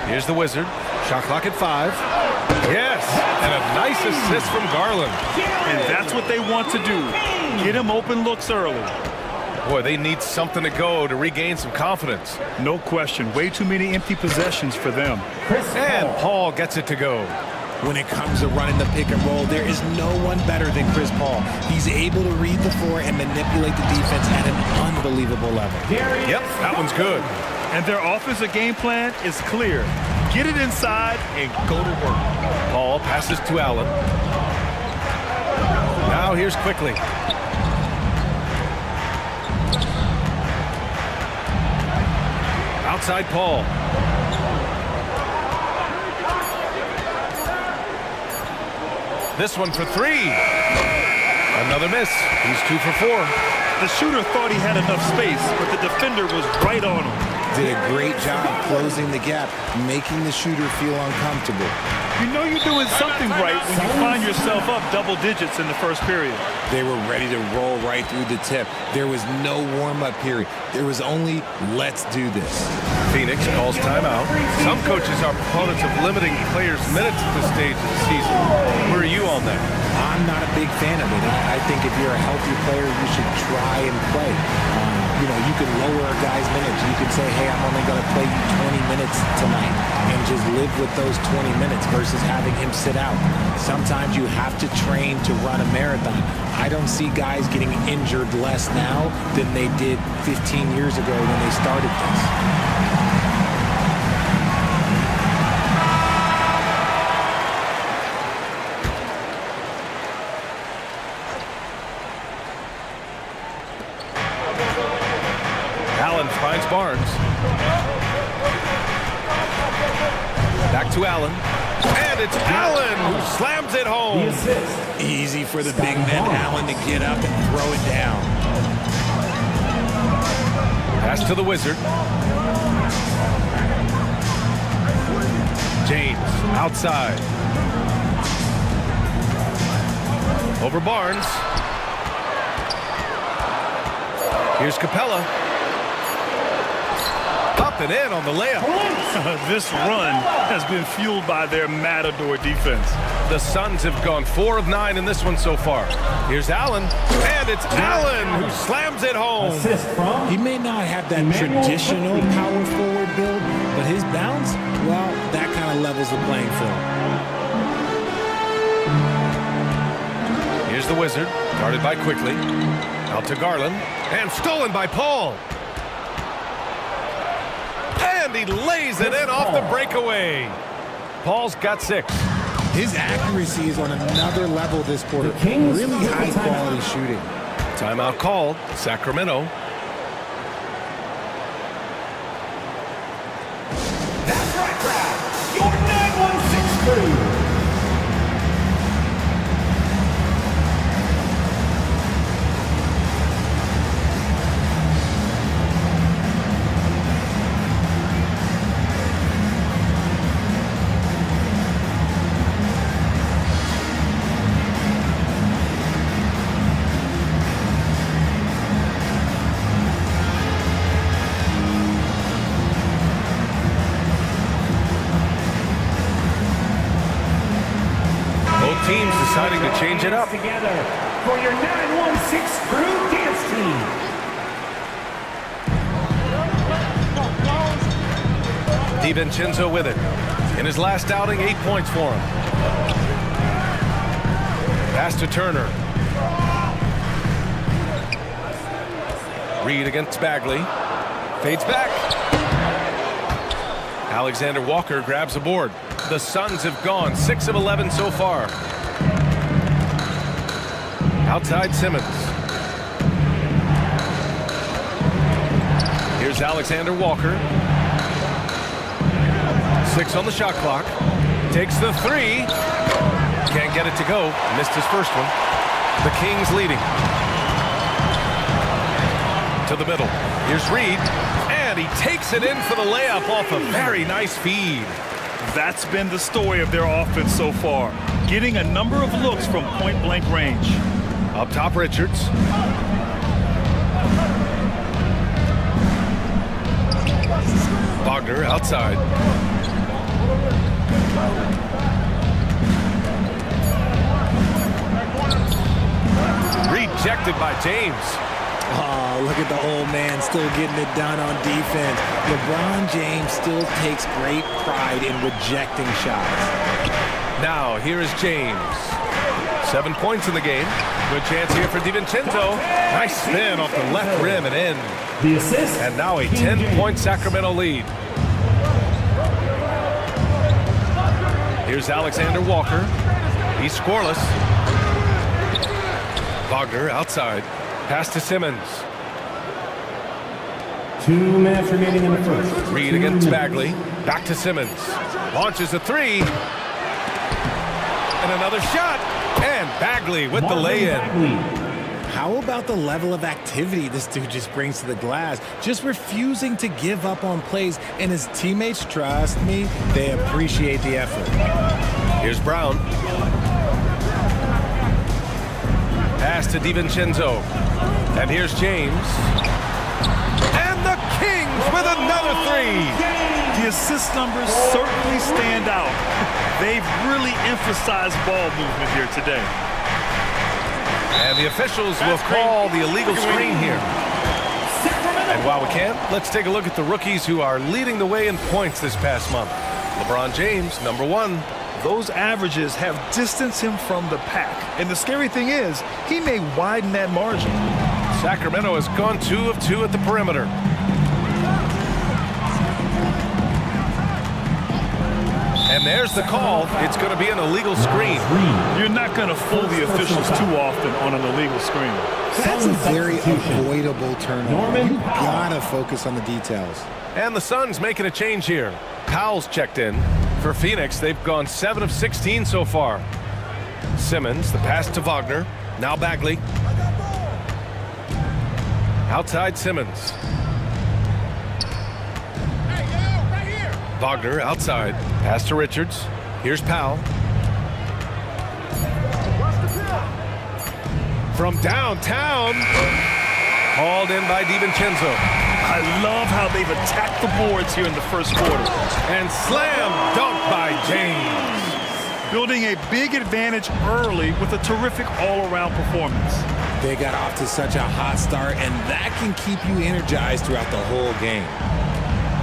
Here's the Wizard. Shot clock at 5. Yes, and a nice assist from Garland. And that's what they want to do. Get him open looks early. Boy, they need something to go to regain some confidence. No question. Way too many empty possessions for them. And Paul gets it to go. When it comes to running the pick and roll, there is no one better than Chris Paul. He's able to read the floor and manipulate the defense at an unbelievable level. Yep, that one's good. And their offensive game plan is clear. Get it inside and go to work. Paul passes to Allen. Now here's Quickly. Outside Paul. This one for 3. Another miss. He's 2 for 4. The shooter thought he had enough space, but the defender was right on him. Did a great job closing the gap, making the shooter feel uncomfortable. You know you're doing something right when you find yourself up double digits in the first period. They were ready to roll right through the tip. There was no warm-up period. There was only, let's do this. Phoenix calls timeout. Some coaches are proponents of limiting players' minutes at this stage of the season. Where are you on that? I'm not a big fan of it. I think if you're a healthy player, you should try and play. You know, you can lower a guy's minutes. You can say, hey, I'm only going to play you 20 minutes tonight and just live with those 20 minutes versus having him sit out. Sometimes you have to train to run a marathon. I don't see guys getting injured less now than they did 15 years ago when they started this. Allen finds Barnes. Back to Allen. And it's Allen who slams it home. Easy for the big man Allen to get up and throw it down. Pass to the Wizard. James outside. Over Barnes. Here's Capella. Up and in on the layup. This run has been fueled by their Matador defense. The Suns have gone 4 of 9 in this one so far. Here's Allen, and it's Allen who slams it home. He may not have that traditional power forward build, but his bounce, well, that kind of levels the playing field. Here's the Wizard, guarded by Quickly. Out to Garland, and stolen by Paul. And he lays it in off the breakaway. Paul's got 6. His accuracy is on another level this quarter. Really high quality shooting. Timeout called, Sacramento. That's right, crowd. Your 9163. looking to change it up. Together for your 916 crew dance team. DiVincenzo with it. In his last outing, 8 points for him. Pass to Turner. Reed against Bagley. Fades back. Alexander Walker grabs a board. The Suns have gone 6 of 11 so far. Outside Simmons. Here's Alexander Walker. 6 on the shot clock. Takes the 3. Can't get it to go. Missed his first one. The Kings leading. To the middle. Here's Reed. And he takes it in for the layup off a very nice feed. That's been the story of their offense so far. Getting a number of looks from point-blank range. Up top, Richards. Wagner outside. Rejected by James. Oh, look at the old man still getting it done on defense. LeBron James still takes great pride in rejecting shots. Now, here is James. 7 points in the game. Good chance here for DiVincenzo. Nice spin off the left rim and in. The assist. And now a 10-point Sacramento lead. Here's Alexander Walker. He's scoreless. Wagner outside. Pass to Simmons. 2 minutes remaining in the first. Reed against Bagley. Back to Simmons. Launches a 3. And another shot. And Bagley with the lay-in. How about the level of activity this dude just brings to the glass? Just refusing to give up on plays. And his teammates, trust me, they appreciate the effort. Here's Brown. Pass to DiVincenzo. And here's James. And the Kings with another 3. The assist numbers certainly stand out. They've really emphasized ball movement here today. And the officials will call the illegal screen here. And while we can, let's take a look at the rookies who are leading the way in points this past month. LeBron James, number 1. Those averages have distanced him from the pack. And the scary thing is, he may widen that margin. Sacramento has gone 2 of 2 at the perimeter. And there's the call. It's going to be an illegal screen. You're not going to fool the officials too often on an illegal screen. That's a very avoidable turnover. You gotta focus on the details. And the Suns making a change here. Powell's checked in. For Phoenix, they've gone 7 of 16 so far. Simmons, the pass to Wagner. Now Bagley. Outside Simmons. Wagner outside. Pass to Richards. Here's Powell. From downtown. Called in by DiVincenzo. I love how they've attacked the boards here in the first quarter. And slam dunk by James. Building a big advantage early with a terrific all-around performance. They got off to such a hot start, and that can keep you energized throughout the whole game.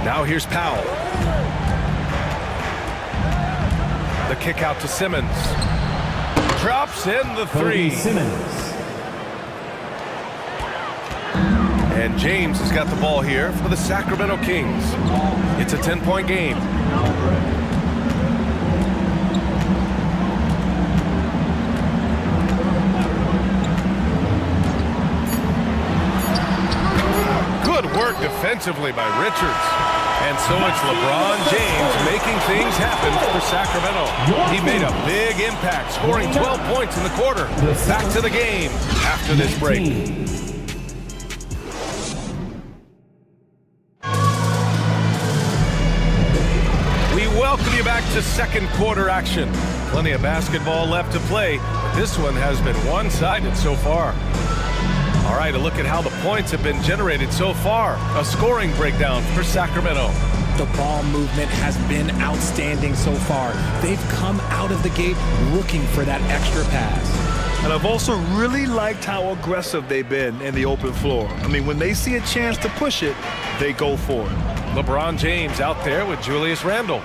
Now here's Powell. The kick out to Simmons. Drops in the 3. Simmons. And James has got the ball here for the Sacramento Kings. It's a 10-point game. Good work defensively by Richards. And so it's LeBron James making things happen for Sacramento. He made a big impact, scoring 12 points in the quarter. Back to the game after this break. We welcome you back to second quarter action. Plenty of basketball left to play, but this one has been one-sided so far. All right, a look at how the points have been generated so far. A scoring breakdown for Sacramento. The ball movement has been outstanding so far. They've come out of the gate looking for that extra pass. And I've also really liked how aggressive they've been in the open floor. I mean, when they see a chance to push it, they go for it. LeBron James out there with Julius Randle.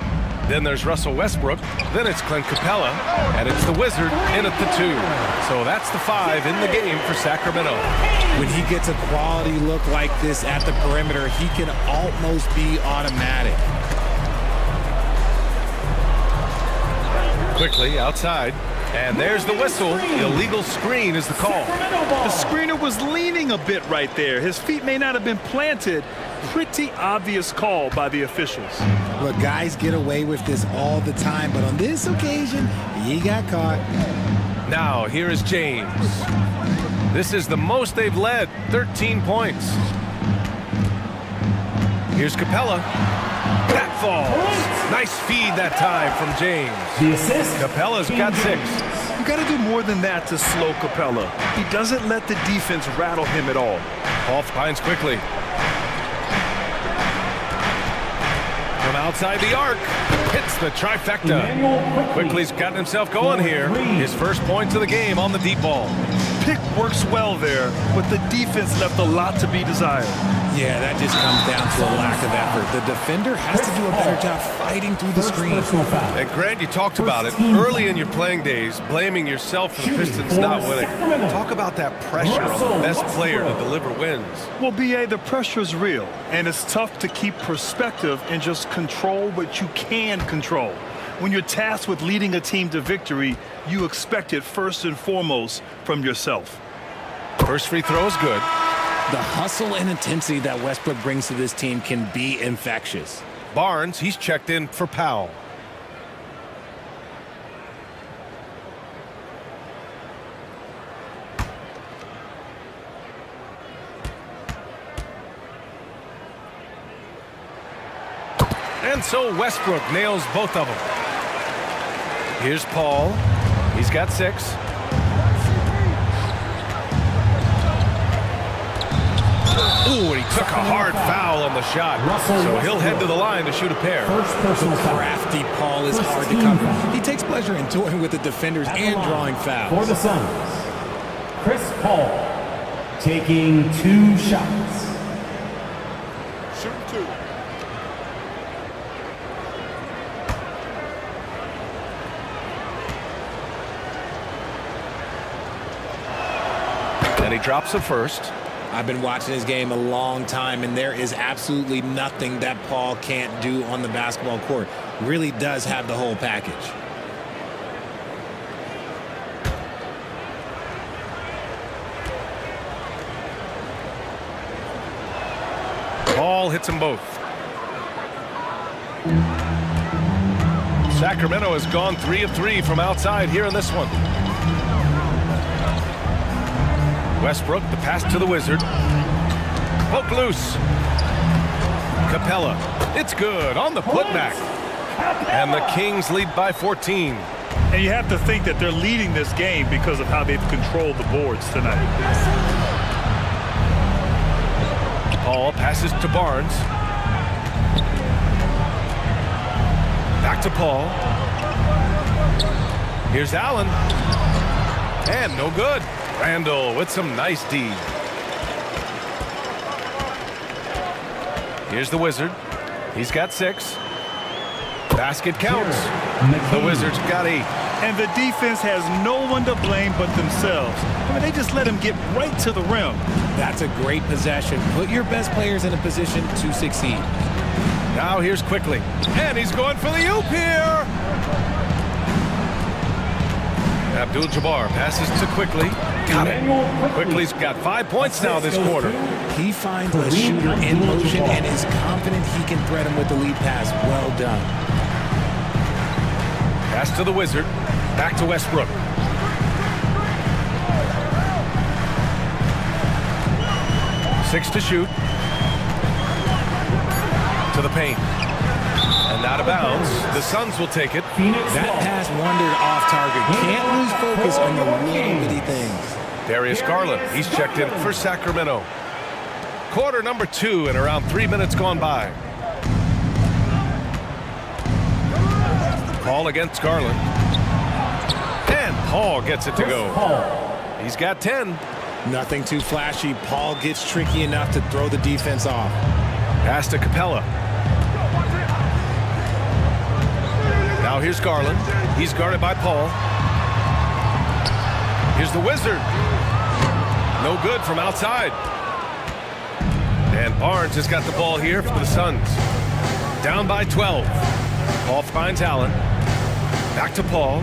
Then there's Russell Westbrook. Then it's Clint Capella. And it's the Wizard in at the 2. So that's the 5 in the game for Sacramento. When he gets a quality look like this at the perimeter, he can almost be automatic. Quickly outside. And there's the whistle. Illegal screen is the call. The screener was leaning a bit right there. His feet may not have been planted. Pretty obvious call by the officials. Look, guys get away with this all the time, but on this occasion, he got caught. Now, here is James. This is the most they've led, 13 points. Here's Capella. That falls. Nice feed that time from James. The assist. Capella's got 6. You got to do more than that to slow Capella. He doesn't let the defense rattle him at all. Paul finds quickly. From outside the arc, hits the trifecta. Quickly's gotten himself going here. His first points of the game on the deep ball. Pick works well there, but the defense left a lot to be desired. Yeah, that just comes down to a lack of effort. The defender has to do a better job fighting through the screen. And Grant, you talked about it early in your playing days, blaming yourself for the Pistons not winning. Talk about that pressure on the best player to deliver wins. Well, B.A., the pressure is real, and it's tough to keep perspective and just control what you can control. When you're tasked with leading a team to victory, you expect it first and foremost from yourself. First free throw is good. The hustle and intensity that Westbrook brings to this team can be infectious. Barnes, he's checked in for Powell. And so Westbrook nails both of them. Here's Paul. He's got 6. Ooh, and he took a hard foul on the shot. So he'll head to the line to shoot a pair. Crafty Paul is hard to cover. He takes pleasure in toying with the defenders and drawing fouls. For the Suns, Chris Paul taking 2 shots. Shoot 2. And he drops the first. I've been watching this game a long time, and there is absolutely nothing that Paul can't do on the basketball court. Really does have the whole package. Paul hits them both. Sacramento has gone 3 of 3 from outside here in this one. Westbrook, the pass to the Wizard. Poke loose. Capella. It's good on the putback. And the Kings lead by 14. And you have to think that they're leading this game because of how they've controlled the boards tonight. Paul passes to Barnes. Back to Paul. Here's Allen. And no good. Randle with some nice D. Here's the Wizard. He's got 6. Basket counts. The Wizards got 8. And the defense has no one to blame but themselves. I mean, they just let him get right to the rim. That's a great possession. Put your best players in a position to succeed. Now here's Quickly. And he's going for the oop here. Abdul-Jabbar passes to Quickly. Got it. Quickly's got 5 points now this quarter. He finds a shooter in motion and is confident he can thread him with the lead pass. Well done. Pass to the Wizard. Back to Westbrook. Six to shoot. To the paint. And out of bounds. The Suns will take it. That pass wandered off target. Can't lose focus on the little bitty things. Darius Garland, he's checked in for Sacramento. Quarter number 2 and around 3 minutes gone by. Paul against Garland. And Paul gets it to go. He's got 10. Nothing too flashy. Paul gets tricky enough to throw the defense off. Pass to Capella. Now here's Garland. He's guarded by Paul. Here's the Wizard. No good from outside. And Barnes has got the ball here for the Suns. Down by 12. Paul finds Allen. Back to Paul.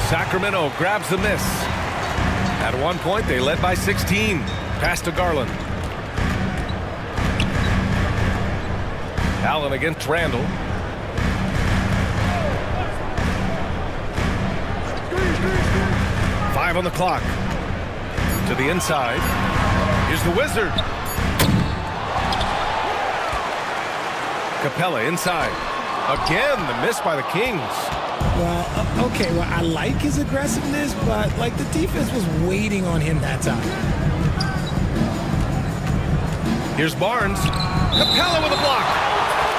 Sacramento grabs the miss. At one point, they led by 16. Pass to Garland. Allen against Randall. Five on the clock. To the inside. Here's the Wizard. Capella inside. Again, the miss by the Kings. Well, okay, well, I like his aggressiveness, but, like, the defense was waiting on him that time. Here's Barnes. Capella with a block.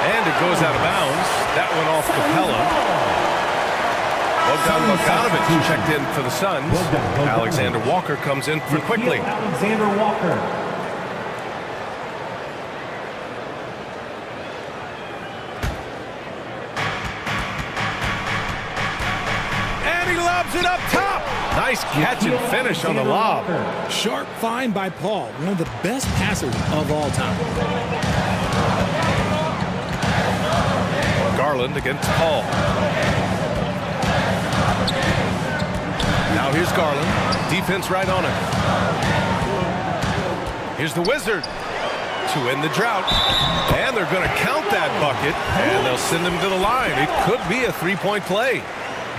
And it goes out of bounds. That went off Capella. Bogdanovich checked in for the Suns. Alexander Walker comes in for quickly. Alexander Walker. It up top. Nice catch and finish on the lob. Sharp find by Paul, one of the best passers of all time. Garland against Paul. Now here's Garland. Defense right on him. Here's the Wizard to end the drought. And they're going to count that bucket. And they'll send him to the line. It could be a three-point play.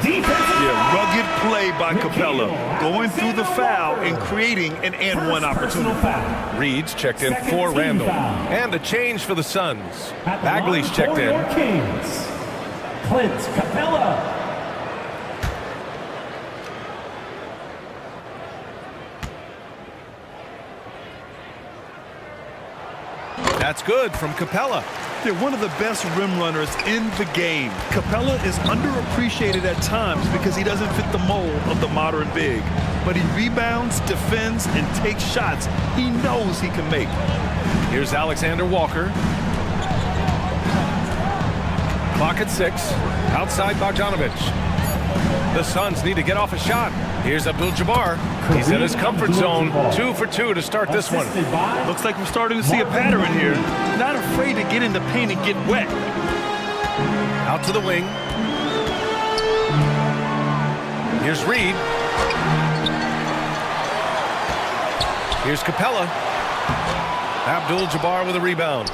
Yeah, rugged play by Capella, going through the foul and creating an and-one opportunity. Reed's checked in for Randall. And a change for the Suns. Bagley's checked in. Kings, Clint Capella. That's good from Capella. They're one of the best rim runners in the game. Capella is underappreciated at times because he doesn't fit the mold of the modern big. But he rebounds, defends, and takes shots he knows he can make. Here's Alexander Walker. Clock at 6. Outside Bogdanovich. The Suns need to get off a shot. Here's Abdul-Jabbar. He's in his comfort zone. 2 for 2 to start this one. Looks like we're starting to see a pattern here. Not afraid to get in the paint and get wet. Out to the wing. Here's Reed. Here's Capella. Abdul-Jabbar with a rebound.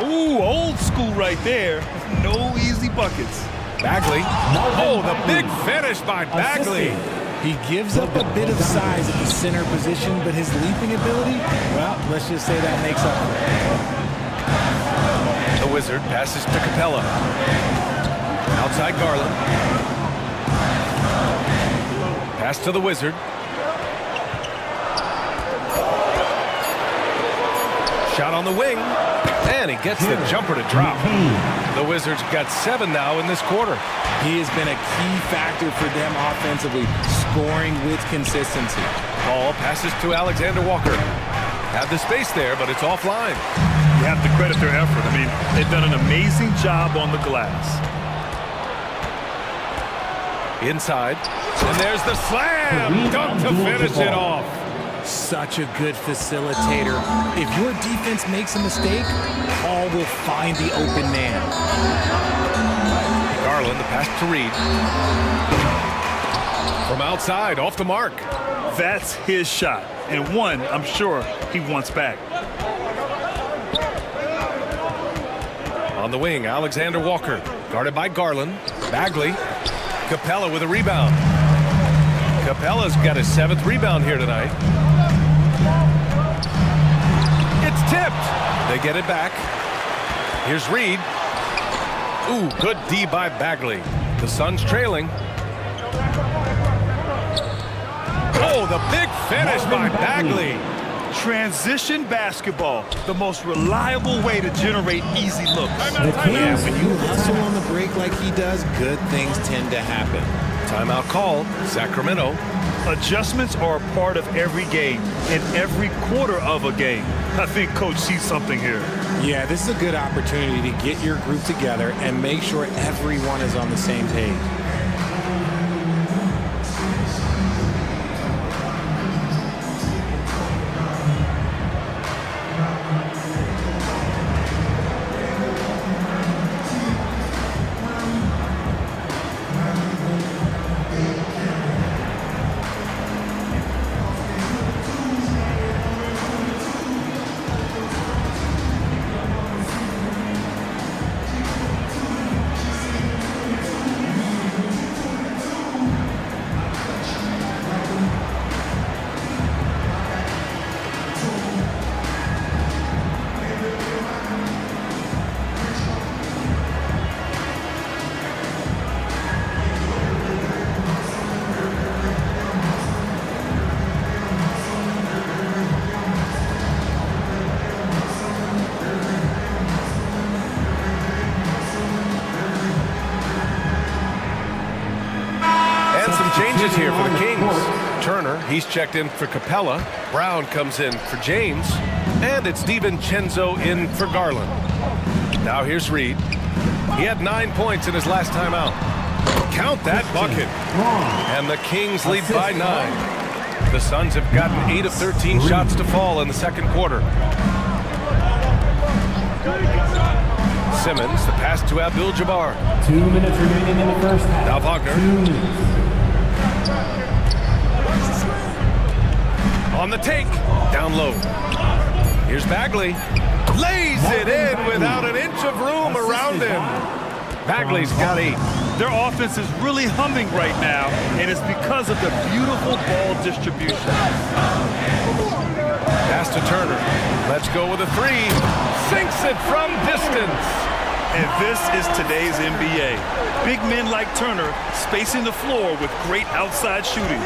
Ooh, old school right there. No easy buckets. Bagley. Oh, the big finish by Bagley. He gives up a bit of size at the center position, but his leaping ability, well, let's just say that makes up for it. The Wizard passes to Capella. Outside Garland. Pass to the Wizard. Shot on the wing. And he gets the jumper to drop. The Wizards got 7 now in this quarter. He has been a key factor for them offensively, scoring with consistency. Paul passes to Alexander Walker. Had the space there, but it's offline. You have to credit their effort. I mean, they've done an amazing job on the glass. Inside. And there's the slam. Dunk to finish it off. Such a good facilitator. If your defense makes a mistake, Paul will find the open man. Garland, the pass to Reed. From outside, off the mark. That's his shot, and one I'm sure he wants back. On the wing, Alexander Walker, guarded by Garland. Bagley. Capella with a rebound. Capella's got his 7th rebound here tonight. It's tipped. They get it back. Here's Reed. Ooh, good D by Bagley. The Suns trailing. Oh, the big finish by Bagley. Transition basketball, the most reliable way to generate easy looks. Yeah, when you hustle on the break like he does, good things tend to happen. Timeout call, Sacramento. Adjustments are a part of every game, in every quarter of a game. I think Coach sees something here. Yeah, this is a good opportunity to get your group together and make sure everyone is on the same page. Changes here for the Kings. Turner, he's checked in for Capella. Brown comes in for James. And it's DiVincenzo in for Garland. Now here's Reed. He had 9 points in his last time out. Count that bucket. And the Kings lead by 9. The Suns have gotten 8 of 13 shots to fall in the second quarter. Simmons, the pass to Abdul-Jabbar. 2 minutes remaining in the first half. Now Wagner. 2 minutes. On the take, down low. Here's Bagley. Lays it in without an inch of room around him. Bagley's got 8. Their offense is really humming right now, and it's because of the beautiful ball distribution. Pass to Turner. Let's go with a 3. Sinks it from distance. And this is today's NBA. Big men like Turner spacing the floor with great outside shooting.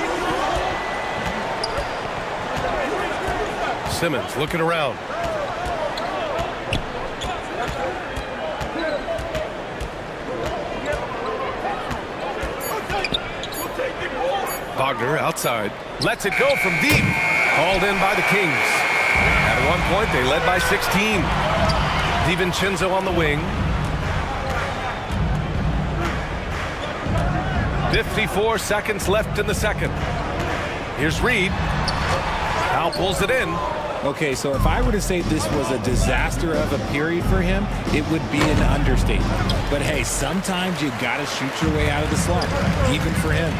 Simmons looking around. Wagner outside. Lets it go from deep. Called in by the Kings. At one point, they led by 16. DiVincenzo on the wing. 54 seconds left in the second. Here's Reed. Now pulls it in. Okay, so if I were to say this was a disaster of a period for him, it would be an understatement. But hey, sometimes you gotta shoot your way out of the slump, even for him.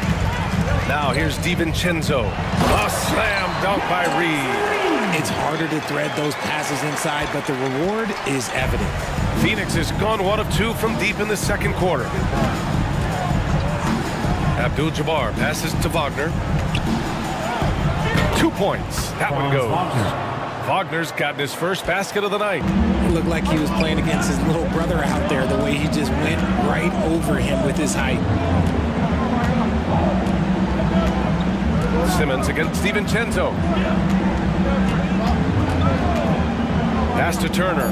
Now here's DiVincenzo. A slam dunk by Reed. It's harder to thread those passes inside, but the reward is evident. Phoenix has gone 1 of 2 from deep in the second quarter. Abdul-Jabbar passes to Wagner. 2 points. That one goes. Wagner's gotten his first basket of the night. It looked like he was playing against his little brother out there, the way he just went right over him with his height. Simmons against DiVincenzo. Pass to Turner.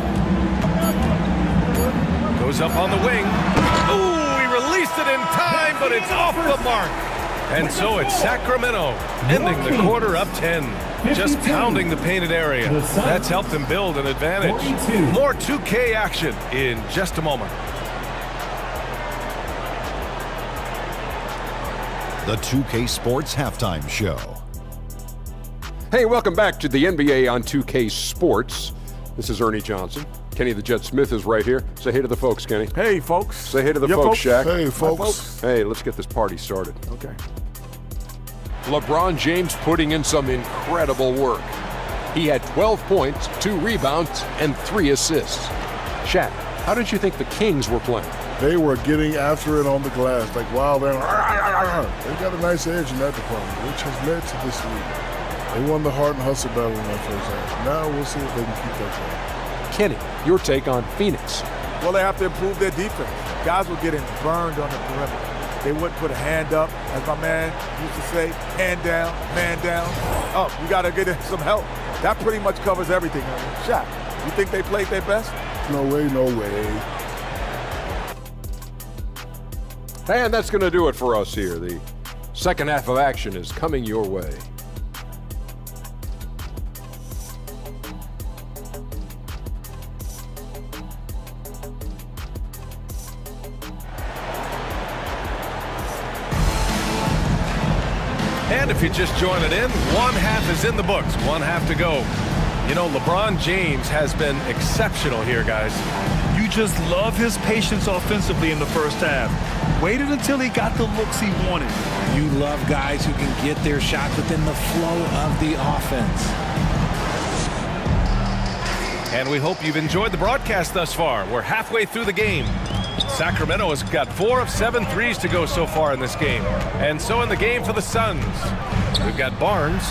Goes up on the wing. Ooh, he released it in time, but it's off the mark. And so it's Sacramento, ending the quarter up 10. Just pounding the painted area. That's helped them build an advantage. More 2K action in just a moment. The 2K Sports Halftime Show. Hey, welcome back to the NBA on 2K Sports. This is Ernie Johnson. Kenny the Jet Smith is right here. Say hey to the folks, Kenny. Hey, folks. Say hey to the folks, Shaq. Hey, folks. folks. Hey, let's get this party started. Okay. LeBron James putting in some incredible work. He had 12 points, 2 rebounds, and 3 assists. Shaq, how did you think the Kings were playing? They were getting after it on the glass, like wild. They got a nice edge in that department, which has led to this lead. They won the heart and hustle battle in that first half. Now we'll see if they can keep that going. Kenny, your take on Phoenix. Well, they have to improve their defense. Guys were getting burned on the perimeter. They wouldn't put a hand up, as my man used to say, hand down, man down. Up, you got to get some help. That pretty much covers everything. Shaq, you think they played their best? No way, no way. And that's going to do it for us here. The second half of action is coming your way. And if you're just joining in, one half is in the books, one half to go. You know, LeBron James has been exceptional here, guys. You just love his patience offensively in the first half. Waited until he got the looks he wanted. You love guys who can get their shot within the flow of the offense. And we hope you've enjoyed the broadcast thus far. We're halfway through the game. Sacramento has got 4 of 7 threes to go so far in this game. And so in the game for the Suns, we've got Barnes.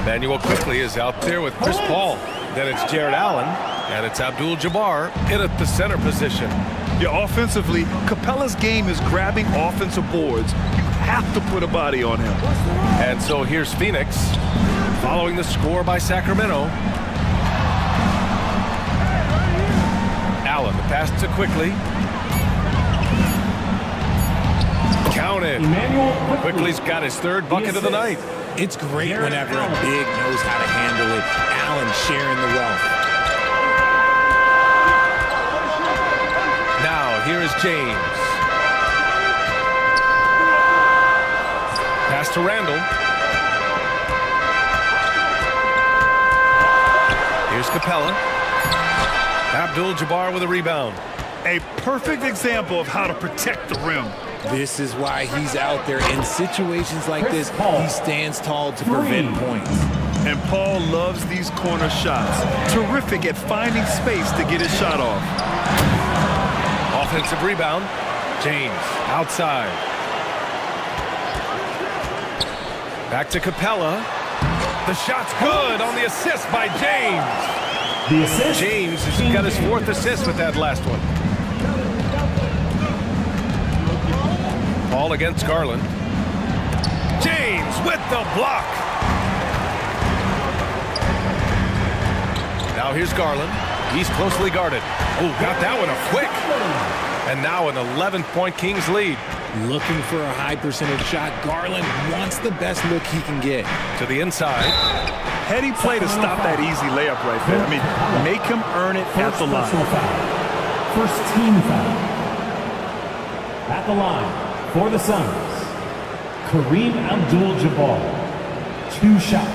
Emmanuel quickly is out there with Chris Paul. Then it's Jared Allen, and it's Abdul-Jabbar in at the center position. Yeah, offensively, Capella's game is grabbing offensive boards. You have to put a body on him. And so here's Phoenix, following the score by Sacramento. Allen, the pass to Quickly. Counted. Quickly's got his third bucket of the night. It's great whenever a big knows how to handle it. Allen sharing the wealth. Now, here is James. Pass to Randall. Here's Capella. Abdul-Jabbar with a rebound. A perfect example of how to protect the rim. This is why he's out there. In situations like this, he stands tall to prevent points. And Paul loves these corner shots. Terrific at finding space to get his shot off. Offensive rebound. James outside. Back to Capella. The shot's good on the assist by James. The assist. James has got his 4th assist with that last one. Ball against Garland. James with the block. Now here's Garland. He's closely guarded. Oh, got that one up quick. And now an 11-point Kings lead. Looking for a high percentage shot. Garland wants the best look he can get. To the inside. Heady play to stop that easy layup right there. I mean, make him earn it at the line. First team foul. At the line for the Suns, Kareem Abdul-Jabbar. 2 shots.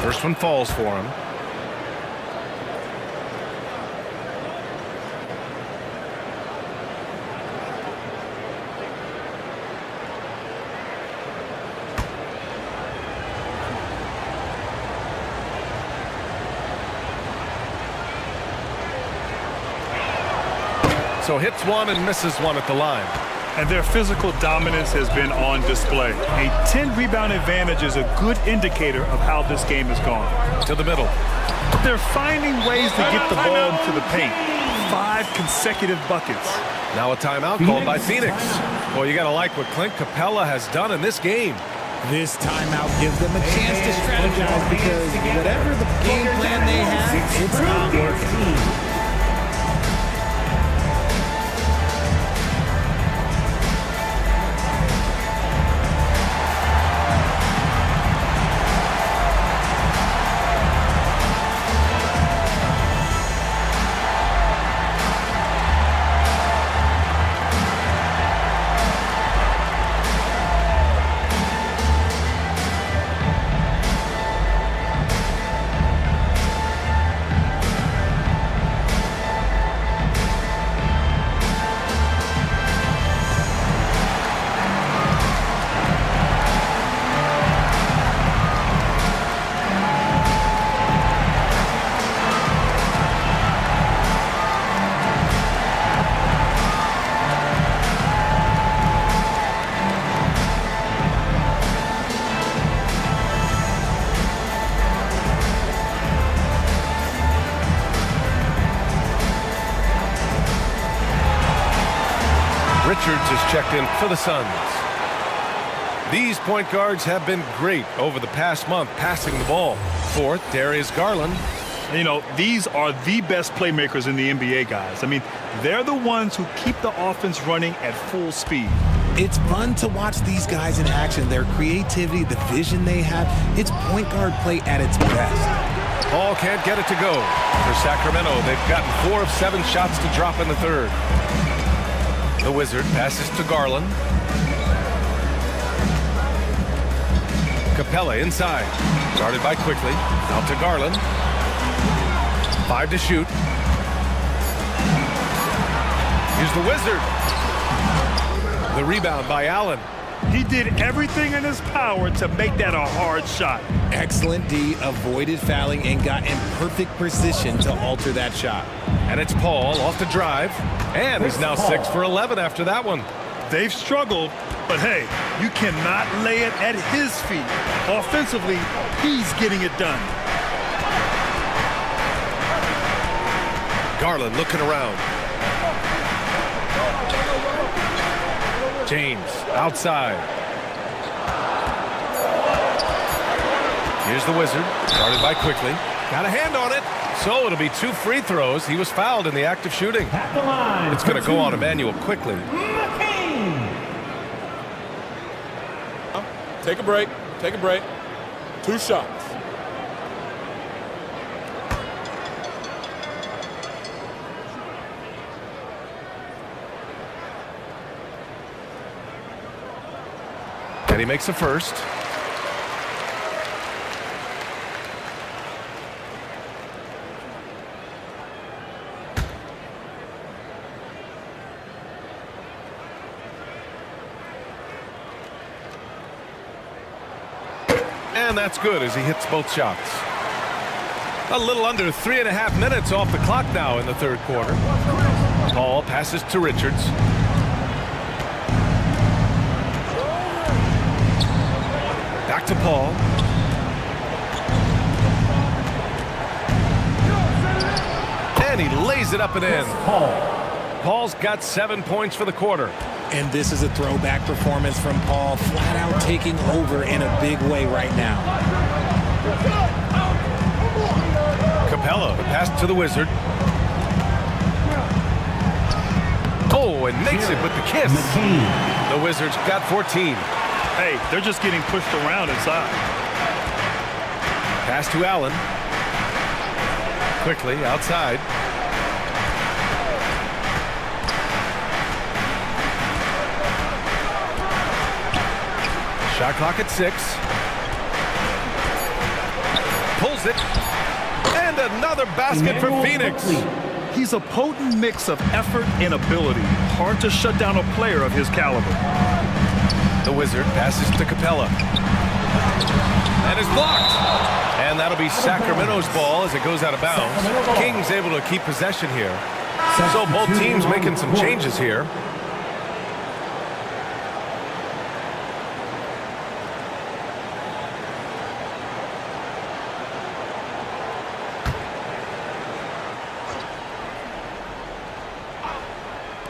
First one falls for him. So hits one and misses one at the line. And their physical dominance has been on display. A 10-rebound advantage is a good indicator of how this game has gone. To the middle. They're finding ways to get the ball into the paint. 5 consecutive buckets. Now a timeout called by Phoenix. Well, you got to like what Clint Capella has done in this game. This timeout gives them a chance to strategize because whatever the game plan they have, it's not working. Richards is checked in for the Suns. These point guards have been great over the past month passing the ball. Fourth, Darius Garland. You know, these are the best playmakers in the NBA, guys. I mean, they're the ones who keep the offense running at full speed. It's fun to watch these guys in action. Their creativity, the vision they have, it's point guard play at its best. Paul can't get it to go. For Sacramento, they've gotten 4 of 7 shots to drop in the third. The Wizard passes to Garland. Capella inside. Guarded by Quickly. Out to Garland. 5 to shoot. Here's the Wizard. The rebound by Allen. He did everything in his power to make that a hard shot. Excellent D, avoided fouling and got in perfect position to alter that shot. And it's Paul off the drive. And he's now 6 for 11 after that one. They've struggled, but hey, you cannot lay it at his feet. Offensively, he's getting it done. Garland looking around. James outside. Here's the Wizard, guarded by Quickly. Got a hand on it. So it'll be 2 free throws. He was fouled in the act of shooting. It's going to go on Emmanuel Quickly. Take a break. Take a break. 2 shots. And he makes a first. And that's good as he hits both shots. A little under 3.5 minutes off the clock now in the third quarter. Paul passes to Richards. Back to Paul. And he lays it up and in. Paul's got 7 points for the quarter. And this is a throwback performance from Paul, flat out taking over in a big way right now. Capella, the pass to the Wizard. Oh, and makes it with the kiss. The Wizards got 14. Hey, they're just getting pushed around inside. Pass to Allen. Quickly outside. Shot clock at 6. Pulls it. And another basket for Phoenix. He's a potent mix of effort and ability. Hard to shut down a player of his caliber. The Wizard passes to Capella. And is blocked. And that'll be Sacramento's ball as it goes out of bounds. Kings able to keep possession here. So both teams making some changes here.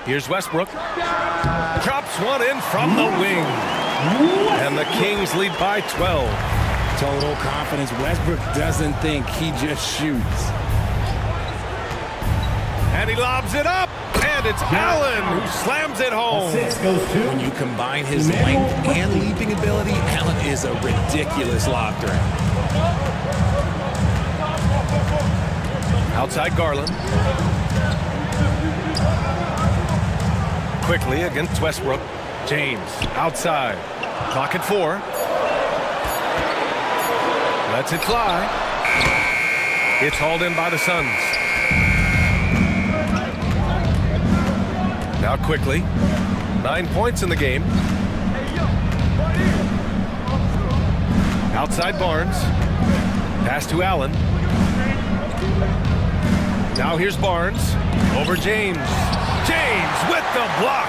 Here's Westbrook. Drops one in from the wing. And the Kings lead by 12. Total confidence. Westbrook doesn't think, he just shoots. And he lobs it up. And it's Allen who slams it home. When you combine his length and leaping ability, Allen is a ridiculous lob threat. Outside Garland. Quickly against Westbrook. James outside. Clock at 4. Lets it fly. It's hauled in by the Suns. Now Quickly. 9 points in the game. Outside Barnes. Pass to Allen. Now here's Barnes. Over James. James with the block.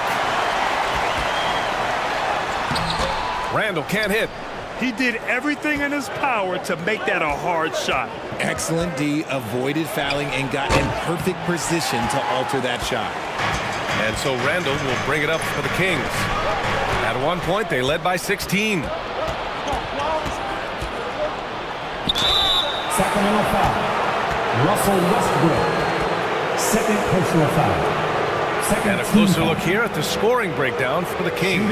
Randall can't hit. He did everything in his power to make that a hard shot. Excellent D, avoided fouling and got in perfect position to alter that shot. And so Randall will bring it up for the Kings. At one point, they led by 16. Sacramento foul. Russell Westbrook. Second personal foul. And a closer look here at the scoring breakdown for the Kings.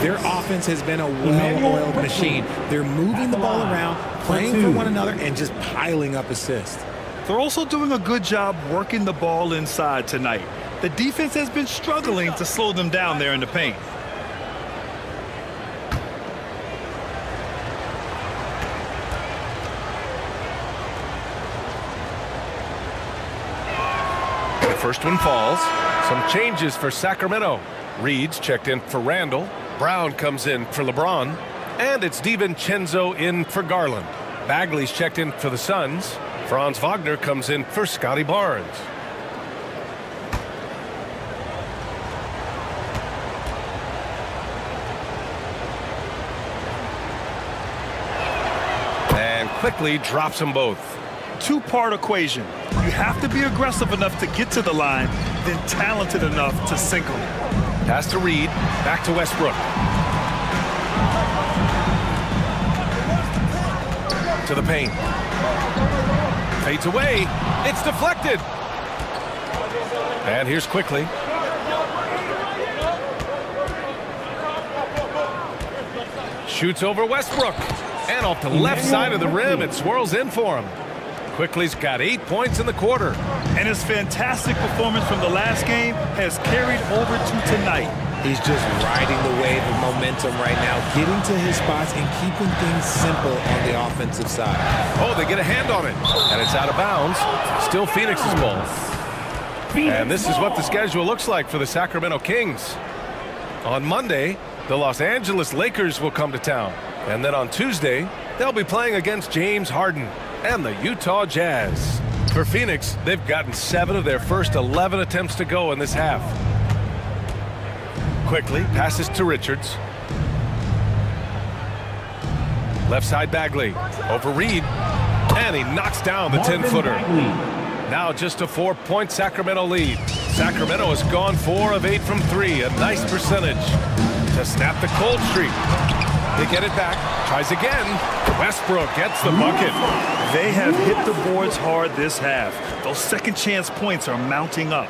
Their offense has been a well-oiled machine. They're moving the ball around, playing for one another, and just piling up assists. They're also doing a good job working the ball inside tonight. The defense has been struggling to slow them down there in the paint. The first one falls. Some changes for Sacramento. Reed's checked in for Randall. Brown comes in for LeBron. And it's DiVincenzo in for Garland. Bagley's checked in for the Suns. Franz Wagner comes in for Scotty Barnes. And quickly drops them both. Two-part equation. You have to be aggressive enough to get to the line, then talented enough to sink them. Pass to Reed, back to Westbrook. To the paint. Fades away. It's deflected. And here's quickly. Shoots over Westbrook. And off the left side of the rim, it swirls in for him. Quickly's got 8 points in the quarter. And his fantastic performance from the last game has carried over to tonight. He's just riding the wave of momentum right now, getting to his spots and keeping things simple on the offensive side. Oh, they get a hand on it. And it's out of bounds. Still Phoenix's ball. And this is what the schedule looks like for the Sacramento Kings. On Monday, the Los Angeles Lakers will come to town. And then on Tuesday, they'll be playing against James Harden and the Utah Jazz. For Phoenix, they've gotten 7 of their first 11 attempts to go in this half. Quickly passes to Richards. Left side Bagley over Reed, and he knocks down the 10-footer. Now just a 4-point Sacramento lead. Sacramento has gone 4 of 8 from 3, a nice percentage to snap the cold streak. They get it back, tries again. Westbrook gets the bucket. They have hit the boards hard this half. Those second chance points are mounting up.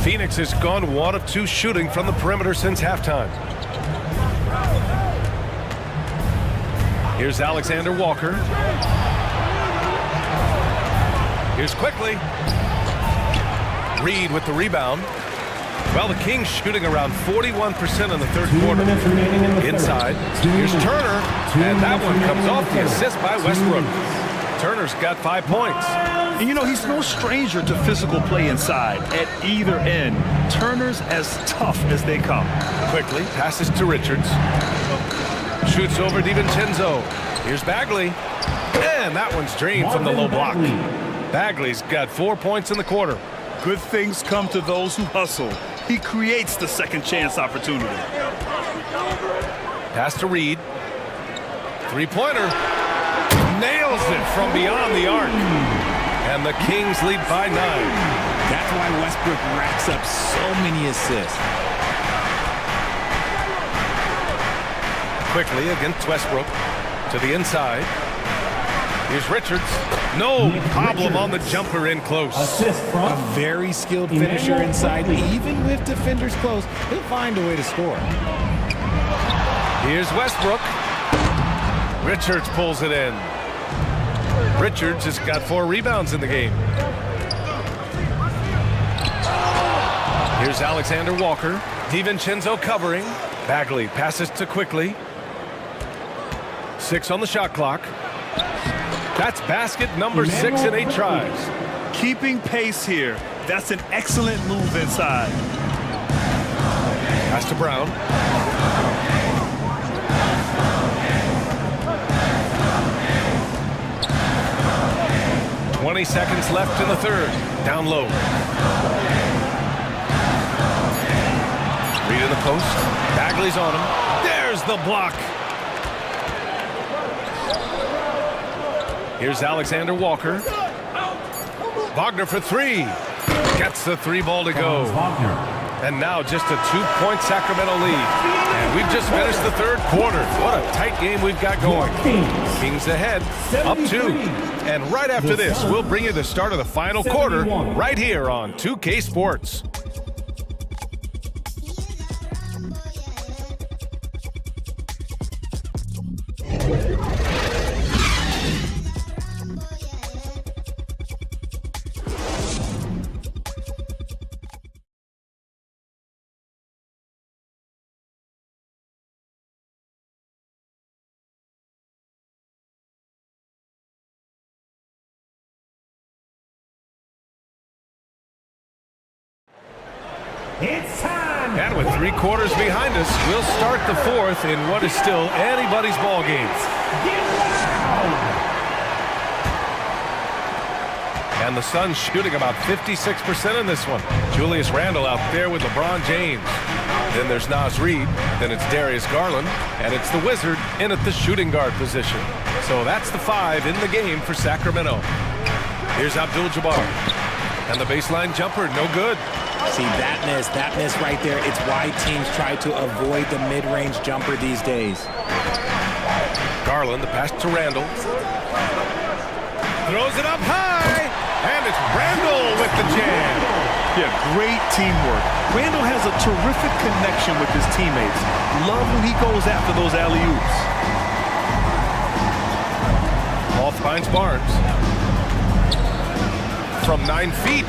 Phoenix has gone 1 of 2 shooting from the perimeter since halftime. Here's Alexander Walker. Here's quickly. Reed with the rebound. Well, the Kings shooting around 41% in the third quarter. Inside, here's Turner, and that one comes off the assist by Westbrook. Turner's got 5 points. And you know, he's no stranger to physical play inside at either end. Turner's as tough as they come. Quickly passes to Richards. Shoots over DiVincenzo. Here's Bagley. And that one's drained from the low block. Bagley's got 4 points in the quarter. Good things come to those who hustle. He creates the second chance opportunity. Pass to Reed. Three-pointer. Nails it from beyond the arc. And the Kings lead by 9. That's why Westbrook racks up so many assists. Quickly against Westbrook to the inside. Here's Richards. No problem on the jumper in close. Assist from a very skilled finisher inside. Even with defenders close, he'll find a way to score. Here's Westbrook. Richards pulls it in. Richards has got 4 rebounds in the game. Here's Alexander Walker. DiVincenzo covering. Bagley passes to Quickly. 6 on the shot clock. That's basket number 6 in 8 tries. Keeping pace here. That's an excellent move inside. Pass to Brown. "20 seconds left in the third. Down low. Reed in the post. Bagley's on him. There's the block. Here's Alexander Walker. Wagner for three. Gets the three ball to go. And now just a 2-point Sacramento lead. And we've just finished the third quarter. What a tight game we've got going. Kings ahead, up 2. And right after this, we'll bring you the start of the final quarter right here on 2K Sports. It's time! And with 3 quarters behind us, we'll start the fourth in what is still anybody's ball game. And the Suns shooting about 56% in this one. Julius Randle out there with LeBron James. Then there's Naz Reid. Then it's Darius Garland. And it's the Wizard in at the shooting guard position. So that's the 5 in the game for Sacramento. Here's Abdul-Jabbar. And the baseline jumper, no good. See, that miss right there, it's why teams try to avoid the mid-range jumper these days. Garland, the pass to Randle. Throws it up high, and it's Randle with the jam. Yeah, great teamwork. Randle has a terrific connection with his teammates. Love when he goes after those alley-oops. Ball finds Barnes. From 9 feet.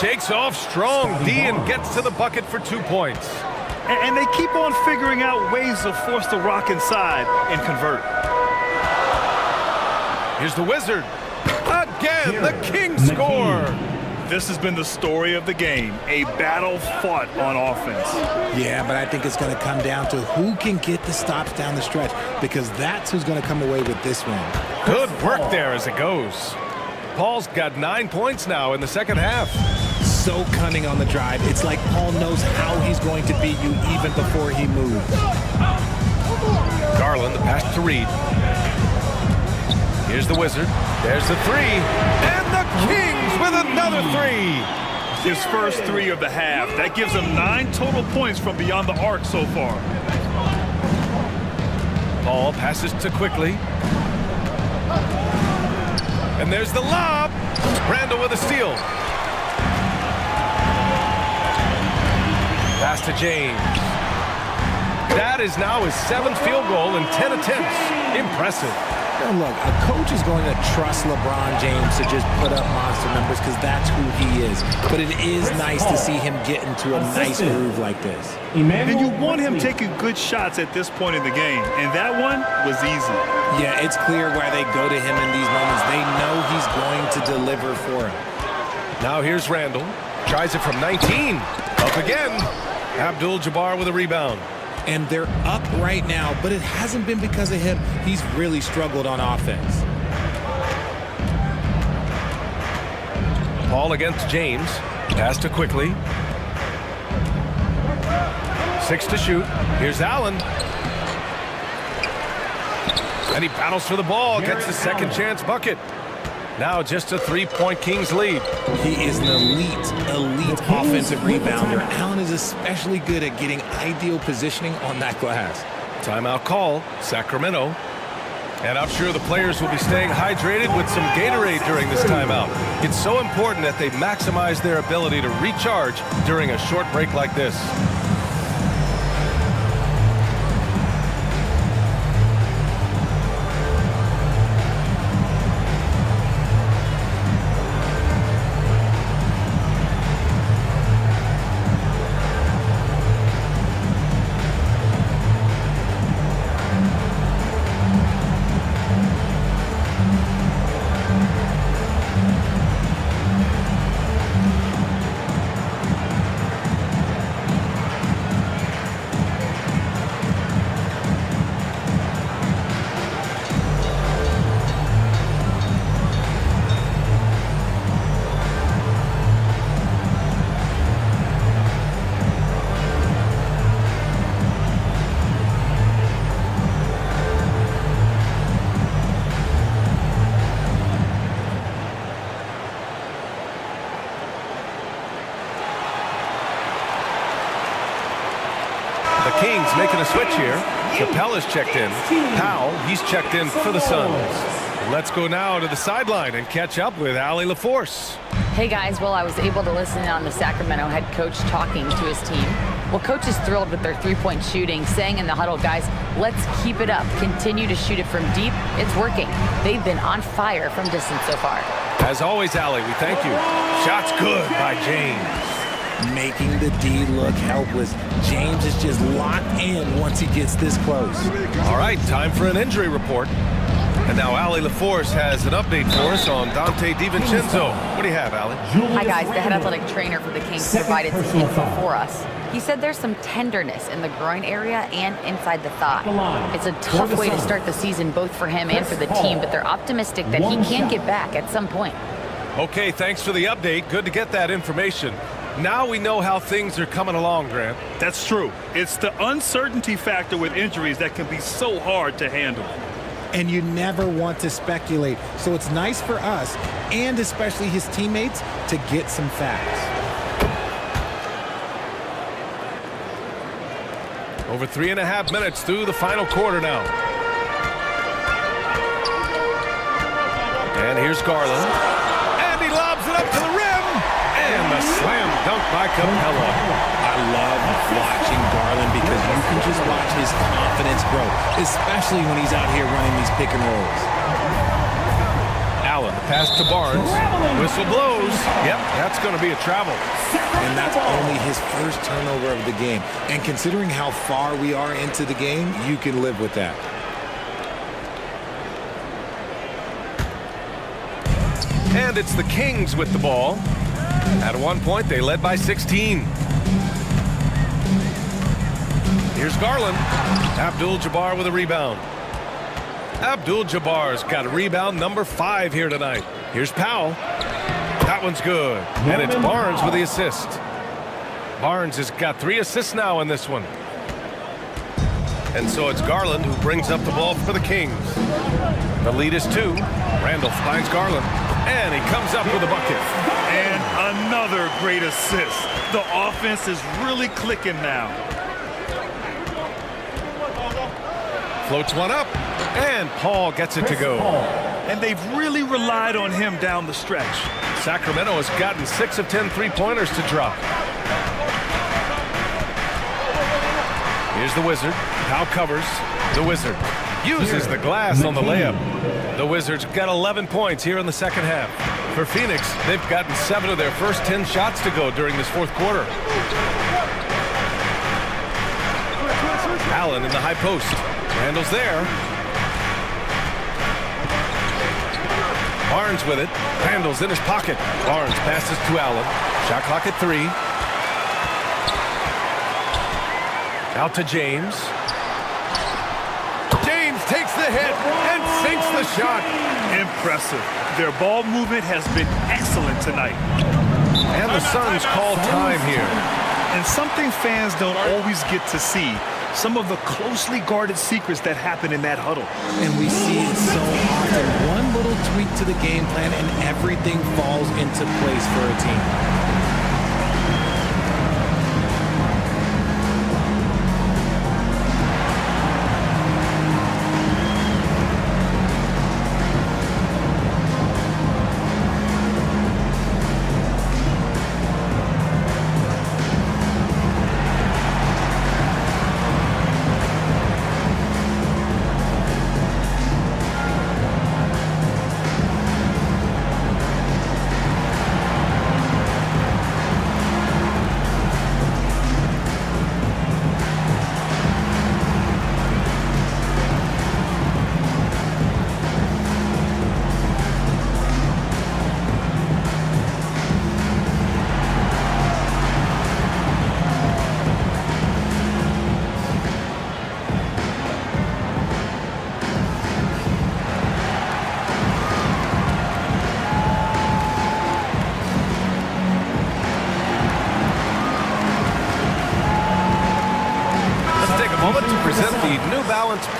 Shakes off strong D and gets to the bucket for 2 points. And they keep on figuring out ways to force the rock inside and convert. Here's the Wizard. Again, the Kings score. This has been the story of the game, a battle fought on offense. Yeah, but I think it's going to come down to who can get the stops down the stretch, because that's who's going to come away with this one. Good work there as it goes. Paul's got 9 points now in the second half. So cunning on the drive. It's like Paul knows how he's going to beat you even before he moves. Garland, the pass to Reid. Here's the Wizard. There's the 3. And the Kings with another 3. His first 3 of the half. That gives him 9 total points from beyond the arc so far. Paul passes to Quickly. And there's the lob. Randle with a steal. Pass to James. That is now his 7th field goal in 10 attempts. Impressive. Now look, a coach is going to trust LeBron James to just put up monster numbers because that's who he is. But it is nice to see him get into a nice groove like this. And you want him taking good shots at this point in the game. And that one was easy. Yeah, it's clear why they go to him in these moments. They know he's going to deliver for him. Now here's Randle. Tries it from 19. Up again. Abdul-Jabbar with a rebound. And they're up right now, but it hasn't been because of him. He's really struggled on offense. Paul against James. Pass to Quickly. 6 to shoot. Here's Allen. And he battles for the ball. Gets the second chance bucket. Now just a 3-point Kings lead. He is an elite offensive rebounder. Allen is especially good at getting ideal positioning on that glass. Timeout call, Sacramento. And I'm sure the players will be staying hydrated with some Gatorade during this timeout. It's so important that they maximize their ability to recharge during a short break like this. Kings making a switch here. Capella's checked in. Powell, he's checked in for the Suns. Let's go now to the sideline and catch up with Allie LaForce. Hey guys, well, I was able to listen in on the Sacramento head coach talking to his team. Well, coach is thrilled with their three-point shooting, saying in the huddle, guys, let's keep it up. Continue to shoot it from deep. It's working. They've been on fire from distance so far. As always, Allie, we thank you. Shots good by James. Making the D look helpless. James is just locked in once he gets this close. All right, time for an injury report. And now Allie LaForce has an update for us on Dante DiVincenzo. What do you have, Allie? Hi guys, the head athletic trainer for the Kings provided some info for us. He said there's some tenderness in the groin area and inside the thigh. It's a tough way to start the season both for him and for the team, but they're optimistic that he can get back at some point. Okay, thanks for the update. Good to get that information. Now we know how things are coming along, Grant. That's true. It's the uncertainty factor with injuries that can be so hard to handle. And you never want to speculate. So it's nice for us, and especially his teammates, to get some facts. Over 3.5 minutes through the final quarter now. And here's Garland. And he lobs it up to the rim. And the slam dunk by Capella. I love watching Garland because you can just watch his confidence grow, especially when he's out here running these pick and rolls. Allen, pass to Barnes. Whistle blows. Yep, that's going to be a travel. And that's only his first turnover of the game. And considering how far we are into the game, you can live with that. And it's the Kings with the ball. At one point, they led by 16. Here's Garland. Abdul-Jabbar with a rebound. Abdul-Jabbar's got a rebound number 5 here tonight. Here's Powell. That one's good. And it's Barnes with the assist. Barnes has got 3 assists now in this one. And so it's Garland who brings up the ball for the Kings. The lead is 2. Randall finds Garland. And he comes up with a bucket. And another great assist. The offense is really clicking now. Floats one up. And Paul gets it to go. And they've really relied on him down the stretch. Sacramento has gotten 6 of 10 three-pointers to drop. Here's the Wizard. Powell covers. The Wizard uses the glass on the layup. The Wizards got 11 points here in the second half. For Phoenix, they've gotten 7 of their first 10 shots to go during this fourth quarter. Allen in the high post. Randall's there. Barnes with it. Randall's in his pocket. Barnes passes to Allen. Shot clock at 3. Out to James. James takes the hit and sinks the shot. Impressive. Their ball movement has been excellent tonight. And the Suns call time here. And something fans don't always get to see. Some of the closely guarded secrets that happen in that huddle. And we see it so often. One little tweak to the game plan and everything falls into place for a team.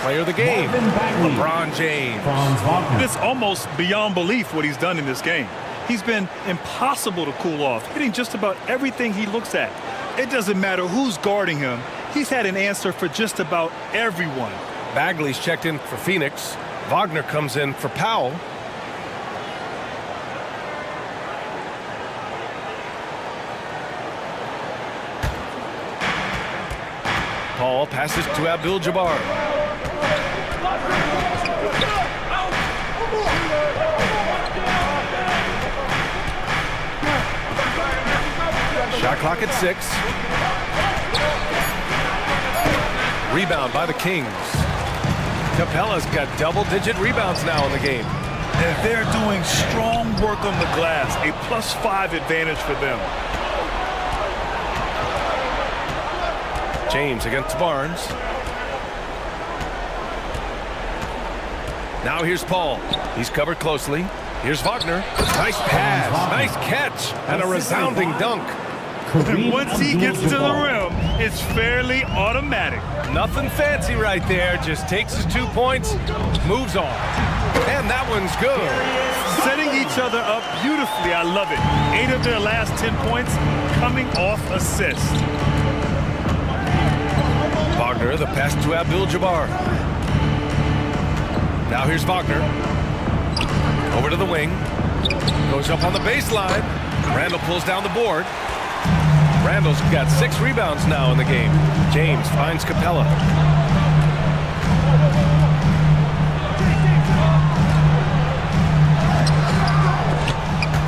Player of the game, LeBron James. It's almost beyond belief what he's done in this game. He's been impossible to cool off, hitting just about everything he looks at. It doesn't matter who's guarding him, he's had an answer for just about everyone. Bagley's checked in for Phoenix. Wagner comes in for Powell. Paul passes to Abdul-Jabbar. Shot clock at 6. Rebound by the Kings. Capella's got double-digit rebounds now in the game. And they're doing strong work on the glass, a +5 advantage for them. James against Barnes. Now here's Paul. He's covered closely. Here's Wagner. Nice pass, nice catch, and a resounding dunk. And once he gets to the rim, it's fairly automatic. Nothing fancy right there. Just takes his 2 points, moves on. And that one's good. Setting each other up beautifully. I love it. 8 of their last 10 points coming off assists. Wagner, the pass to Abdul-Jabbar. Now here's Wagner. Over to the wing. Goes up on the baseline. Randall pulls down the board. Randall's got 6 rebounds now in the game. James finds Capella.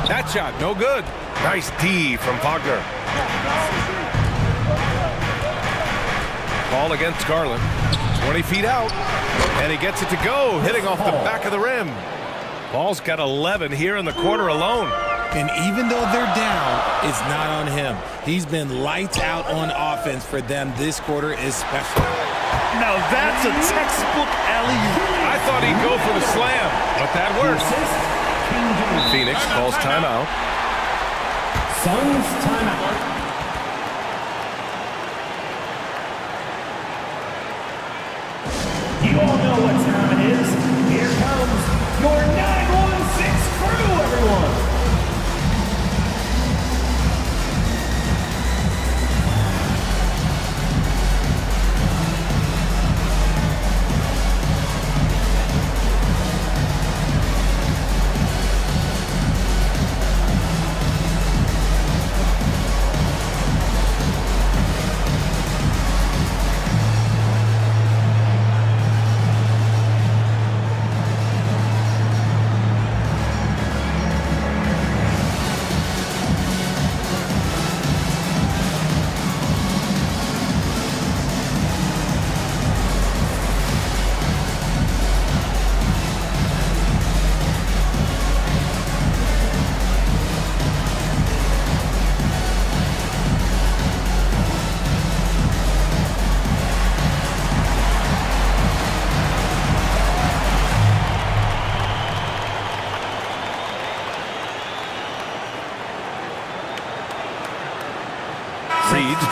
That shot, no good. Nice D from Wagner. Ball against Garland. 20 feet out. And he gets it to go, hitting off the back of the rim. Ball's got 11 here in the quarter alone. And even though they're down, it's not on him. He's been lights out on offense for them this quarter especially. Now that's a textbook alley-oop. I thought he'd go for the slam, but that worked. Phoenix calls timeout. Suns timeout. You all know what time it is. Here comes your 916 crew, everyone.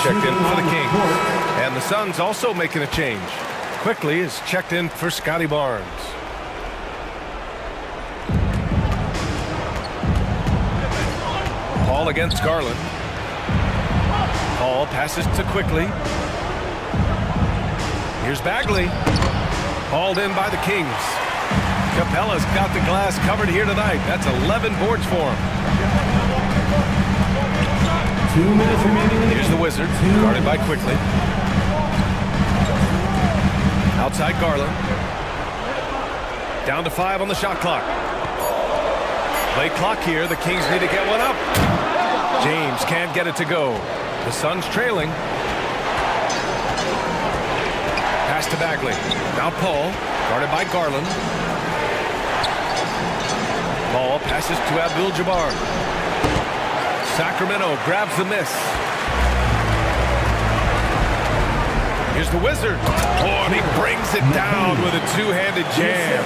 Checked in for the Kings. And the Suns also making a change. Quickly is checked in for Scotty Barnes. Paul against Garland. Paul passes to Quickly. Here's Bagley. Hauled in by the Kings. Capella's got the glass covered here tonight. That's 11 boards for him. 2 minutes remaining. Here's the Wizards, guarded by Quickly. Outside Garland. Down to 5 on the shot clock. Late clock here. The Kings need to get one up. James can't get it to go. The Suns trailing. Pass to Bagley. Now Paul, guarded by Garland. Paul passes to Abdul-Jabbar. Sacramento grabs the miss. Here's the Wizard. Oh, and he brings it down with a two-handed jam.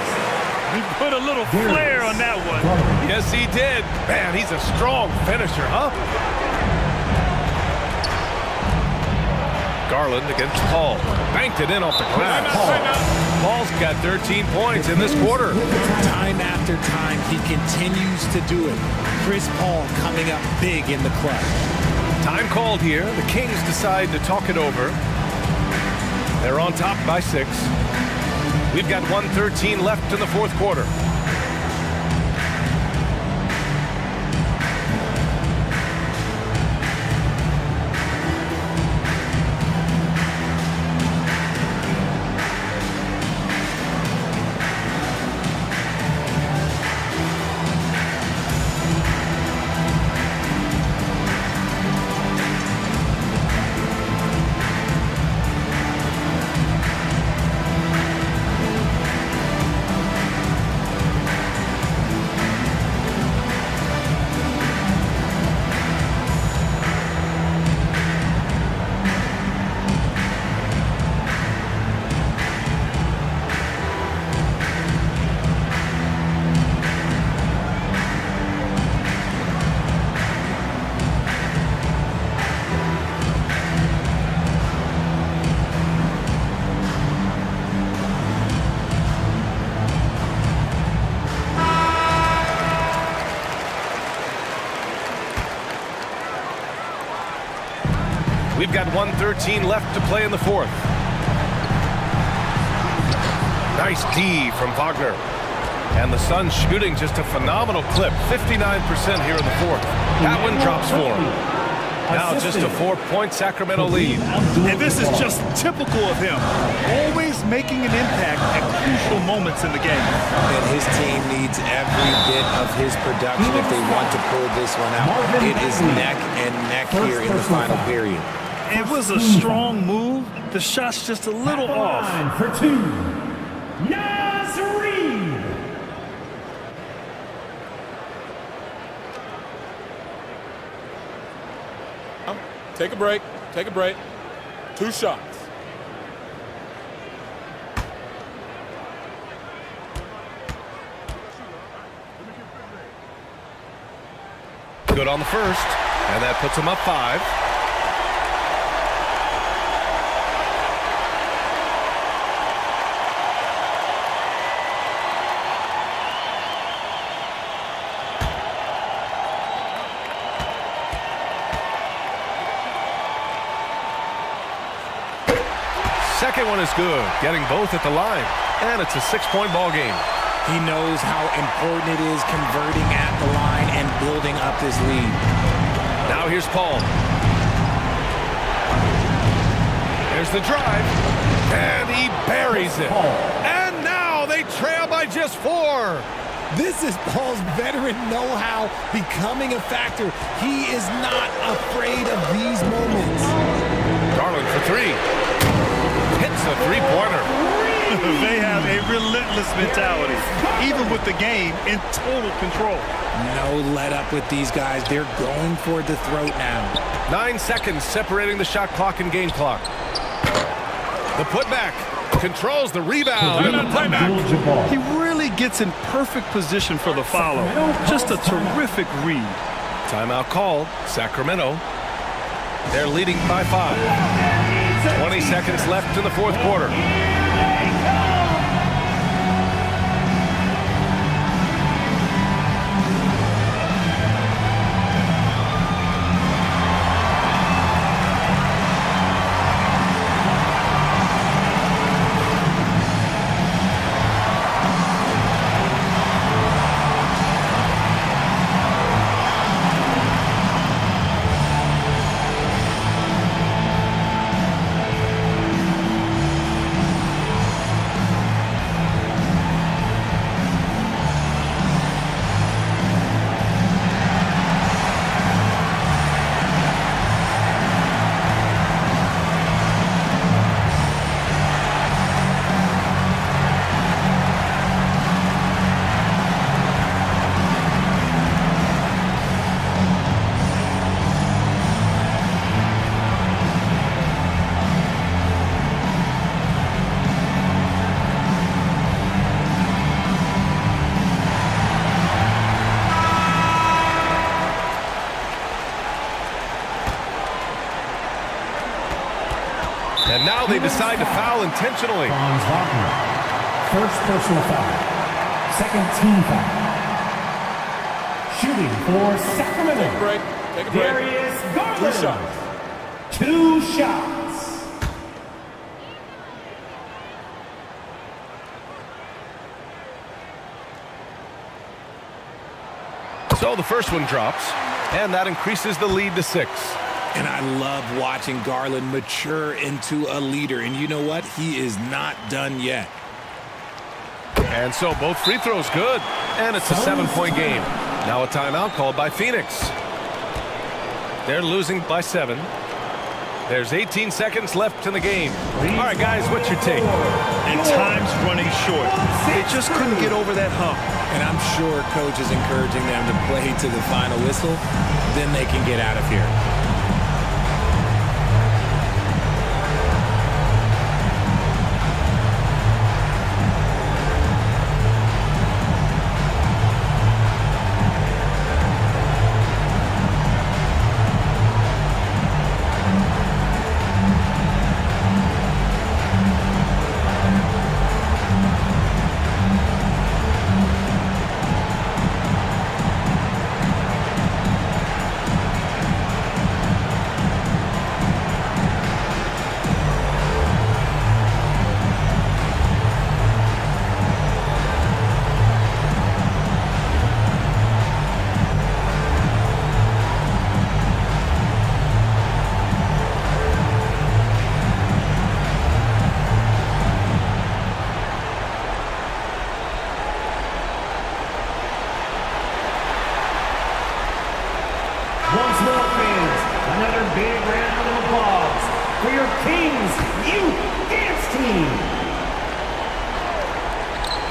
He put a little flair on that one. Yes, he did. Man, he's a strong finisher, huh? Garland against Paul. Banked it in off the glass. Paul's got 13 points in this quarter. Time after time, he continues to do it. Chris Paul coming up big in the clutch. Time called here. The Kings decide to talk it over. They're on top by 6. We've got 1:13 left in the fourth quarter. We've got 1:13 left to play in the fourth. Nice D from Wagner. And the Suns shooting just a phenomenal clip, 59% here in the fourth. That one drops for him. Now just a 4-point Sacramento lead. And this is just typical of him. Always making an impact at crucial moments in the game. And his team needs every bit of his production if they want to pull this one out. It is neck and neck here in the final period. It was a strong move. The shot's just a little off. For 2, Nazarene. Take a break. Take a break. 2 shots. Good on the first, and that puts him up 5. Second one is good, getting both at the line, and it's a 6-point ball game. He knows how important it is converting at the line and building up this lead. Now here's Paul. There's the drive, and he buries it. And now they trail by just 4. This is Paul's veteran know-how becoming a factor. He is not afraid of these moments. Garland for 3. Hits a 3-pointer. They have a relentless mentality, even with the game in total control. No let up with these guys. They're going for the throat now. 9 seconds separating the shot clock and game clock. The putback controls the rebound and the playback. He really gets in perfect position for the follow. Just a terrific read. Timeout called. Sacramento. They're leading by 5. 20 seconds left in the fourth quarter. And now they decide to foul intentionally. First personal foul. Second team foul. Shooting for Sacramento. Take a break. Take a break. Darius Garland. 2 shots. 2 shots. So the first one drops, and that increases the lead to 6. And I love watching Garland mature into a leader. And you know what? He is not done yet. And so both free throws good. And it's a 7-point game. Now a timeout called by Phoenix. They're losing by 7. There's 18 seconds left in the game. All right, guys, what's your take? And time's running short. They just couldn't get over that hump. And I'm sure coach is encouraging them to play to the final whistle. Then they can get out of here. Once more, fans, another big round of applause for your Kings Youth Dance Team.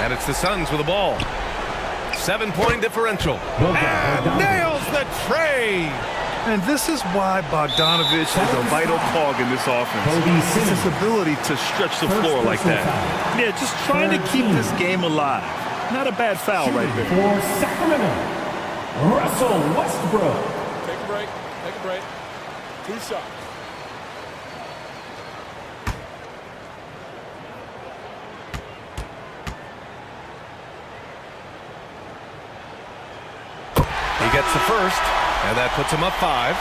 And it's the Suns with the ball. 7-point differential. And nails the tray. And this is why Bogdanovich is a vital cog in this offense. It's his ability to stretch the floor like that. Yeah, just trying to keep this game alive. Not a bad foul right there. For Sacramento, Russell Westbrook. Take a break. Take a break. 2 shots. He gets the first, and that puts him up 5.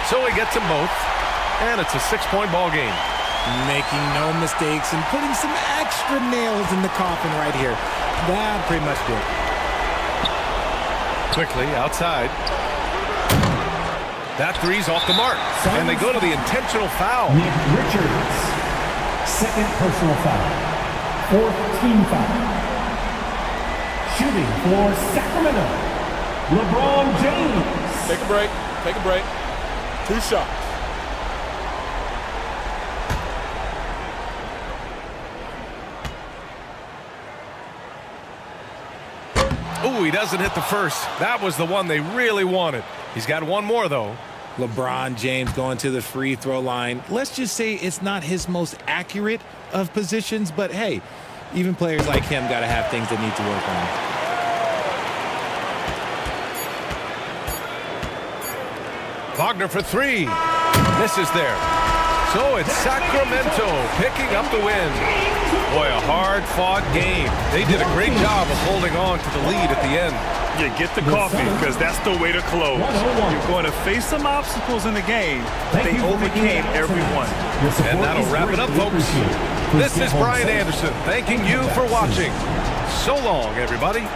So he gets them both, and it's a 6-point ball game. Making no mistakes and putting some extra nails in the coffin right here. That pretty much did. Quickly outside. That three's off the mark, and they go to the intentional foul. Nick Richards, second personal foul. 4th team foul. Shooting for Sacramento, LeBron James. Take a break. Take a break. 2 shots. Ooh, he doesn't hit the first. That was the one they really wanted. He's got one more, though. LeBron James going to the free throw line. Let's just say it's not his most accurate of positions, but hey, even players like him got to have things they need to work on. Wagner for 3. Misses there. So it's Sacramento picking up the win. Boy, a hard-fought game. They did a great job of holding on to the lead at the end. Yeah, get the coffee, because that's the way to close. You're going to face some obstacles in the game. They overcame every one. And that'll wrap it up, folks. This is Brian Anderson thanking you for watching. So long, everybody.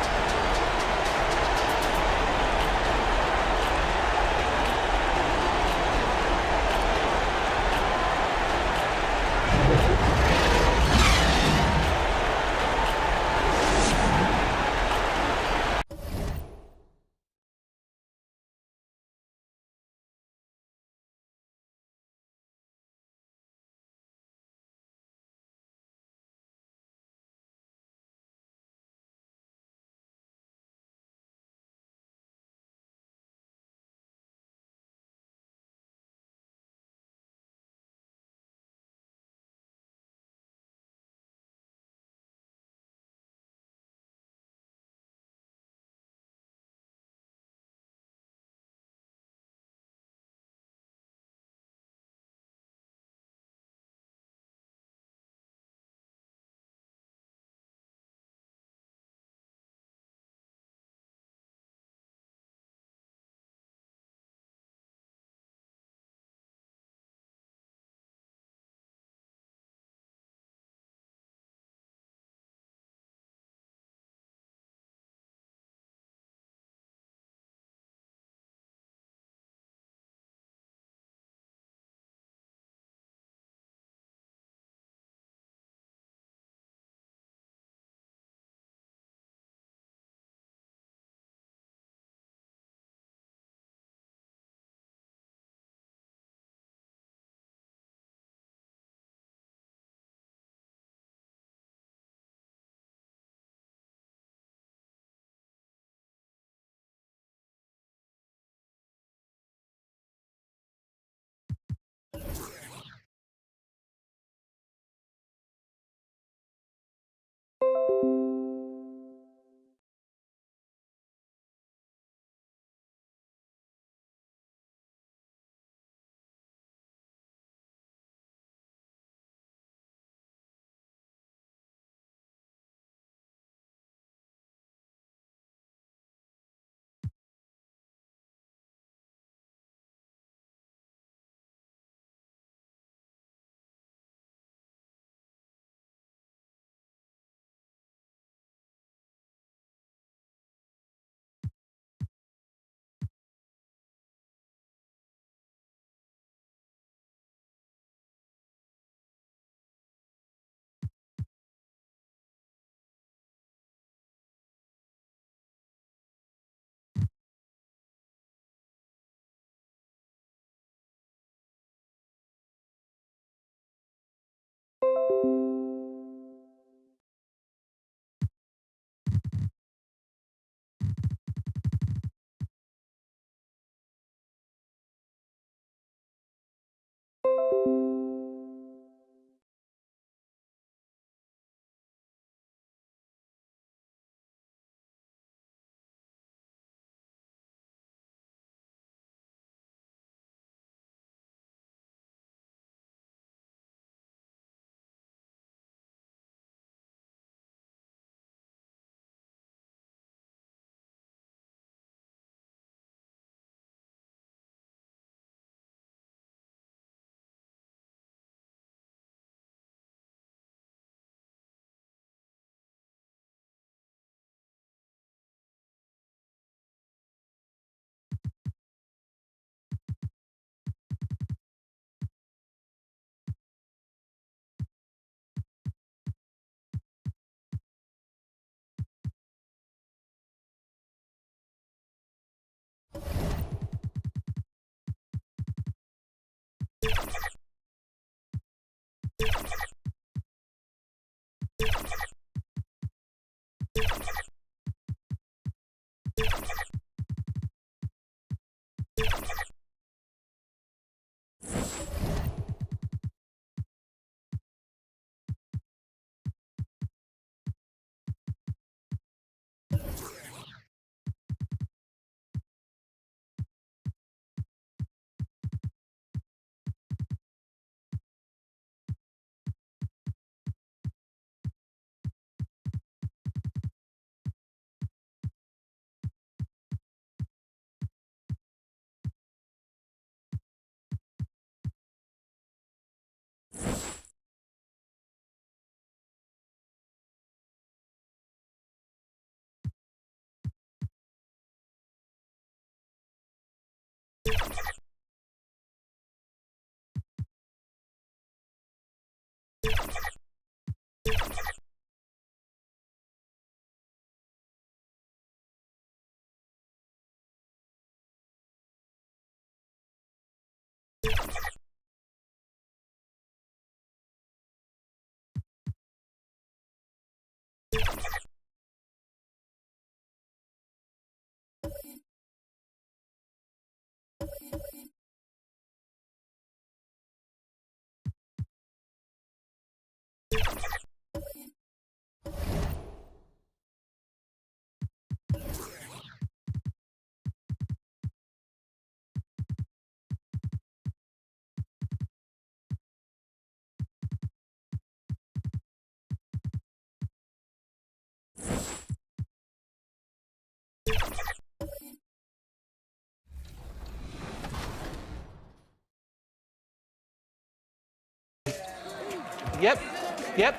Yep.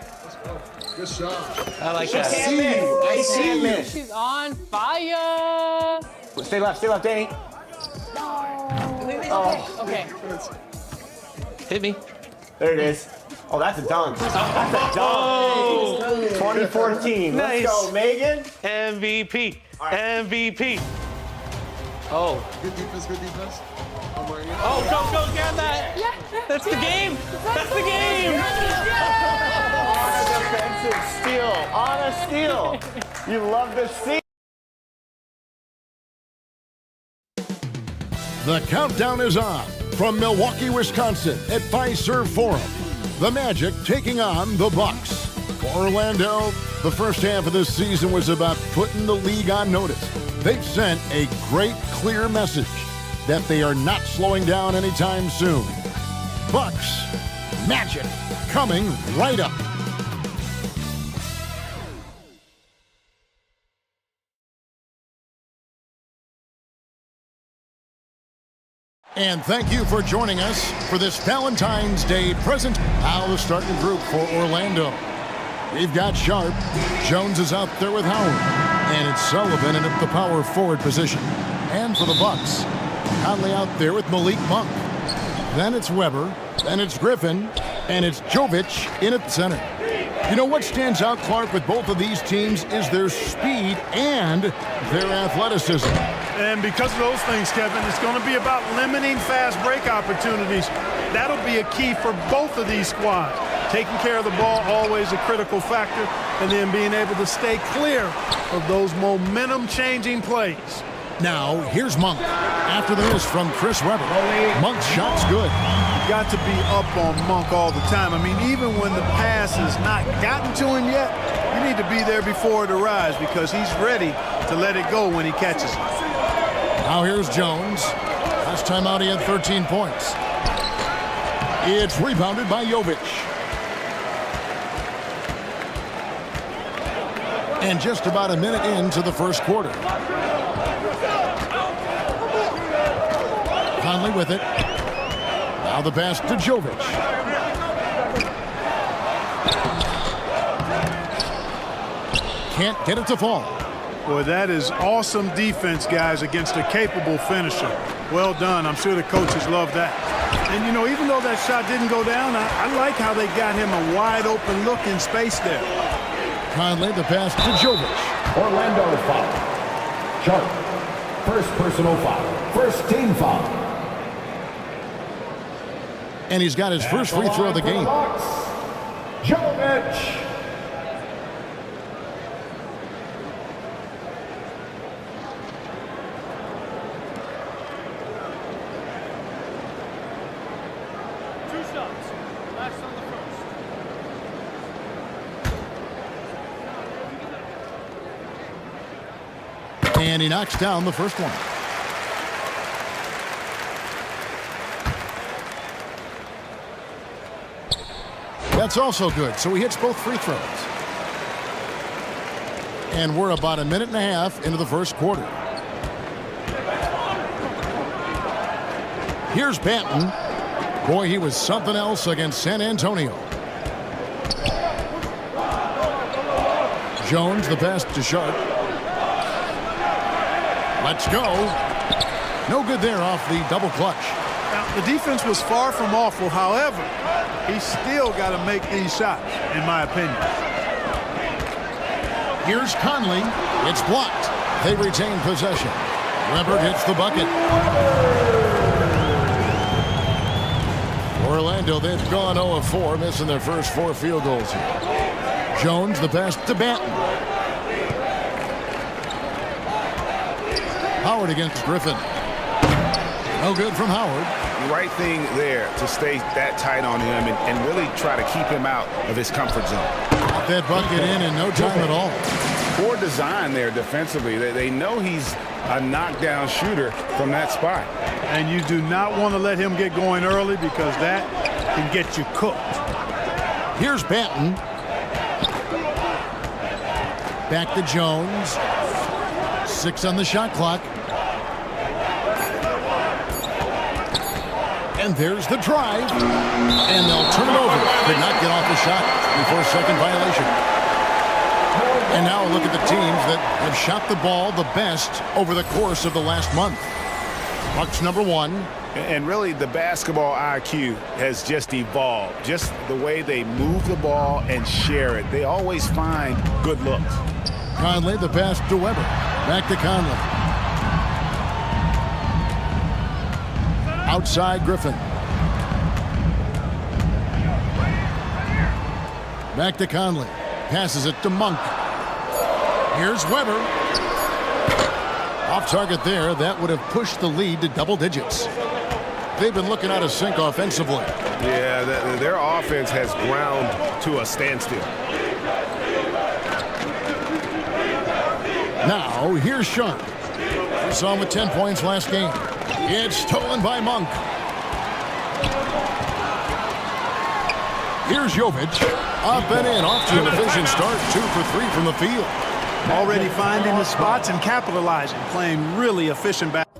Good shot. I like She that. can't miss. She can't miss. She's on fire. Stay left, Danny. Oh. Okay. Hit me. There it is. Oh, that's a dunk. That's a dunk. 2014. Nice. Let's go, Megan. MVP. MVP. Oh. Good defense. I'm wearing it. Oh, go, grab that. Yeah. That's the game. That's the game. On a defensive steal. You love to see. The countdown is on from Milwaukee, Wisconsin at Fiserv Forum. The Magic taking on the Bucks. For Orlando, the first half of this season was about putting the league on notice. They've sent a great, clear message that they are not slowing down anytime soon. Bucks, Magic, coming right up. And thank you for joining us for this Valentine's Day present. Now the starting group for Orlando. We've got Sharp. Jones is out there with Howard. And it's Sullivan in at the power forward position. And for the Bucks, Conley out there with Malik Monk. Then it's Weber. Then it's Griffin. And it's Jovic in at center. You know what stands out, Clark, with both of these teams is their speed and their athleticism. And because of those things, Kevin, it's going to be about limiting fast break opportunities. That'll be a key for both of these squads. Taking care of the ball, always a critical factor, and then being able to stay clear of those momentum-changing plays. Now, here's Monk. After the miss from Chris Webber, Monk's shot's good. You've got to be up on Monk all the time. I mean, even when the pass has not gotten to him yet, you need to be there before it arrives because he's ready to let it go when he catches it. Now here's Jones. Last time out he had 13 points. It's rebounded by Jovic. And just about a minute into the first quarter. Conley with it. Now the pass to Jovic. Can't get it to fall. Boy, that is awesome defense, guys, against a capable finisher. Well done. I'm sure the coaches love that. And, you know, even though that shot didn't go down, I like how they got him a wide-open look in space there. Conley, the pass to Jovic. Orlando foul. Sharp. First personal foul. First team foul. And he's got his first free throw of the game. Jovic. shots. Last on the first. And he knocks down the first one. That's also good, so he hits both free throws. And we're about a minute and a half into the first quarter. Here's Banton. Boy, he was something else against San Antonio. Jones, the pass to Sharp. Let's go. No good there off the double clutch. Now, the defense was far from awful. However, he still got to make these shots, in my opinion. Here's Conley. It's blocked. They retain possession. Weber hits the bucket. Orlando, they've gone 0 of 4, missing their first 4 field goals here. Jones, the pass to Banton. Howard against Griffin. No good from Howard. Right thing there to stay that tight on him and really try to keep him out of his comfort zone. Got that bucket in no time at all. Poor design there defensively. They know he's a knockdown shooter from that spot. And you do not want to let him get going early because that can get you cooked. Here's Banton. Back to Jones. 6 on the shot clock. And there's the drive. And they'll turn it over. Could not get off the shot before a second violation. And now look at the teams that have shot the ball the best over the course of the last month. Bucks number 1. And really, the basketball IQ has just evolved. Just the way they move the ball and share it. They always find good looks. Conley, the pass to Weber. Back to Conley. Outside Griffin. Back to Conley. Passes it to Monk. Here's Weber. Off target there. That would have pushed the lead to double digits. They've been looking out of sync offensively. Yeah, their offense has ground to a standstill. Now, here's Sharp. We saw him with 10 points last game. It's stolen by Monk. Here's Jovic. Up and in, off to an efficient start. 2 for 3 from the field. Already finding the spots and capitalizing, playing really efficient basketball.